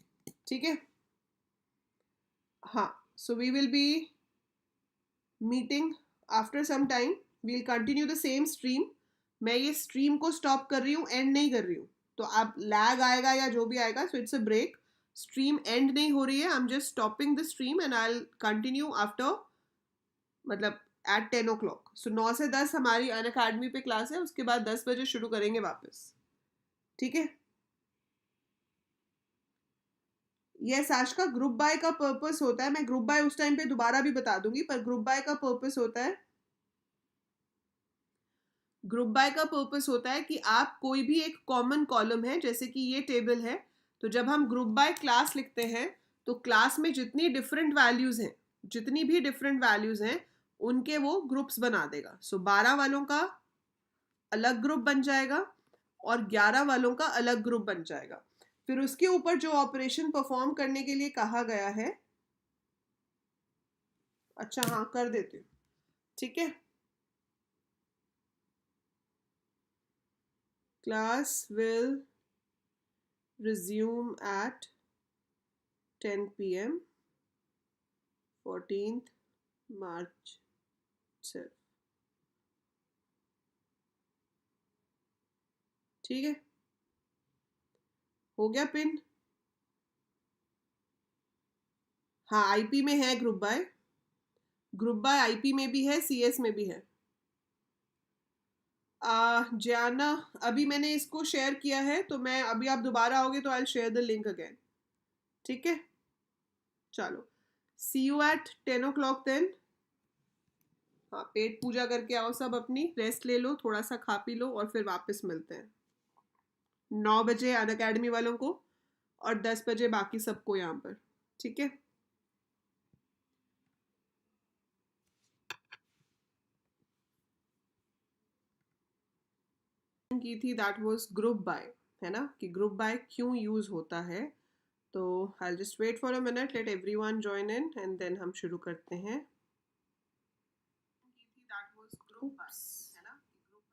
ठीक है। हाँ, so we will be meeting after some time, we'll continue the same stream. मैं ये स्ट्रीम को स्टॉप कर रही हूँ, एंड नहीं कर रही हूँ, तो आप लैग आएगा या जो भी आएगा, so it's a break. Stream end नहीं हो रही है, I am just stopping the stream and I will continue after, मतलब एट 10 o'clock। सो 9 से 10 हमारी अन अकेडमी पे क्लास है, उसके बाद 10 बजे शुरू करेंगे वापस, ठीक है। यस आशका, ग्रुप बाय का पर्पस होता है, मैं ग्रुप बाय उस टाइम पे दोबारा भी बता दूंगी, पर ग्रुप बाय का पर्पस होता है, ग्रुप बाय का पर्पस होता है कि आप कोई भी एक कॉमन कॉलम है, जैसे कि ये टेबल है, तो जब हम ग्रुप बाय क्लास लिखते हैं तो क्लास में जितनी डिफरेंट वैल्यूज हैं, जितनी भी डिफरेंट वैल्यूज हैं उनके वो ग्रुप्स बना देगा। सो 12 वालों का अलग ग्रुप बन जाएगा और 11 वालों का अलग ग्रुप बन जाएगा। फिर उसके ऊपर जो ऑपरेशन परफॉर्म करने के लिए कहा गया है, अच्छा हाँ कर देती हूँ, ठीक है। Class will resume at 10 PM 14th March सिर्फ। ठीक है, हो गया पिन। हाँ, आईपी में है group by, group by IP में भी है, सीएस में भी है। जाना, अभी मैंने इसको शेयर किया है, तो मैं अभी आप दोबारा आओगे तो I will share the link again. ठीक है, चलो, सी यू एट 10 o'clock देन। हाँ, पेट पूजा करके आओ, सब अपनी रेस्ट ले लो, थोड़ा सा खा पी लो, और फिर वापस मिलते हैं 9 बजे अन अकेडमी वालों को, और 10 बजे बाकी सबको यहाँ पर। ठीक है, की थी दैट वाज ग्रुप बाय, है ना, कि ग्रुप बाय क्यों यूज होता है। तो I just wait for a minute, let everyone join in and then हम शुरू करते हैं। की थी दैट वाज ग्रुप बाय, है ना, कि group.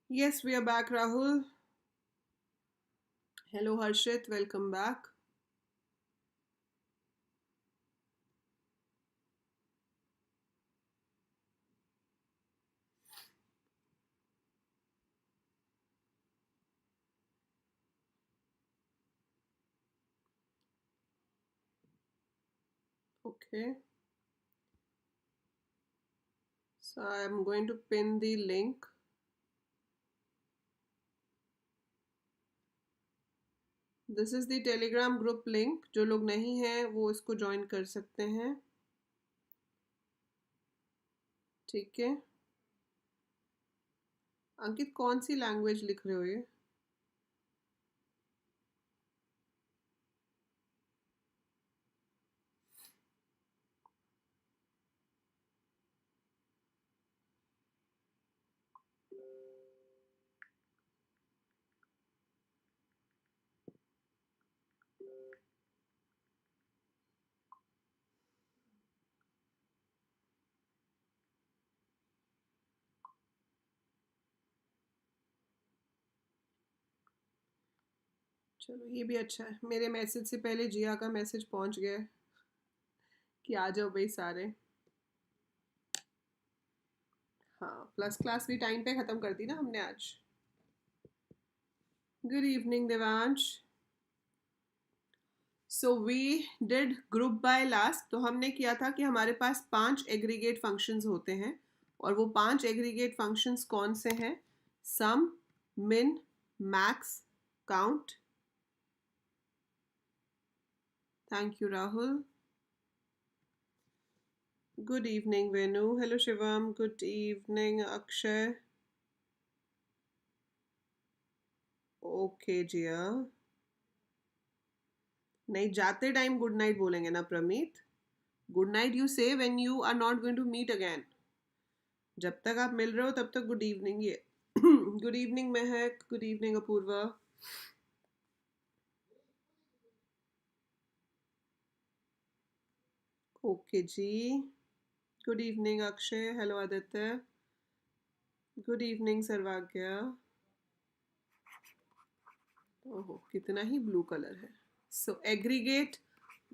Yes, we are back, Rahul. Hello, Harshit. Welcome back. Okay. So I'm going to pin the link. This is the Telegram group link. जो लोग नहीं हैं वो इसको ज्वाइन कर सकते हैं। ठीक है, अंकित कौन सी लैंग्वेज लिख रहे हो ये? चलो, ये भी अच्छा है, मेरे मैसेज से पहले जिया का मैसेज पहुंच गया है कि आ जाओ भाई सारे। हाँ, प्लस क्लास भी टाइम पे ख़त्म कर दी ना हमने आज। Good evening Devansh. So we did group by last. तो हमने किया था कि हमारे पास 5 एग्रीगेट फंक्शंस होते हैं, और वो 5 एग्रीगेट फंक्शंस कौन से हैं? Sum, min, max, count. Thank you Rahul. Good evening Venu. Hello Shivam, good evening Akshay. Okay Jiya, नहीं जाते टाइम गुड नाइट बोलेंगे ना Prameet? Good night you say when you are not going to meet again. जब तक आप मिल रहे हो तब तक गुड इवनिंग ये। Good evening Mahak, good evening Apurva. Okay जी, good evening Akshay. Hello Aditya, good evening Sarvagya. ओहो, कितना ही ब्लू कलर है। सो एग्रीगेट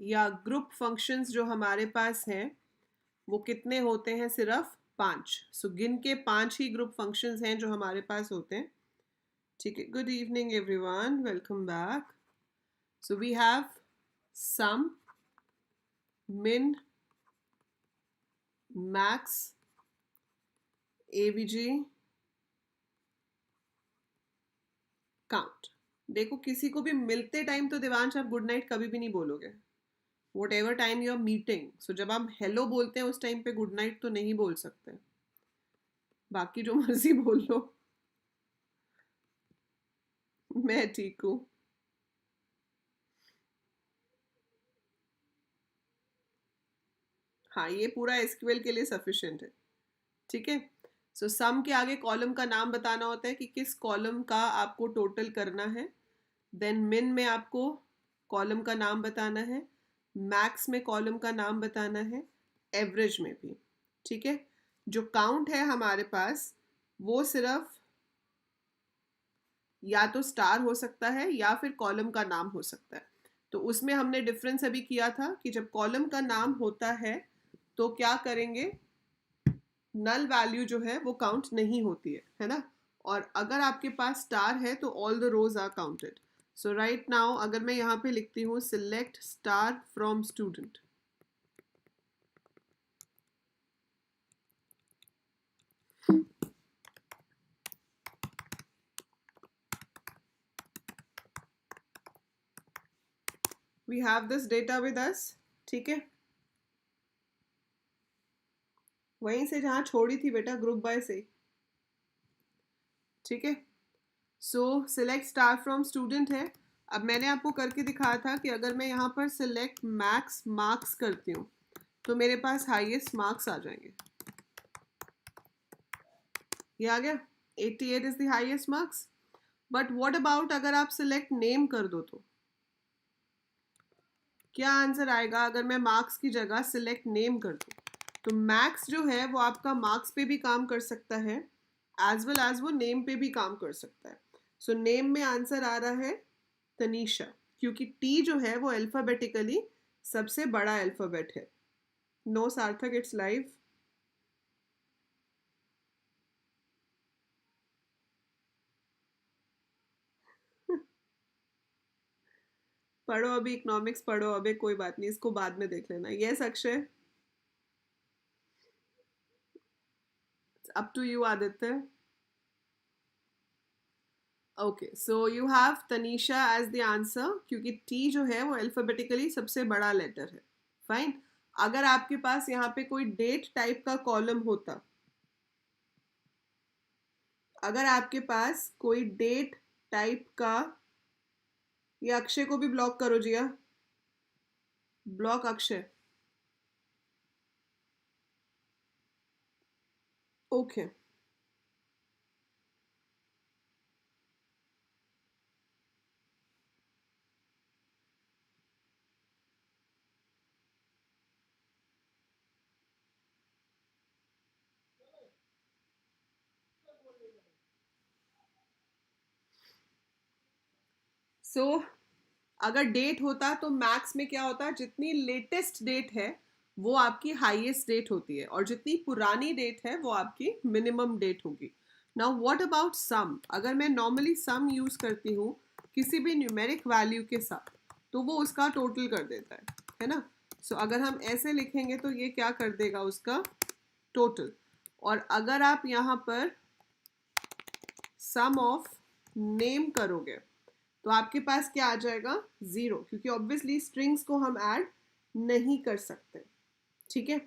या ग्रुप फंक्शंस जो हमारे पास हैं वो कितने होते हैं? सिर्फ 5। सो गिन के 5 ही ग्रुप फंक्शंस हैं जो हमारे पास होते हैं। ठीक है, good evening everyone, welcome back. So we have sum, min, max, AVG, count. देखो, किसी को भी मिलते टाइम तो देवांश आप गुड नाइट कभी भी नहीं बोलोगे, whatever time you are meeting. So जब आप हेलो बोलते हैं उस टाइम पे गुड नाइट तो नहीं बोल सकते, बाकी जो मर्जी बोल लो। मैं ठीक हूँ। हाँ, ये पूरा एसक्यूएल के लिए सफिशिएंट है। ठीक है, सो सम के आगे कॉलम का नाम बताना होता है कि किस कॉलम का आपको टोटल करना है। देन मिन में आपको कॉलम का नाम बताना है, मैक्स में कॉलम का नाम बताना है, एवरेज में भी, ठीक है। जो काउंट है हमारे पास वो सिर्फ या तो स्टार हो सकता है या फिर कॉलम का नाम हो सकता है। तो उसमें हमने डिफरेंस अभी किया था कि जब कॉलम का नाम होता है तो क्या करेंगे, नल वैल्यू जो है वो काउंट नहीं होती है ना। और अगर आपके पास स्टार है तो all the rows are counted. So right now अगर मैं यहाँ पे लिखती हूँ select star from student, we have this data with us, ठीक है। वहीं से जहाँ छोड़ी थी बेटा, ग्रुप बाय से, ठीक है। So select star from student है। अब मैंने आपको करके दिखाया था कि अगर मैं यहाँ पर सिलेक्ट मैक्स मार्क्स करती हूँ तो मेरे पास हाईएस्ट मार्क्स आ जाएंगे। ये आ गया, 88 is the highest marks. But what about अगर आप सिलेक्ट नेम कर दो तो क्या आंसर आएगा अगर मैं मार्क्स की जगह सिलेक्ट नेम कर दूँ? तो मैक्स जो है वो आपका मार्क्स पे भी काम कर सकता है एज वेल एज वो नेम पे भी काम कर सकता है। सो नेम में आंसर आ रहा है तनीषा, क्योंकि टी जो है वो अल्फाबेटिकली सबसे बड़ा अल्फाबेट है। नो सार्थक, इट्स लाइव। पढ़ो अभी इकोनॉमिक्स पढ़ो, अभी कोई बात नहीं, इसको बाद में देख लेना। Yes Akshay, up to you Aditya. Okay, so you have Tanisha as the answer क्योंकि टी जो है वो अल्फाबेटिकली सबसे बड़ा लेटर है। फाइन। अगर आपके पास यहाँ पे कोई डेट टाइप का कॉलम होता, अगर आपके पास कोई डेट टाइप का, ये अक्षय को भी ब्लॉक करो जिया, ब्लॉक अक्षय। ओके, सो अगर डेट होता तो मैक्स में क्या होता, जितनी लेटेस्ट डेट है वो आपकी हाईएस्ट डेट होती है और जितनी पुरानी डेट है वो आपकी मिनिमम डेट होगी। Now what about sum? अगर मैं नॉर्मली सम यूज करती हूँ किसी भी न्यूमेरिक वैल्यू के साथ तो वो उसका टोटल कर देता है ना। सो अगर हम ऐसे लिखेंगे तो ये क्या कर देगा, उसका टोटल। और अगर आप यहाँ पर सम ऑफ नेम करोगे तो आपके पास क्या आ जाएगा, 0, क्योंकि ऑब्वियसली स्ट्रिंग्स को हम ऐड नहीं कर सकते, ठीक है।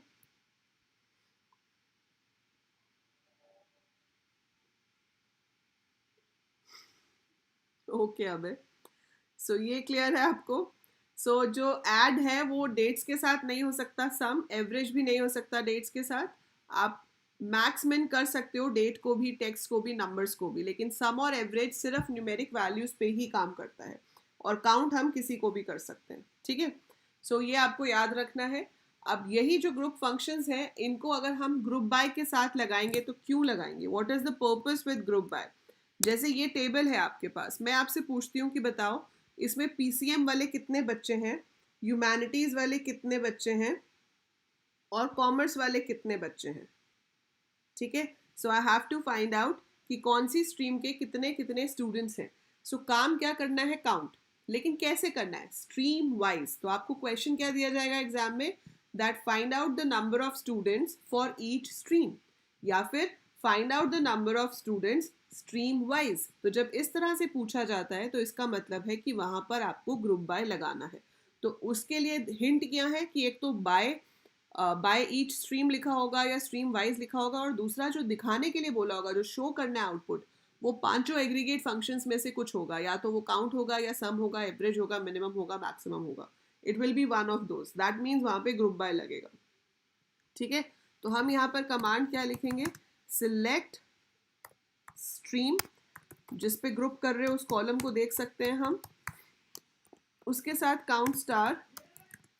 ओके अबे, सो ये क्लियर है आपको। सो जो ऐड है वो डेट्स के साथ नहीं हो सकता, सम एवरेज भी नहीं हो सकता डेट्स के साथ। आप मैक्स मिन कर सकते हो डेट को भी, टेक्स्ट को भी, नंबर्स को भी, लेकिन सम और एवरेज सिर्फ न्यूमेरिक वैल्यूज पे ही काम करता है और काउंट हम किसी को भी कर सकते हैं, ठीक है। सो ये आपको याद रखना है। अब यही जो ग्रुप फंक्शंस हैं इनको अगर हम ग्रुप बाय के साथ लगाएंगे तो क्यों लगाएंगे, what is the purpose with group by? जैसे ये टेबल है आपके पास, मैं आपसे पूछती हूँ कि बताओ इसमें पीसीएम वाले कितने बच्चे हैं, ह्यूमैनिटीज वाले कितने बच्चे हैं और कॉमर्स वाले कितने बच्चे हैं, ठीक है। So I have to find out कि कौन सी स्ट्रीम के कितने कितने स्टूडेंट्स हैं। सो काम क्या करना है, काउंट। लेकिन कैसे करना है, स्ट्रीम वाइज। तो आपको क्वेश्चन क्या दिया जाएगा एग्जाम में, that find out the number of students for each stream, या फिर find out the number of students stream wise. तो जब इस तरह से पूछा जाता है तो इसका मतलब है कि वहां पर आपको ग्रुप बाय लगाना है। तो उसके लिए हिंट क्या है कि एक तो बाय ईच स्ट्रीम लिखा होगा या स्ट्रीम वाइज लिखा होगा, और दूसरा जो दिखाने के लिए बोला होगा, जो शो करना है आउटपुट, वो पांचों एग्रीगेट फंक्शंस में से कुछ होगा, या तो वो काउंट होगा या सम होगा, एवरेज होगा, मिनिमम होगा, मैक्सिमम होगा। It will B one of those, that means वहां पे ग्रुप बाय लगेगा, ठीक है। तो हम यहाँ पर कमांड क्या लिखेंगे, सिलेक्ट स्ट्रीम, जिस पे ग्रुप कर रहे हो उस कॉलम को देख सकते हैं हम, उसके साथ count star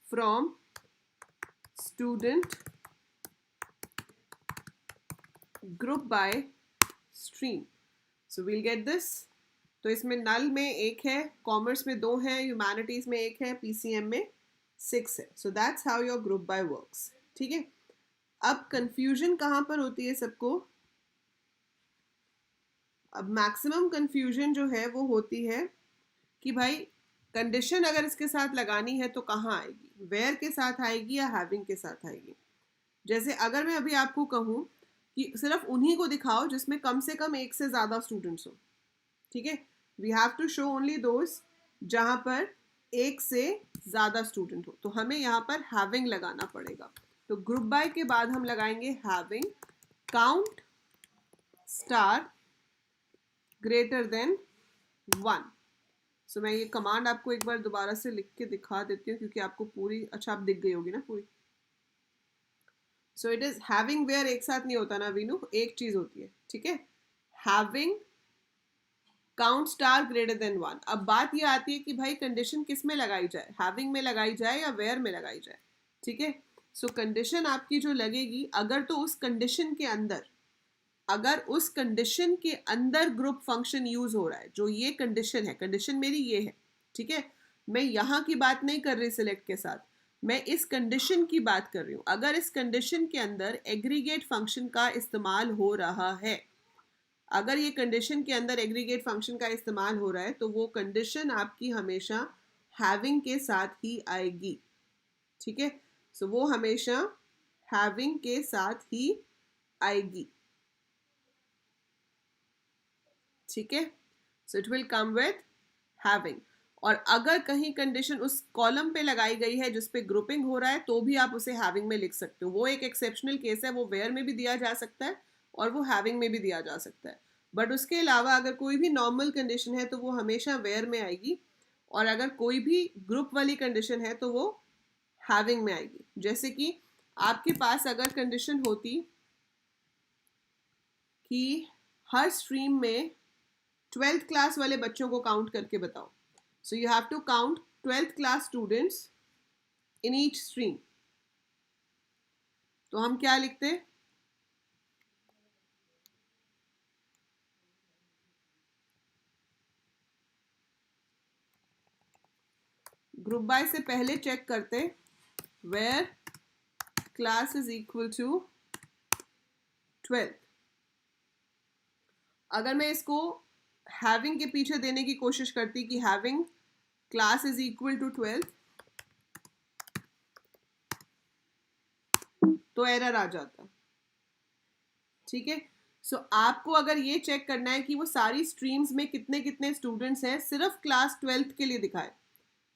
from student group by stream. So we'll get this. तो इसमें नल में 1 है, कॉमर्स में 2 है, ह्यूमैनिटीज में 1 है, पीसीएम में 6 है. So that's how your group by works. ठीक है. अब कंफ्यूजन कहाँ पर होती है सबको? अब मैक्सिमम कंफ्यूजन जो है वो होती है कि भाई कंडीशन अगर इसके साथ लगानी है तो कहाँ आएगी, वेयर के साथ आएगी या हैविंग के साथ आएगी. जैसे अगर मैं अभी आपको कहूँ कि सिर्फ उन्हीं को दिखाओ जिसमें कम से कम 1 से ज़्यादा स्टूडेंट्स हो. ठीक है. We have to show only those जहाँ पर 1 से ज़्यादा स्टूडेंट हो. तो हमें यहाँ पर हैविंग लगाना पड़ेगा. तो ग्रुप बाय के बाद हम लगाएंगे having count star greater than 1. सो मैं ये कमांड आपको एक बार दोबारा से लिख के दिखा देती हूँ क्योंकि आपको पूरी अच्छा आप दिख गई होगी ना पूरी. So it is having where एक साथ नहीं होता ना वीनू, एक चीज होती है. ठीक है. Having count star greater than 1. अब बात ये आती है कि भाई कंडीशन किस में लगाई जाए, हैविंग में लगाई जाए या वेयर में लगाई जाए. ठीक है. सो कंडीशन आपकी जो लगेगी, अगर तो उस कंडीशन के अंदर, अगर उस कंडीशन के अंदर ग्रुप फंक्शन यूज हो रहा है, जो ये कंडीशन है, कंडीशन मेरी ये है. ठीक है. मैं यहाँ की बात नहीं कर रही सिलेक्ट के साथ, मैं इस कंडीशन की बात कर रही हूँ. अगर इस कंडीशन के अंदर एग्रीगेट फंक्शन का इस्तेमाल हो रहा है, अगर ये कंडीशन के अंदर एग्रीगेट फंक्शन का इस्तेमाल हो रहा है तो वो कंडीशन आपकी हमेशा हैविंग के साथ ही आएगी. ठीक है. सो वो हमेशा हैविंग के साथ ही आएगी. ठीक है. सो it will come with having. और अगर कहीं कंडीशन उस कॉलम पे लगाई गई है जिस पे ग्रुपिंग हो रहा है तो भी आप उसे हैविंग में लिख सकते हो. वो एक एक्सेप्शनल केस है, वो वेयर में भी दिया जा सकता है और वो हैविंग में भी दिया जा सकता है. बट उसके अलावा अगर कोई भी नॉर्मल कंडीशन है तो वो हमेशा वेयर में आएगी, और अगर कोई भी ग्रुप वाली कंडीशन है तो वो हैविंग में आएगी. जैसे कि आपके पास अगर कंडीशन होती कि हर स्ट्रीम में 12th क्लास वाले बच्चों को काउंट करके बताओ. So you have to count 12th class students in each stream. तो हम क्या लिखते? ग्रुप बाय से पहले चेक करते where class is equal to 12. अगर मैं इसको हैविंग के पीछे देने की कोशिश करती कि having class is equal to 12, तो एरर आ जाता. ठीक है. सो आपको अगर ये चेक करना है कि वो सारी स्ट्रीम्स में कितने कितने स्टूडेंट्स हैं, सिर्फ क्लास 12th के लिए दिखाए.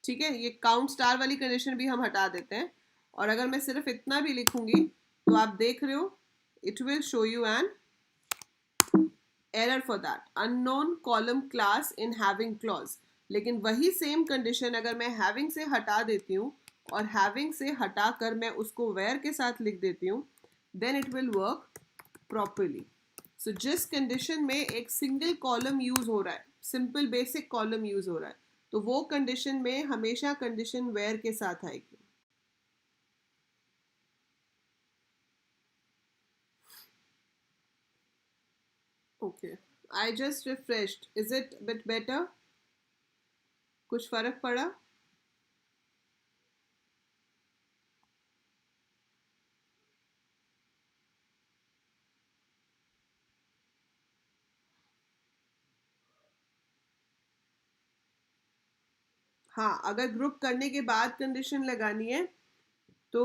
ठीक है. ये काउंट स्टार वाली कंडीशन भी हम हटा देते हैं, और अगर मैं सिर्फ इतना भी लिखूंगी तो आप देख रहे हो it will show you an error for that unknown column class in having clause. लेकिन वही सेम कंडीशन अगर मैं हैविंग से हटा देती हूँ और हैविंग से हटाकर मैं उसको वेयर के साथ लिख देती हूँ, then it will work properly. So जिस कंडीशन में एक सिंगल कॉलम यूज हो रहा है, सिंपल बेसिक कॉलम यूज हो रहा है, तो वो कंडीशन में हमेशा कंडीशन वेयर के साथ आएगी. Okay, I just refreshed. Is it bit better? कुछ फर्क पड़ा? हाँ, अगर ग्रुप करने के बाद कंडीशन लगानी है तो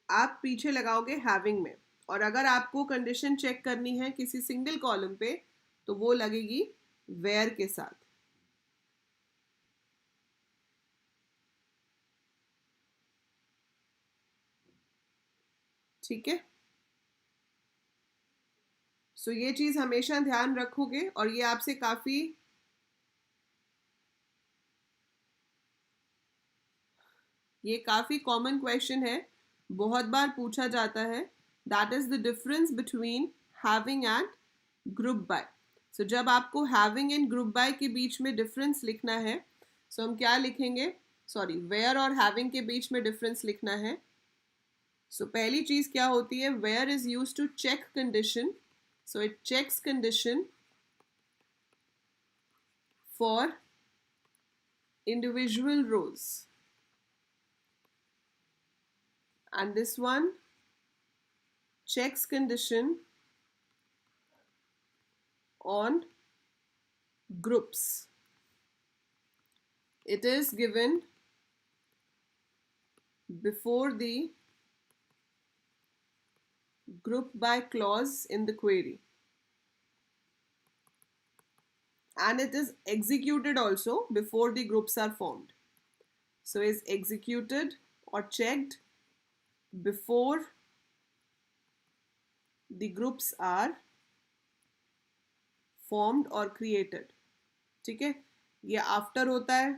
आप पीछे लगाओगे हैविंग में, और अगर आपको कंडीशन चेक करनी है किसी सिंगल कॉलम पे तो वो लगेगी वेयर के साथ. ठीक है. सो ये चीज हमेशा ध्यान रखोगे, और ये आपसे काफी कॉमन क्वेश्चन है, बहुत बार पूछा जाता है. That is the difference between having and group by. So जब आपको हैविंग एंड ग्रुप बाय के बीच में डिफरेंस लिखना है, सो हम क्या लिखेंगे? सॉरी, वेयर और हैविंग के बीच में डिफरेंस लिखना है. पहली चीज क्या होती है, where is use to check condition, so it checks condition for individual rows, and this one checks condition on groups. It is given before the group by clause in the query, and it is executed also before the groups are formed. So is executed or checked before the groups are formed or created. ठीक है, ये after होता है,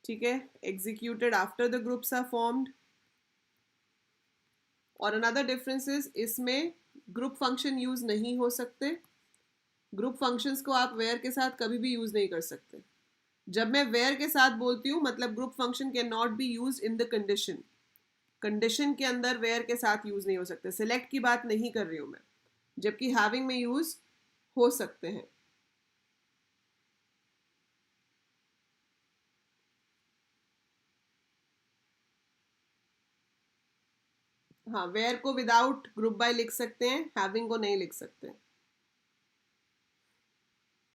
ठीक है, executed after the groups are formed. और अनदर डिफरेंस इज इसमें ग्रुप फंक्शन यूज नहीं हो सकते, ग्रुप फंक्शंस को आप वेयर के साथ कभी भी यूज नहीं कर सकते। जब मैं वेयर के साथ बोलती हूँ मतलब group function can not be use in the condition, condition के अंदर वेयर के साथ यूज नहीं हो सकते, सिलेक्ट की बात नहीं कर रही हूँ मैं, जबकि हैविंग में यूज हो सकते हैं। हाँ, वेयर को विदाउट ग्रुप बाय लिख सकते हैं, हैविंग को नहीं लिख सकते।